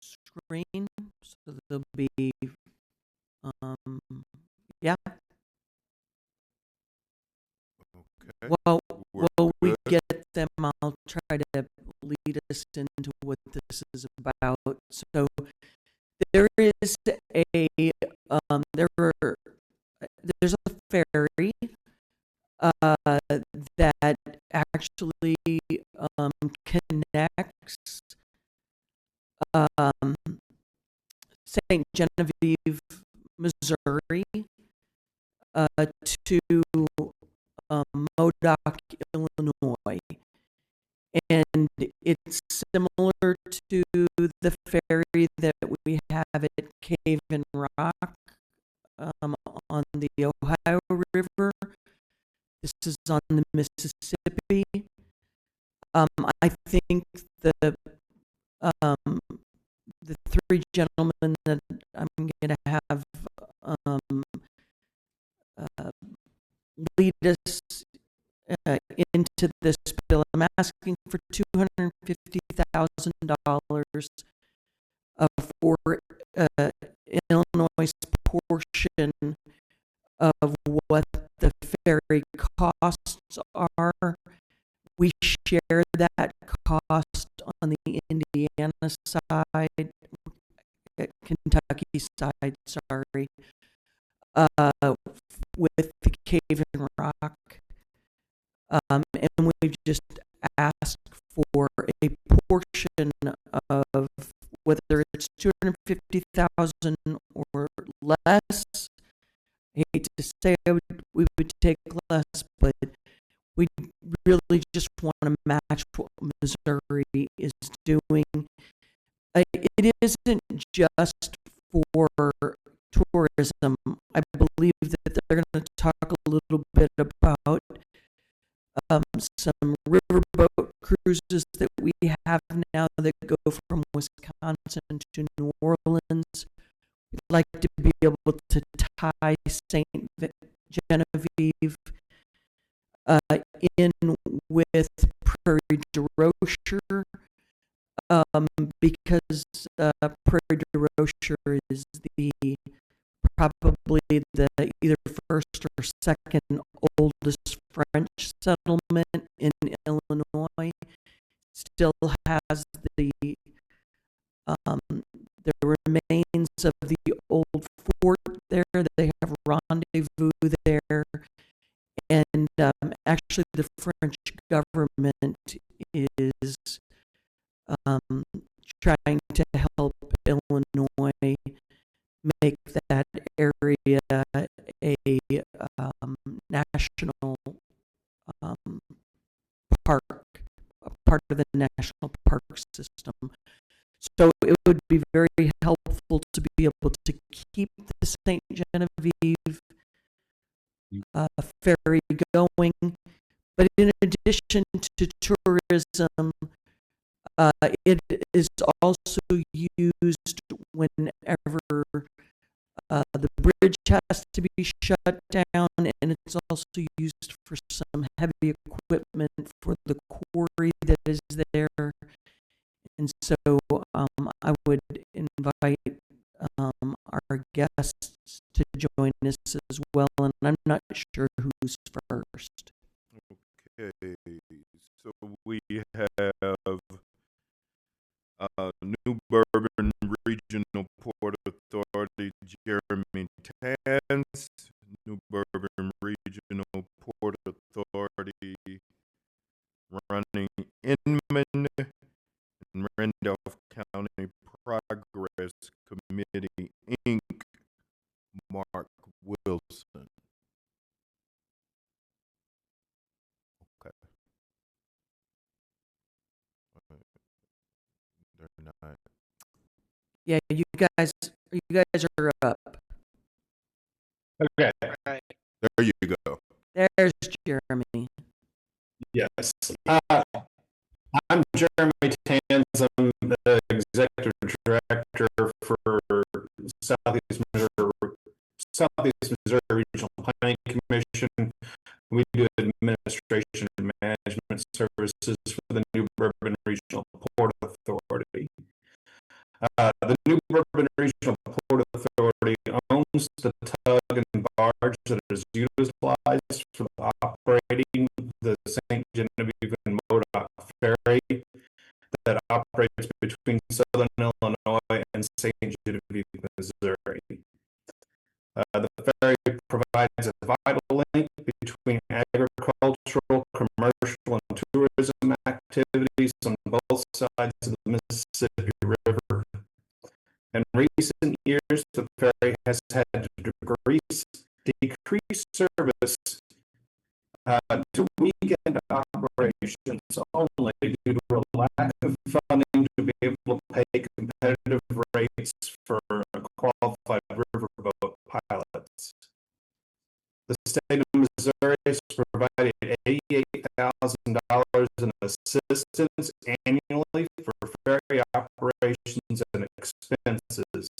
screen. So there'll be, yeah. Okay. While we good. get them, I'll try to lead us into what this is about. So there is there's a ferry that actually connects St. Genevieve, Missouri, to Modoc, Illinois. And it's similar to the ferry that we have at Cave and Rock on the Ohio River. This is on the Mississippi. I think the three gentlemen that I'm going to have lead us into this bill. I'm asking for $250,000 for Illinois' portion of what the ferry costs are. We share that cost on the Indiana side, Kentucky side, sorry, with the Cave and Rock. And we've just asked for a portion of whether it's 250,000 or less. I hate to say we would take less, but we really just want to match what Missouri is doing. It isn't just for tourism. I believe that they're going to talk a little bit about some riverboat cruises that we have now that go from Wisconsin to New Orleans. We'd like to be able to tie St. Genevieve in with Prairie du Rocher, because Prairie du Rocher is probably the either first or second oldest French settlement in Illinois. Still has the remains of the old fort there. They have rendezvous there, and actually the French government is trying to help Illinois make that area a national park, a part of the national park system. So it would be very helpful to be able to keep the St. Genevieve ferry going. But in addition to tourism, it is also used whenever the bridge has to be shut down, and it's also used for some heavy equipment for the quarry that is there. And so I would invite our guests to join us as well, and I'm not sure who's first. Okay, so we have New Bourbon Regional Port Authority, Jeremy Tans. New Bourbon Regional Port Authority, Running Inman, and Randolph County Progress Committee, Inc., Mark Wilson. Okay. They're not. Yeah, you guys are up. Okay. There you go. There's Jeremy. Yes. I'm Jeremy Tans. I'm the executive director for Southeast Missouri Regional Planning Commission. We do administration and management services for the New Bourbon Regional Port Authority. The New Bourbon Regional Port Authority owns the tug and barge that is utilized for operating the St. Genevieve and Modoc Ferry that operates between Southern Illinois and St. Genevieve, Missouri. The ferry provides a vital link between agricultural, commercial, and tourism activities on both sides of the Mississippi River. In recent years, the ferry has had to decrease service to weekend operations only due to a lack of funding to be able to pay competitive rates for qualified riverboat pilots. The state of Missouri has provided $88,000 in assistance annually for ferry operations and expenses.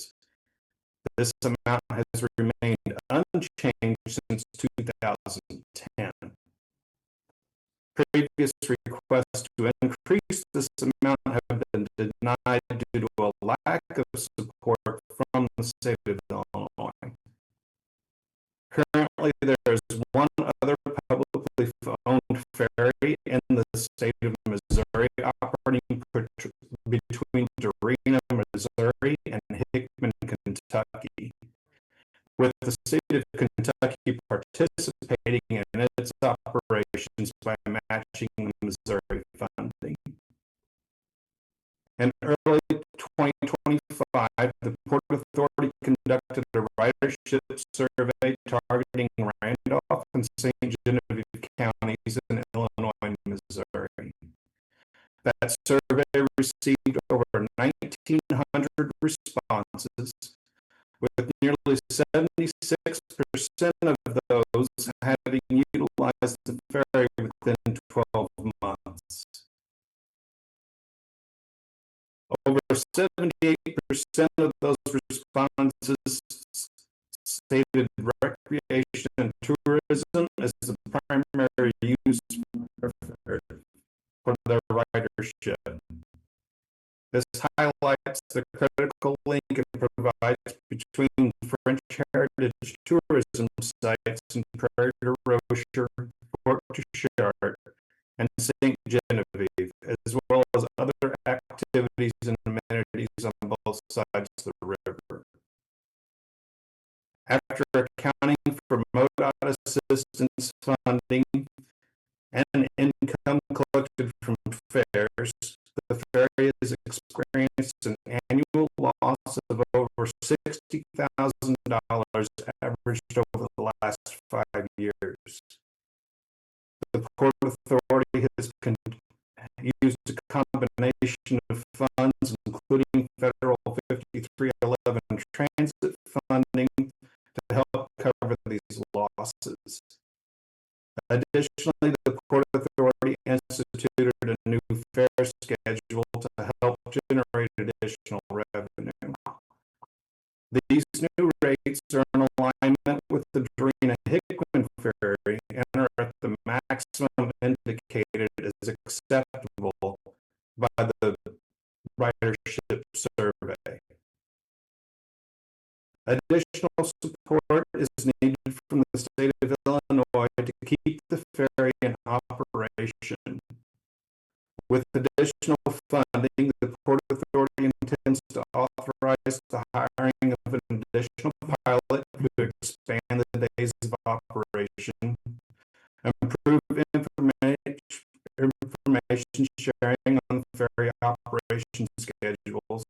This amount has remained unchanged since 2010. Previous requests to increase this amount have been denied due to a lack of support from the state of Illinois. Currently, there is one other publicly owned ferry in the state of Missouri operating between Darena, Missouri and Hickman, Kentucky, with the state of Kentucky participating in its operations by matching Missouri funding. In early 2025, the Port Authority conducted a ridership survey targeting Randolph and St. Genevieve counties in Illinois and Missouri. That survey received over 1,900 responses, with nearly 76% of those having utilized the ferry within 12 months. Over 78% of those responses stated recreation and tourism as the primary use for their ridership. This highlights the critical link it provides between French heritage tourism sites in Prairie du Rocher, Fort Charlotte, and St. Genevieve, as well as other activities and amenities on both sides of the river. After accounting for MoDOT assistance funding and income collected from fares, the ferry has experienced an annual loss of over $60,000 averaged over the last 5 years. The Port Authority has used a combination of funds, including federal 5311 transit funding, to help cover these losses. Additionally, the Port Authority instituted a new fare schedule to help generate additional revenue. These new rates are in alignment with the Darena-Hickman Ferry and are at the maximum indicated as acceptable by the ridership survey. Additional support is needed from the state of Illinois to keep the ferry in operation. With additional funding, the Port Authority intends to authorize the hiring of an additional pilot to expand the days of operation, improve information sharing on ferry operation schedules,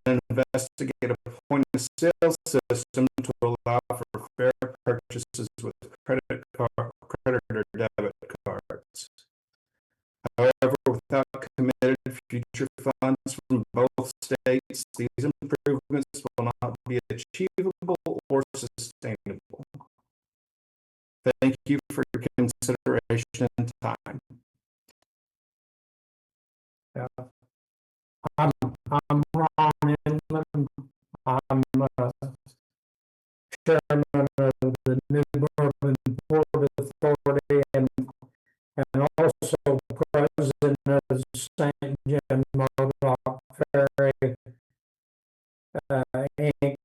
and investigate a point-of-sale system to allow for fair purchases with credit or debit cards. However, without committed future funds from both states, these improvements will not be achievable or sustainable. Thank you for your consideration and time. I'm Ron Inman. I'm chairman of the New Bourbon Port Authority and also president of St. John Modoc Ferry, Inc.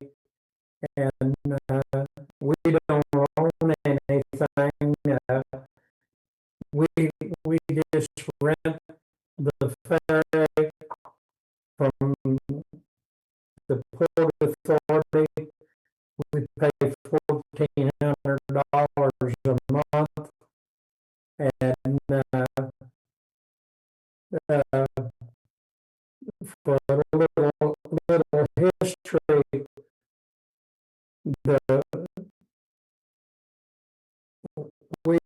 And we don't own anything. We just rent the ferry from the Port Authority. We pay $1,400 a month, and for a little history, we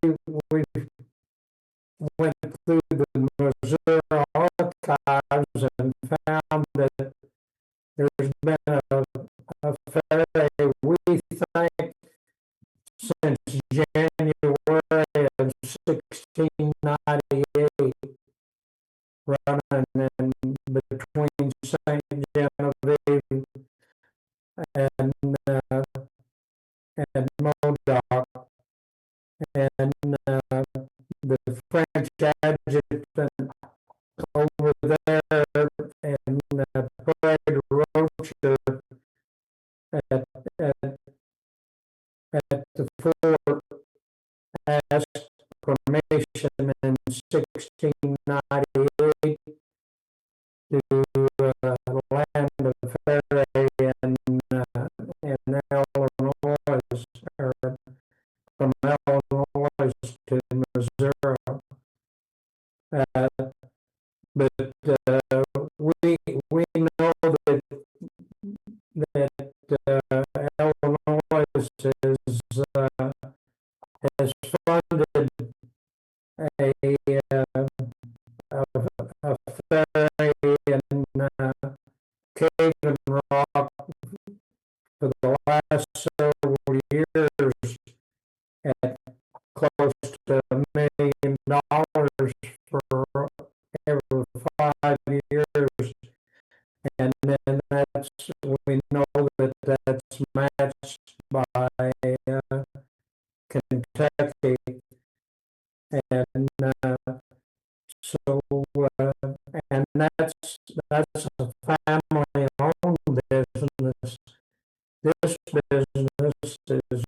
went through the Missouri archives and found that there's been a ferry, we think, since January of 1698, running in between St. Genevieve and Modoc. And the French adjutant over there and Fred Rocher at the fort asked permission in 1698 to land the ferry in Illinois, or from Illinois to Missouri. But we know that Illinois has funded a ferry in Cave and Rock for the last several years at close to $1 million for every 5 years. And then we know that's matched by Kentucky. And so, and that's a family-owned business. This business is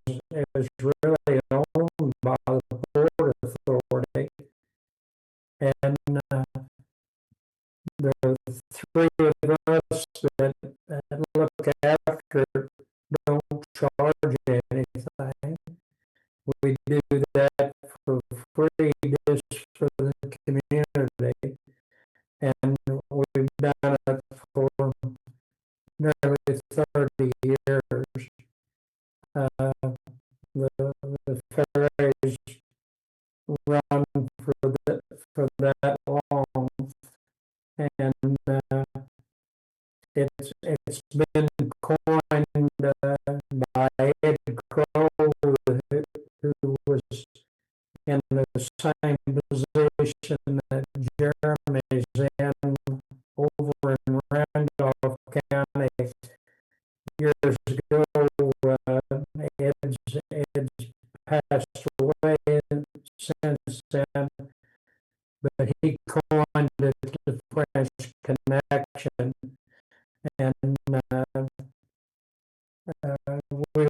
really owned by the Port Authority. And the three of us that look after it don't charge anything. We do that for free just for the community. And we've done it for nearly 30 years. The ferries run for that long. And it's been coined by Ed Crow, who was in the same position that Jeremy's in over in Randolph County years ago. Ed's passed away since then, but he coined it the French Connection, and we've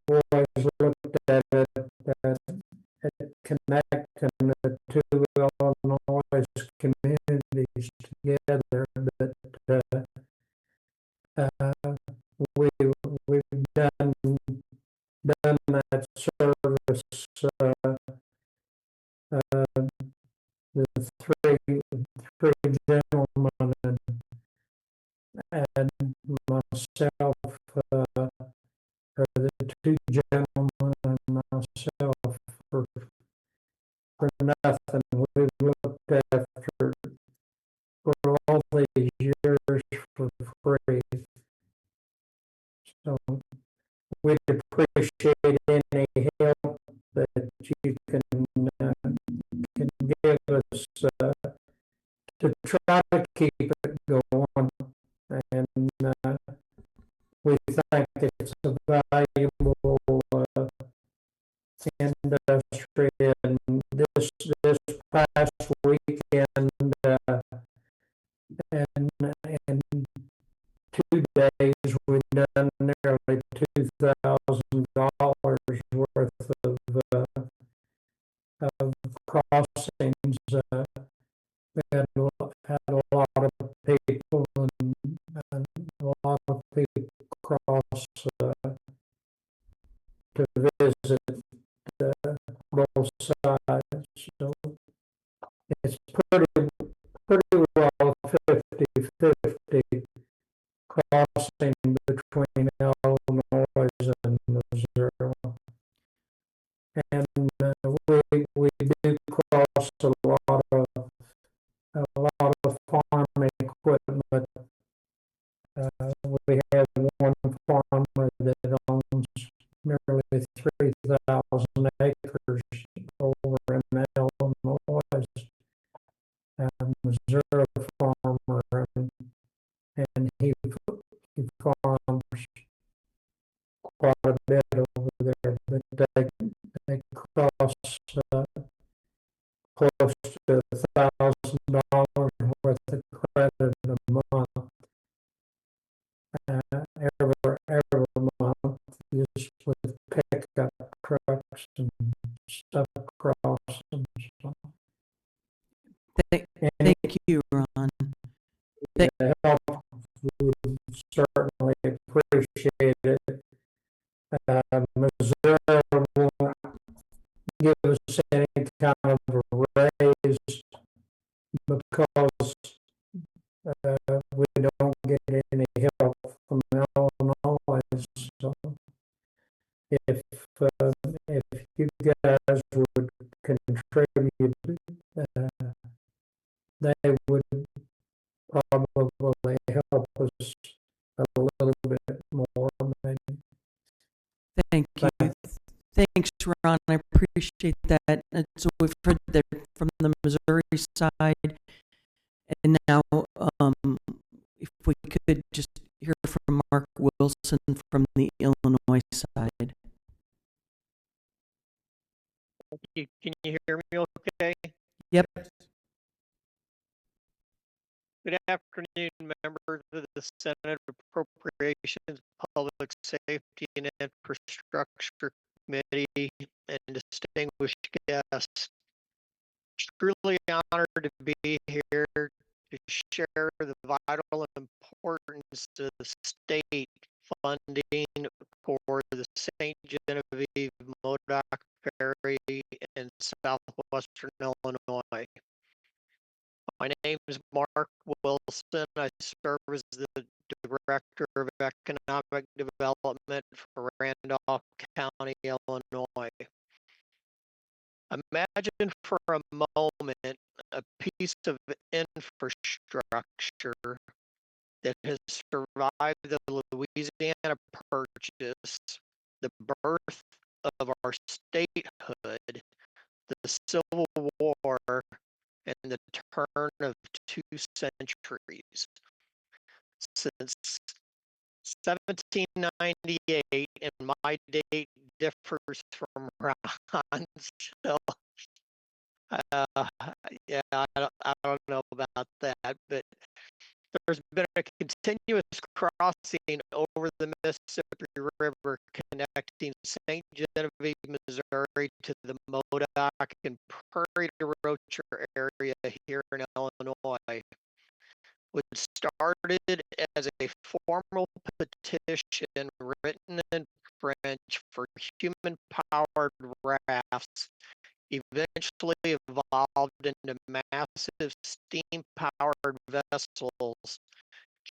always looked at it as connecting the two Illinois communities together, but we've done that service. The three gentlemen and myself, or the two gentlemen and myself, for nothing. We've looked after for all these years for free. So we'd appreciate any help that you can give us to try to keep it going. And we think it's a valuable industry. And this past weekend, and in 2 days, we've done nearly $2,000 worth of crossings. We had a lot of people, and a lot of people cross to visit both sides. So it's pretty well 50-50 crossing between Illinois and Missouri. And we do cross a lot of farm equipment. We have one farmer that owns nearly 3,000 acres over in Illinois, a Missouri farmer, and he farms quite a bit over there, but they cross close to $1,000 worth of credit a month, every month, just with pickup trucks and stuff across them. So, Thank you, Ron. the help, we certainly appreciate it. Missouri won't give us any kind of a raise because we don't get any help from Illinois. So if you guys would contribute, they would probably help us a little bit more, maybe. Thank you. Thanks, Ron. I appreciate that. And so we've heard that from the Missouri side, and now if we could just hear from Mark Wilson from the Illinois side. Can you hear me okay? Yep. Good afternoon, members of the Senate Appropriations, Public Safety and Infrastructure Committee, and distinguished guests. Truly honored to be here to share the vital importance of state funding for the St. Genevieve Modoc Ferry in southwestern Illinois. My name is Mark Wilson. I serve as the Director of Economic Development for Randolph County, Illinois. Imagine for a moment a piece of infrastructure that has survived the Louisiana Purchase, the birth of our statehood, the Civil War, and the turn of 2 centuries. Since 1798, and my date differs from Ron's, so yeah, I don't know about that, but there's been a continuous crossing over the Mississippi connecting St. Genevieve, Missouri to the Modoc and Prairie to Rocher area here in Illinois, which started as a formal petition written in French for human-powered rafts, eventually evolved into massive steam-powered vessels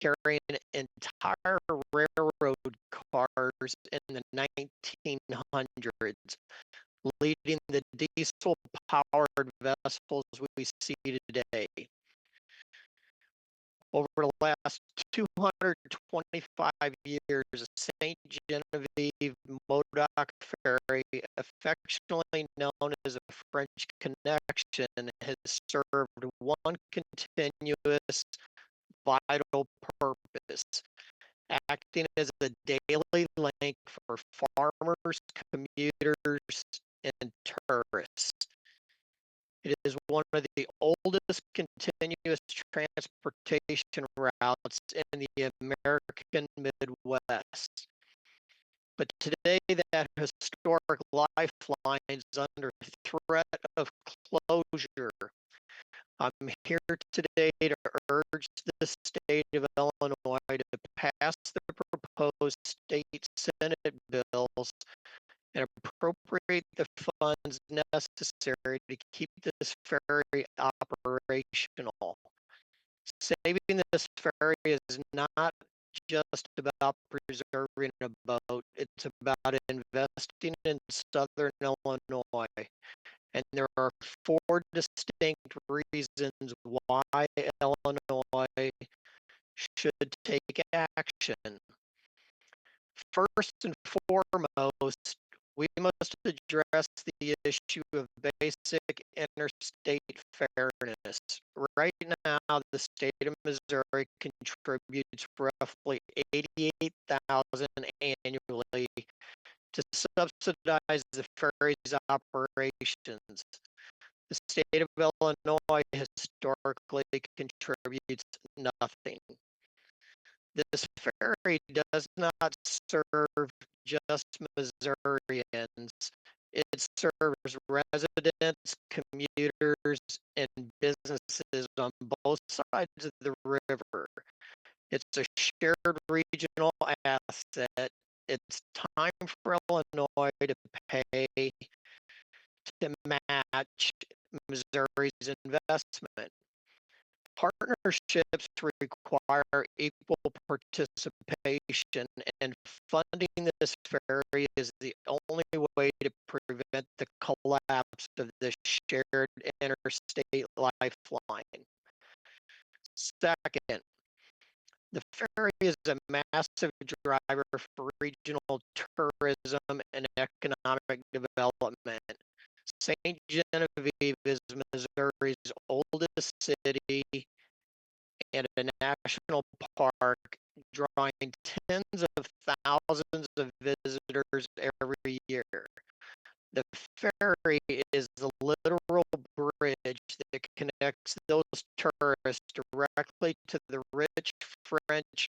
carrying entire railroad cars in the 1900s, leading the diesel-powered vessels we see today. Over the last 225 years, St. Genevieve Modoc Ferry, affectionately known as a French Connection, has served one continuous vital purpose, acting as a daily link for farmers, commuters, and tourists. It is one of the oldest continuous transportation routes in the American Midwest. But today, that historic lifeline is under threat of closure. I'm here today to urge the state of Illinois to pass the proposed state Senate bills and appropriate the funds necessary to keep this ferry operational. Saving this ferry is not just about preserving a boat, it's about investing in southern Illinois. And there are four distinct reasons why Illinois should take action. First and foremost, we must address the issue of basic interstate fairness. Right now, the state of Missouri contributes roughly $88,000 annually to subsidize the ferry's operations. The state of Illinois historically contributes nothing. This ferry does not serve just Missourians. It serves residents, commuters, and businesses on both sides of the river. It's a shared regional asset. It's time for Illinois to pay to match Missouri's investment. Partnerships require equal participation, and funding this ferry is the only way to prevent the collapse of this shared interstate lifeline. Second, the ferry is a massive driver for regional tourism and economic development. St. Genevieve is Missouri's oldest city and a national park, drawing tens of thousands of visitors every year. The ferry is the literal bridge that connects those tourists directly to the rich French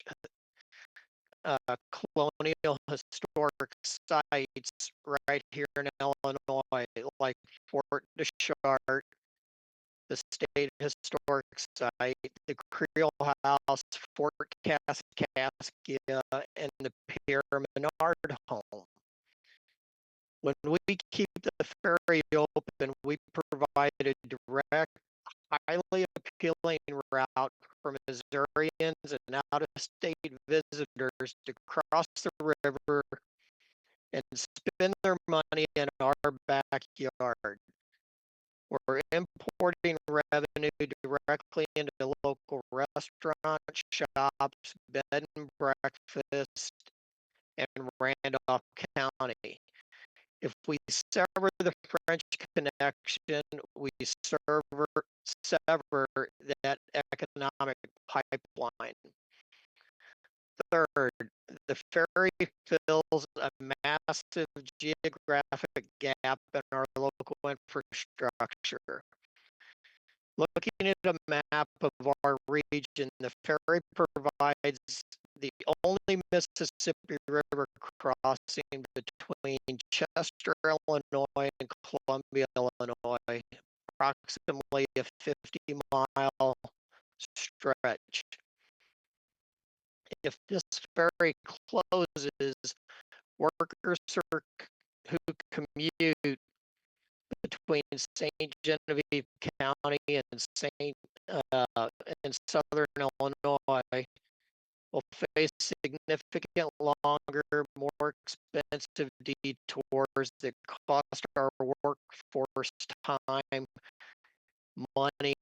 colonial historic sites right here in Illinois, like Fort Deschartres, the State Historic Site, the Creole House, Fort Kaskaskia, and the Pierre Menard Home. When we keep the ferry open, we provide a direct, highly appealing route for Missourians and out-of-state visitors to cross the river and spend their money in our backyard. We're importing revenue directly into local restaurants, shops, bed and breakfast, and Randolph County. If we sever the French connection, we sever that economic pipeline. Third, the ferry fills a massive geographic gap in our local infrastructure. Looking at a map of our region, the ferry provides the only Mississippi River crossing between Chester, Illinois and Columbia, Illinois, approximately a 50-mile stretch. If this ferry closes, workers who commute between St. Genevieve County and in southern Illinois will face significant longer, more expensive detours that cost our workforce time, money,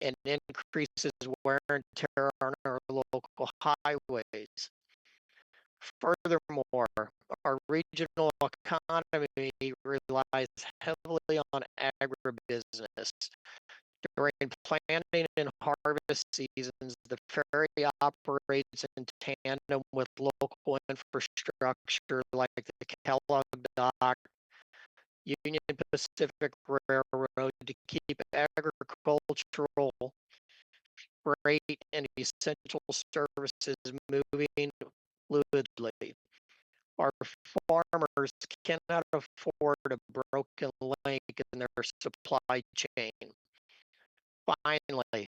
and increases wear and tear on our local highways. Furthermore, our regional economy relies heavily on agribusiness. During planting and harvest seasons, the ferry operates in tandem with local infrastructure like the Kellogg Dock, Union Pacific Railroad to keep agricultural, freight, and essential services moving fluidly. Our farmers cannot afford a broken link in their supply chain. Finally,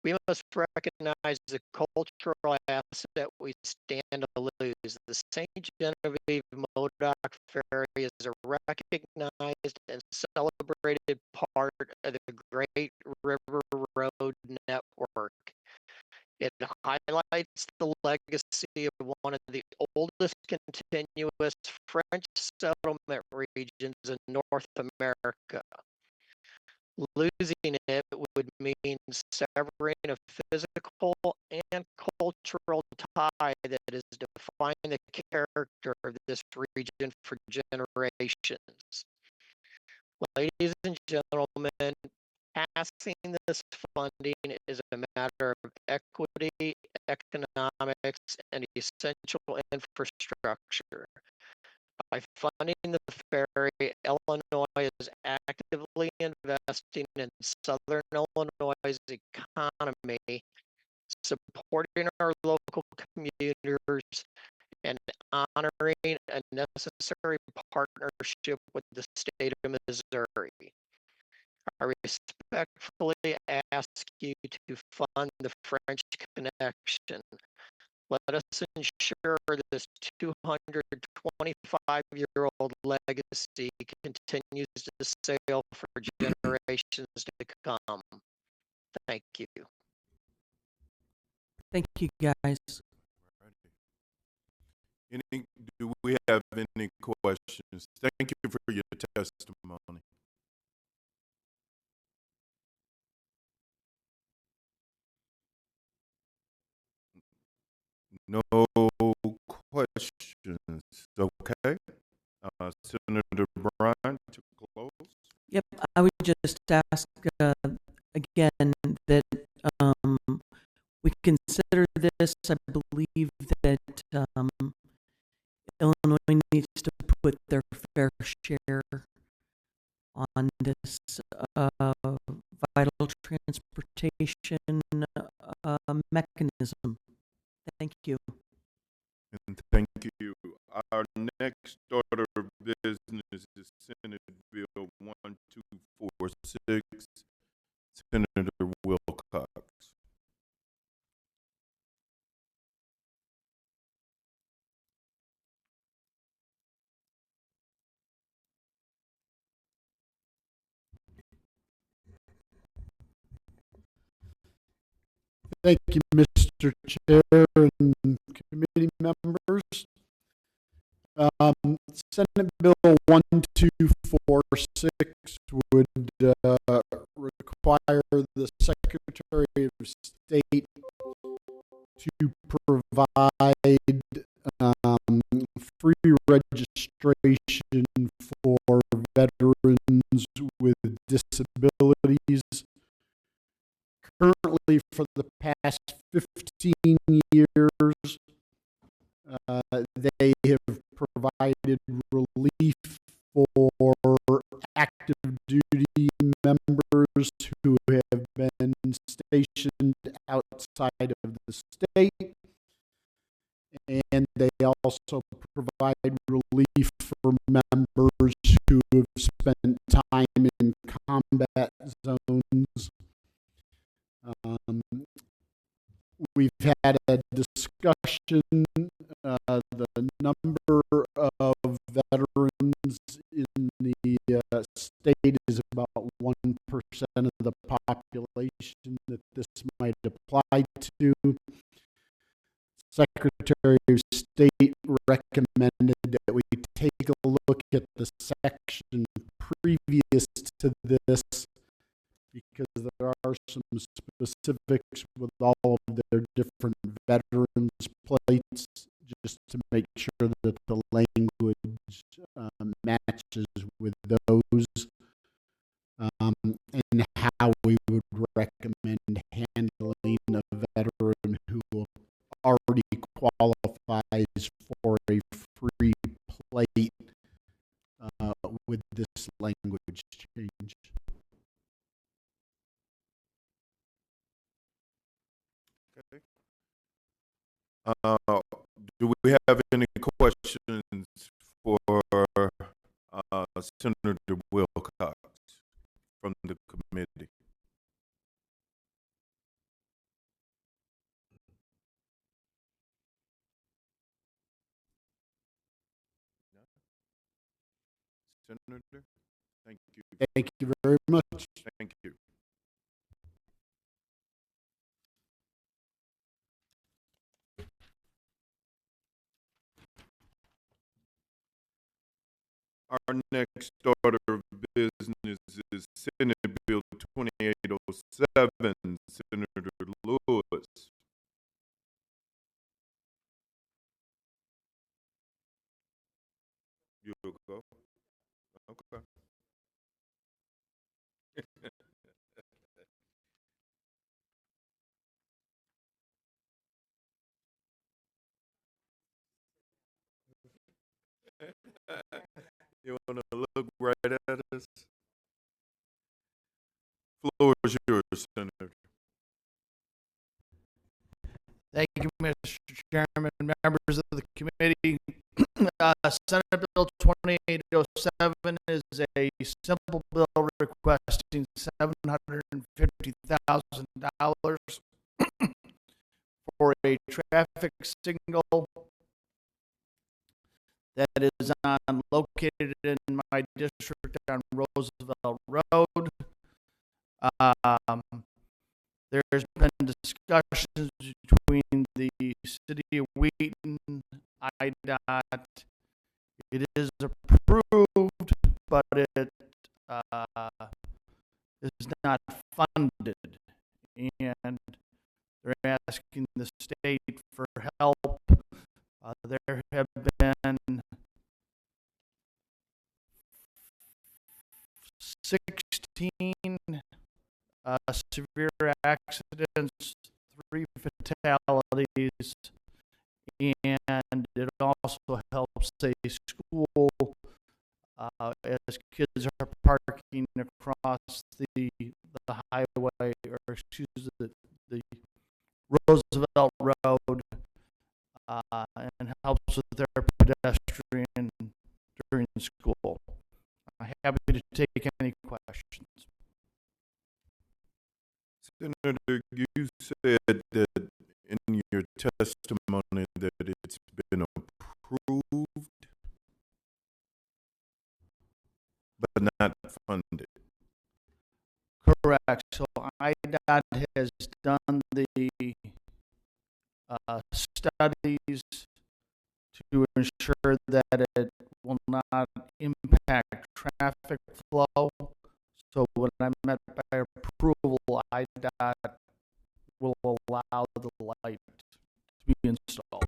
we must recognize the cultural asset we stand to lose. The St. Genevieve Modoc Ferry is a recognized and celebrated part of the Great River Road Network. It highlights the legacy of one of the oldest continuous French settlement regions in North America. Losing it would mean severing a physical and cultural tie that has defined the character of this region for generations. Ladies and gentlemen, passing this funding is a matter of equity, economics, and essential infrastructure. By funding the ferry, Illinois is actively investing in Southern Illinois' economy, supporting our local commuters, and honoring a necessary partnership with the state of Missouri. I respectfully ask you to fund the French Connection. Let us ensure this 225-year-old legacy continues to sail for generations to come. Thank you. Thank you, guys. Do we have any questions? Thank you for your testimony. No questions. Okay. Senator Bryan to close. Yep, I would just ask again that we consider this. I believe that Illinois needs to put their fair share on this vital transportation mechanism. Thank you. And thank you. Our next order of business is Senate Bill 1246. Senator Wilcox. Thank you, Mr. Chair and committee members. Senate Bill 1246 would require the Secretary of State to provide free registration for veterans with disabilities. Currently, for the past 15 years, they have provided relief for active duty members who have been stationed outside of the state. also provide relief for members who have spent time in combat zones. We've had a discussion. The number of veterans in the state is about 1% of the population that this might apply to. Secretary of State recommended that we take a look at the section previous to this, because there are some specifics with all of their different veterans plates, just to make sure that the language matches with those, and how we would recommend handling a veteran who already qualifies for a free plate with this language change. Okay. Do we have any questions for Senator Wilcox from the committee? Senator, thank you. Thank you very much. Thank you. Our next order of business is Senate Bill 2807, Senator Lewis. You'll go. Okay. You want to look right at us? Floor is yours, Senator. Thank you, Mr. Chairman, members of the committee. Senate Bill 2807 is a simple bill requesting $750,000 for a traffic signal that is located in my district on Roosevelt Road. There's been discussions between the city of Wheaton, IDOT. It is approved, but it is not funded, and they're asking the state for help. There have been 16 severe accidents, 3 fatalities, and it also helps a school as kids are parking across the highway, or excuse the Roosevelt Road, and helps with their pedestrian during school. I'm happy to take any questions. Senator, you said that in your testimony that it's been approved, but not funded. Correct. So IDOT has done the studies to ensure that it will not impact traffic flow. So when I meant by approval, IDOT will allow the light to be installed.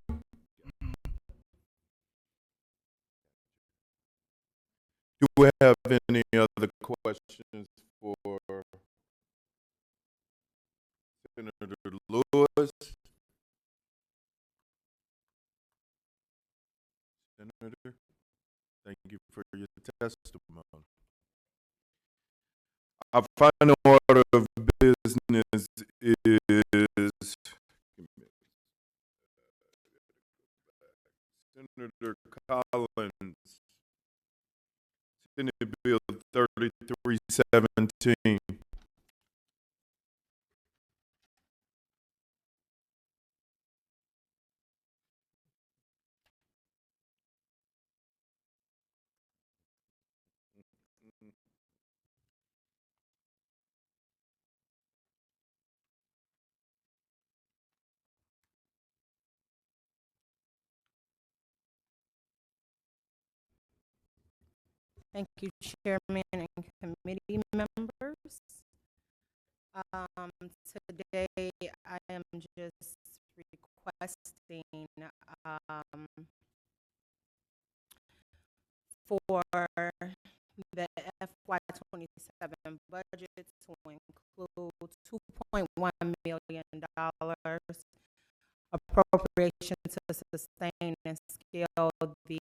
Do we have any other questions for Senator Lewis? Senator, thank you for your testimony. Our final order of business is Senator Collins, Senate Bill 3317. Thank you, Chairman and committee members. Today I am just requesting for the FY27 budget to include $2.1 million appropriation to sustain and scale the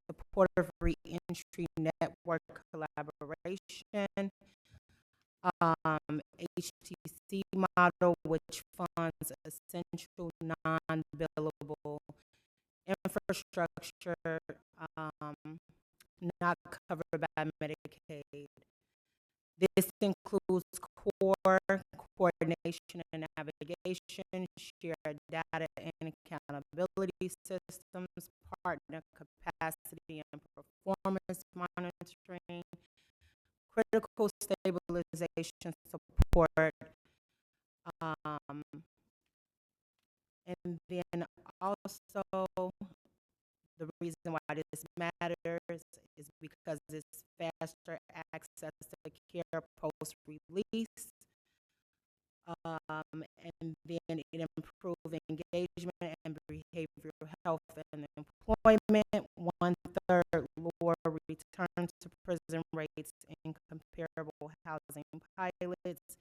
supportive reentry network collaboration, HTC model, which funds essential non-billable infrastructure not covered by Medicaid. This includes core coordination and navigation, shared data and accountability systems, partner capacity and performance monitoring, critical stabilization support, and then also the reason why this matters is because it's faster access to care post-release, and then it improves engagement and behavioral health and employment. 1/3 lower return to prison rates in comparable housing pilots,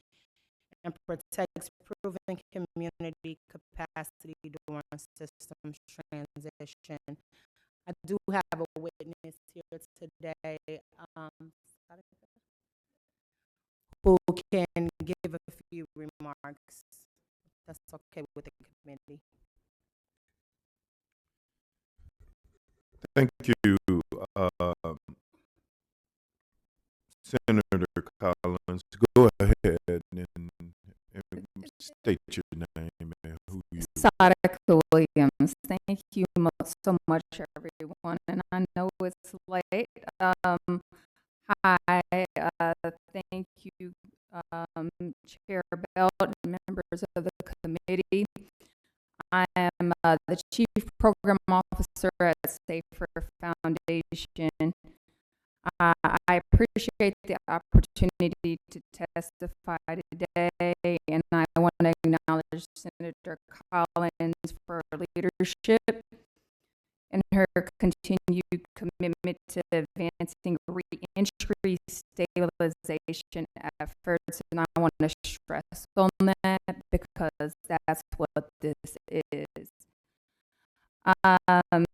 and protects proven community capacity during systems transition. I do have a witness here today who can give a few remarks. That's okay with the committee. Thank you, Senator Collins. Go ahead and state your name and who you are. Sadaka Williams. Thank you so much, everyone. And I know it's late. Hi, thank you, Chair Belt and members of the committee. I am the Chief Program Officer at Safer Foundation. I appreciate the opportunity to testify today, and I want to acknowledge Senator Collins for her leadership and her continued commitment to advancing reentry stabilization efforts. And I want to stress on that because that's what this is. I'm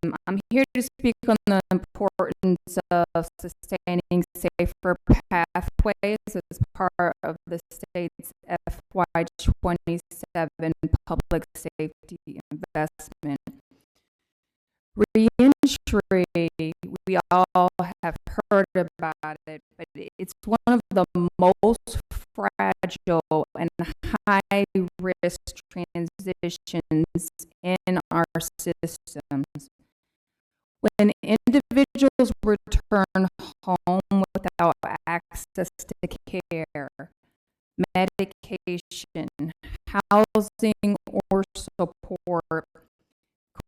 here to speak on the importance of sustaining safer pathways as part of the state's FY27 public safety investment. Reentry, we all have heard about it, but it's one of the most fragile and high-risk transitions in our systems. When individuals return home without access to care, medication, housing, or support,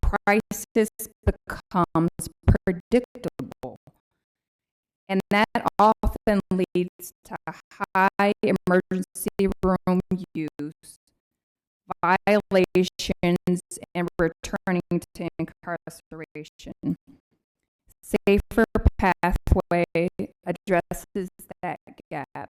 crisis becomes predictable, and that often leads to high emergency room use, violations, and returning to incarceration. Safer Pathway addresses that gap.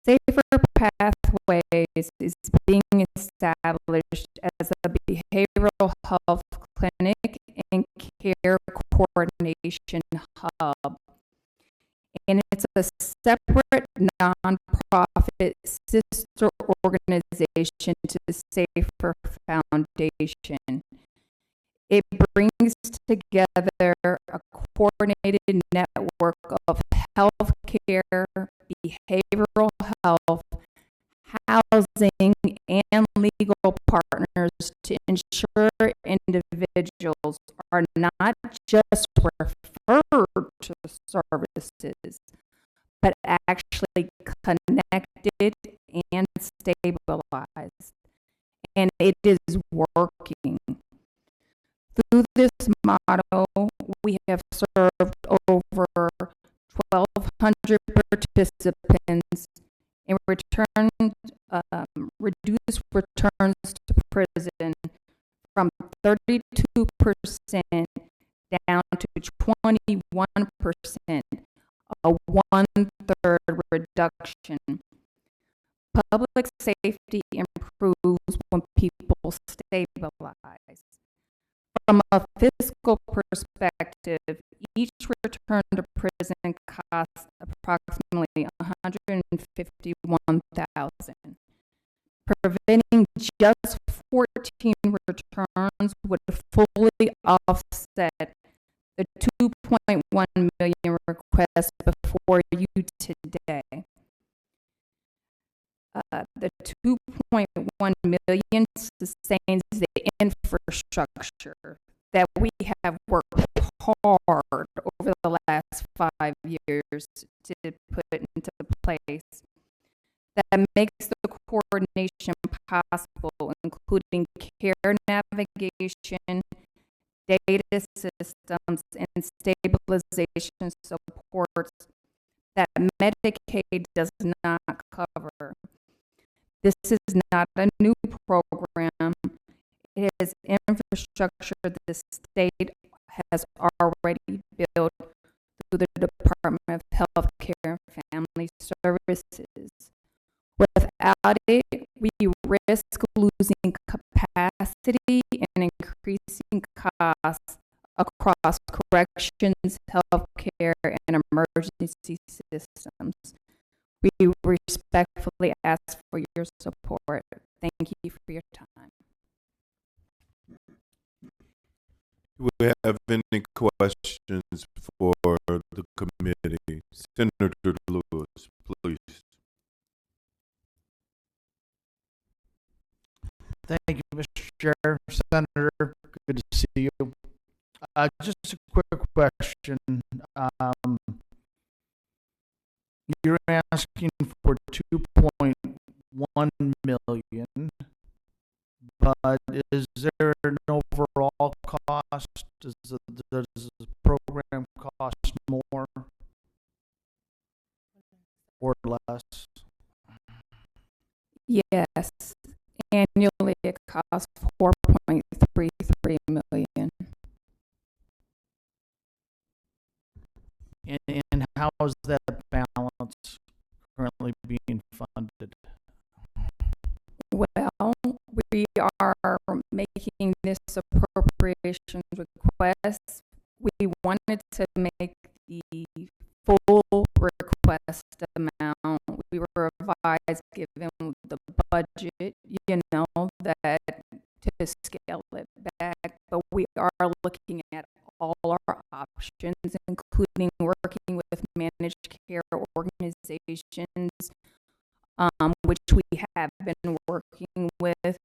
Safer Pathways is being established as a behavioral health clinic and care coordination hub. And it's a separate nonprofit sister organization to the Safer Foundation. It brings together a coordinated network of healthcare, behavioral health, housing, and legal partners to ensure individuals are not just referred to services, but actually connected and stabilized. And it is working. Through this model, we have served over 1,200 participants and reduced returns to prison from 32% down to 21%, a 1/3 reduction. Public safety improves when people stabilize. From a fiscal perspective, each return to prison costs approximately $151,000. Preventing just 14 returns would fully offset the 2.1 million requests before you today. The 2.1 million sustains the infrastructure that we have worked hard over the last 5 years to put into place. That makes the coordination possible, including care navigation, data systems, and stabilization supports that Medicaid does not cover. This is not a new program. It is infrastructure the state has already built through the Department of Health Care and Family Services. Without it, we risk losing capacity and increasing costs across corrections, healthcare, and emergency systems. We respectfully ask for your support. Thank you for your time. Do we have any questions for the committee? Senator Lewis, please. Thank you, Mr. Chair. Senator, good to see you. Just a quick question. You're asking for 2.1 million, but is there an overall cost? Does the program cost more or less? Yes. Annually, it costs 4.33 million. And how is that balance currently being funded? Well, we are making this appropriations request. We wanted to make the full request amount. We were advised, given the budget, that to scale it back. But we are looking at all our options, including working with managed care organizations, which we have been working with,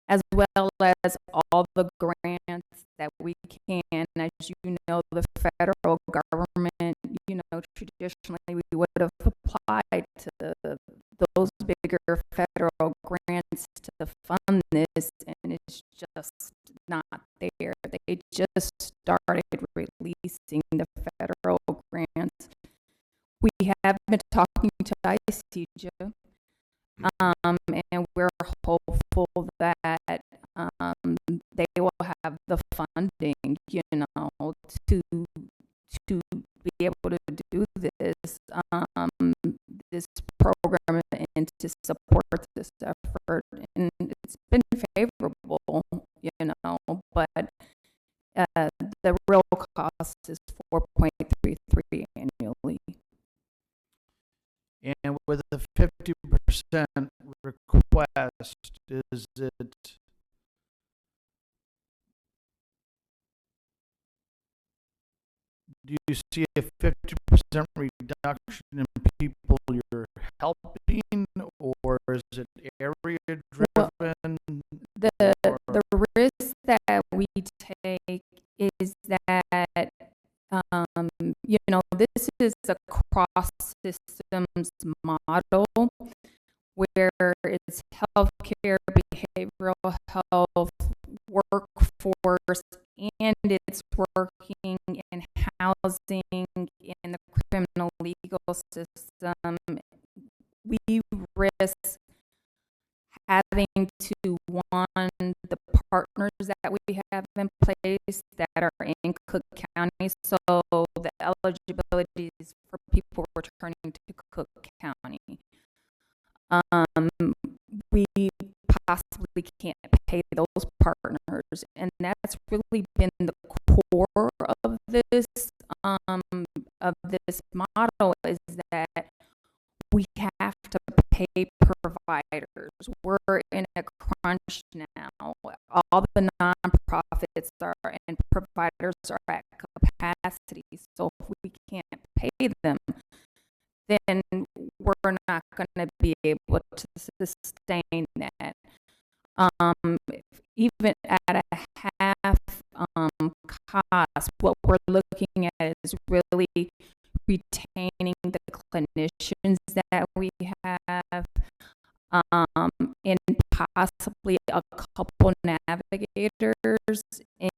as well as all the grants that we can. As you know, the federal government, traditionally we would have applied to those bigger federal grants to fund this, and it's just not there. They just started releasing the federal grants. We have been talking to ICJA, and we're hopeful that they will have the funding, to be able to do this program and to support this effort. And it's been favorable, but the real cost is 4.33 annually. And with the 50% request, is it do you see a 50% reduction in people you're helping, or is it area driven? The risk that we take is that this is a cross systems model where it's healthcare, behavioral health, workforce, and it's working in housing, in the criminal legal system. We risk having to, one, the partners that we have in place that are in Cook County, so the eligibilities for people returning to Cook County. We possibly can't pay those partners, and that's really been the core of this model, is that we have to pay providers. We're in a crunch now. All the nonprofits and providers are at capacity, so if we can't pay them, then we're not going to be able to sustain that. Even at a half cost, what we're looking at is really retaining the clinicians that we have, and possibly a couple navigators,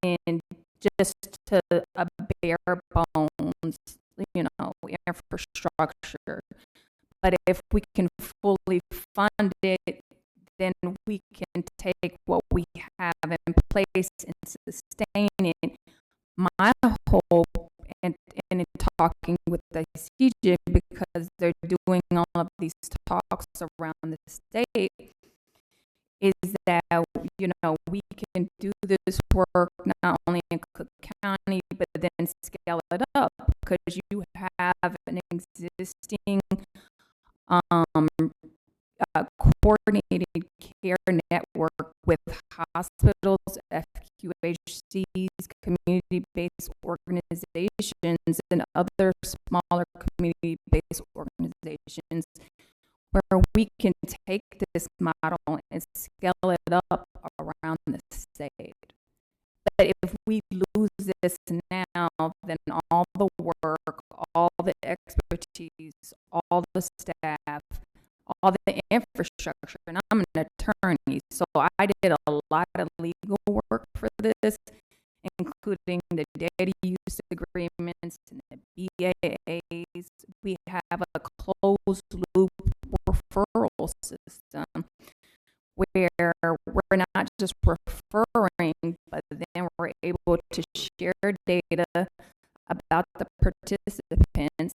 and just to a bare bones, infrastructure. But if we can fully fund it, then we can take what we have in place and sustain it. My hope, and in talking with the CJ, because they're doing all of these talks around the state, is that we can do this work not only in Cook County, but then scale it up, because you have an existing coordinated care network with hospitals, FQHCs, community-based organizations, and other smaller community-based organizations, where we can take this model and scale it up around the state. But if we lose this now, then all the work, all the expertise, all the staff, all the infrastructure, and I'm an attorney, so I did a lot of legal work for this, including the data use agreements and the BAAs. We have a closed loop referral system where we're not just referring, but then we're able to share data about the participants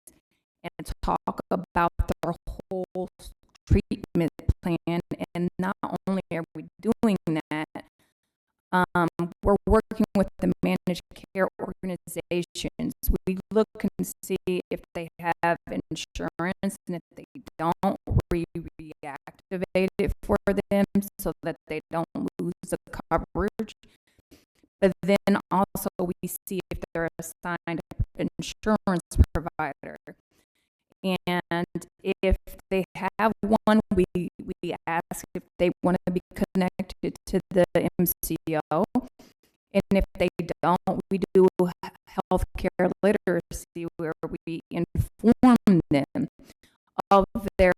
and talk about their whole treatment plan. And not only are we doing that, we're working with the managed care organizations. We look and see if they have insurance, and if they don't, we reactivate it for them so that they don't lose the coverage. But then also we see if they're assigned an insurance provider. And if they have one, we ask if they want to be connected to the MCO. And if they don't, we do healthcare literacy, where we inform them of their,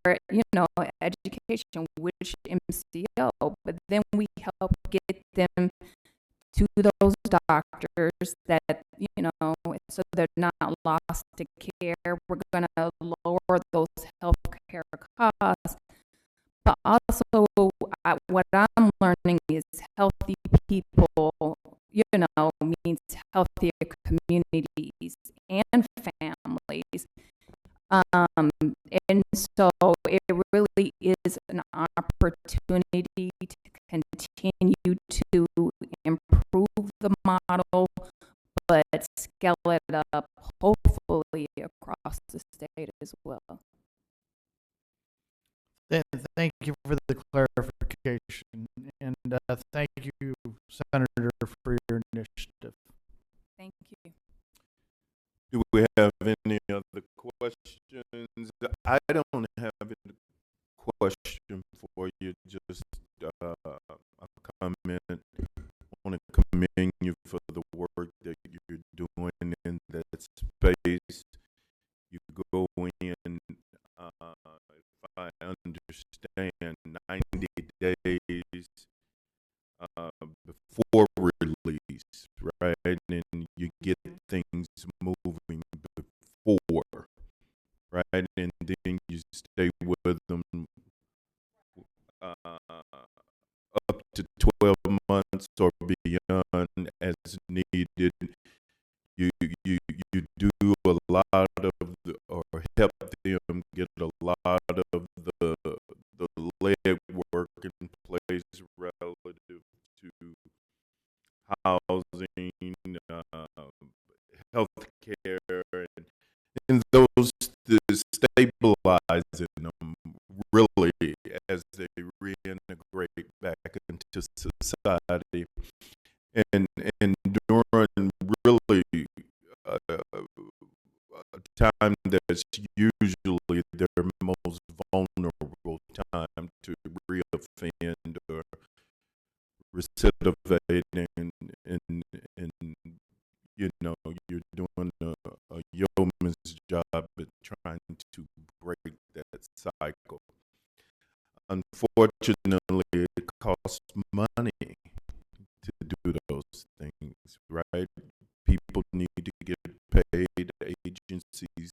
education, which MCO, but then we help get them to those doctors that, so they're not lost to care. We're going to lower those healthcare costs. But also, what I'm learning is healthy people, means healthier communities and families. And so it really is an opportunity to continue to improve the model, but scale it up, hopefully across the state as well. Thank you for the clarification, and thank you, Senator, for your initiative. Thank you. Do we have any other questions? I don't have any question for you, just a comment. I want to commend you for the work that you're doing in that space. You go in, if I understand, 90 days before release, right? And you get things moving before, right? And then you stay with them up to 12 months or beyond as needed. You do a lot of or help them get a lot of the leg work in place relative to housing, health care, and those stabilizing them really as they reintegrate back into society. And during really a time that's usually their most vulnerable time to reoffend or recidivate, and you know, you're doing a yeoman's job at trying to break that cycle. Unfortunately, it costs money to do those things, right? People need to get paid. Agencies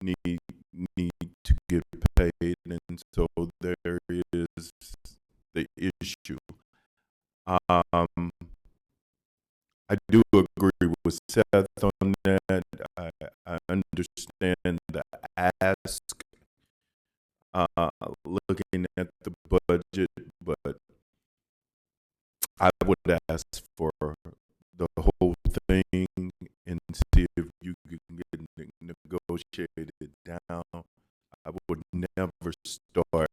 need to get paid, and so there is the issue. I do agree with Seth on that. I understand the ask, looking at the budget, but I would ask for the whole thing and see if you can get it negotiated down. I would never start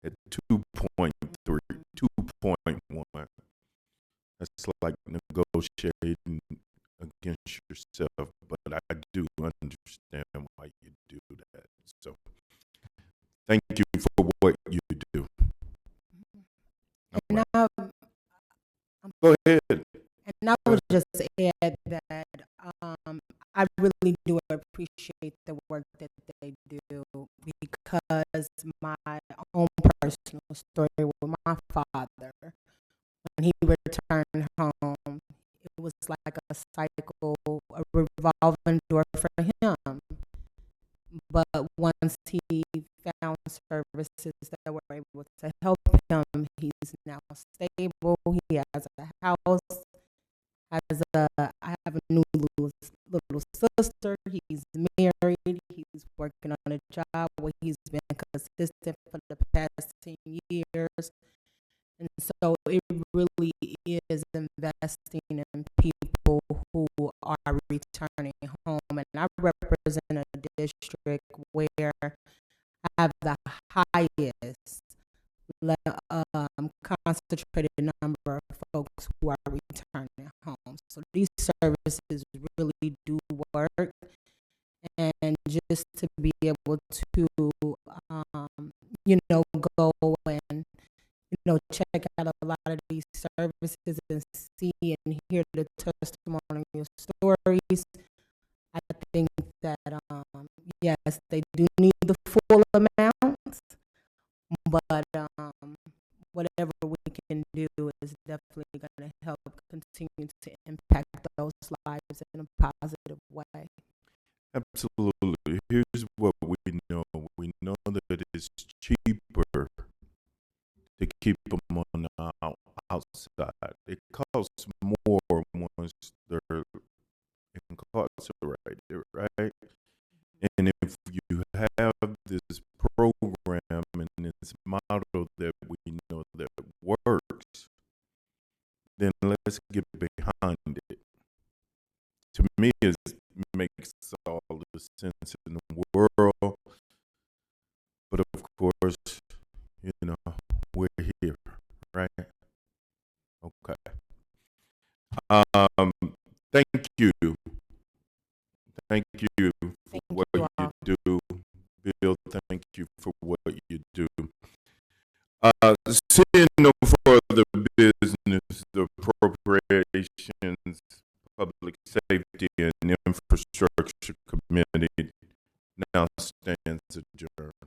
at 2.3, 2.1. That's like negotiating against yourself, but I do understand why you do that. So thank you for what you do. And I, Go ahead. and I would just add that I really do appreciate the work that they do, because my own personal story with my father, when he returned home, it was like a cycle, a revolving door for him. But once he found services that were able to help him, he's now stable. He has a house. I have a new little sister. He's married. He's working on a job where he's been consistent for the past 10 years. And so it really is investing in people who are returning home. And I represent a district where I have the highest concentrated number of folks who are returning home. So these services really do work. And just to be able to, go and check out a lot of these services and see and hear the testimonial stories. I think that, yes, they do need the full amounts, but whatever we can do is definitely going to help continue to impact those lives in a positive way. Absolutely. Here's what we know. We know that it's cheaper to keep them on the outside. It costs more once they're incarcerated, right? And if you have this program and this model that we know that works, then let's get behind it. To me, it makes all the sense in the world. But of course, we're here, right? Okay. Thank you Infrastructure Committee now stands adjourned.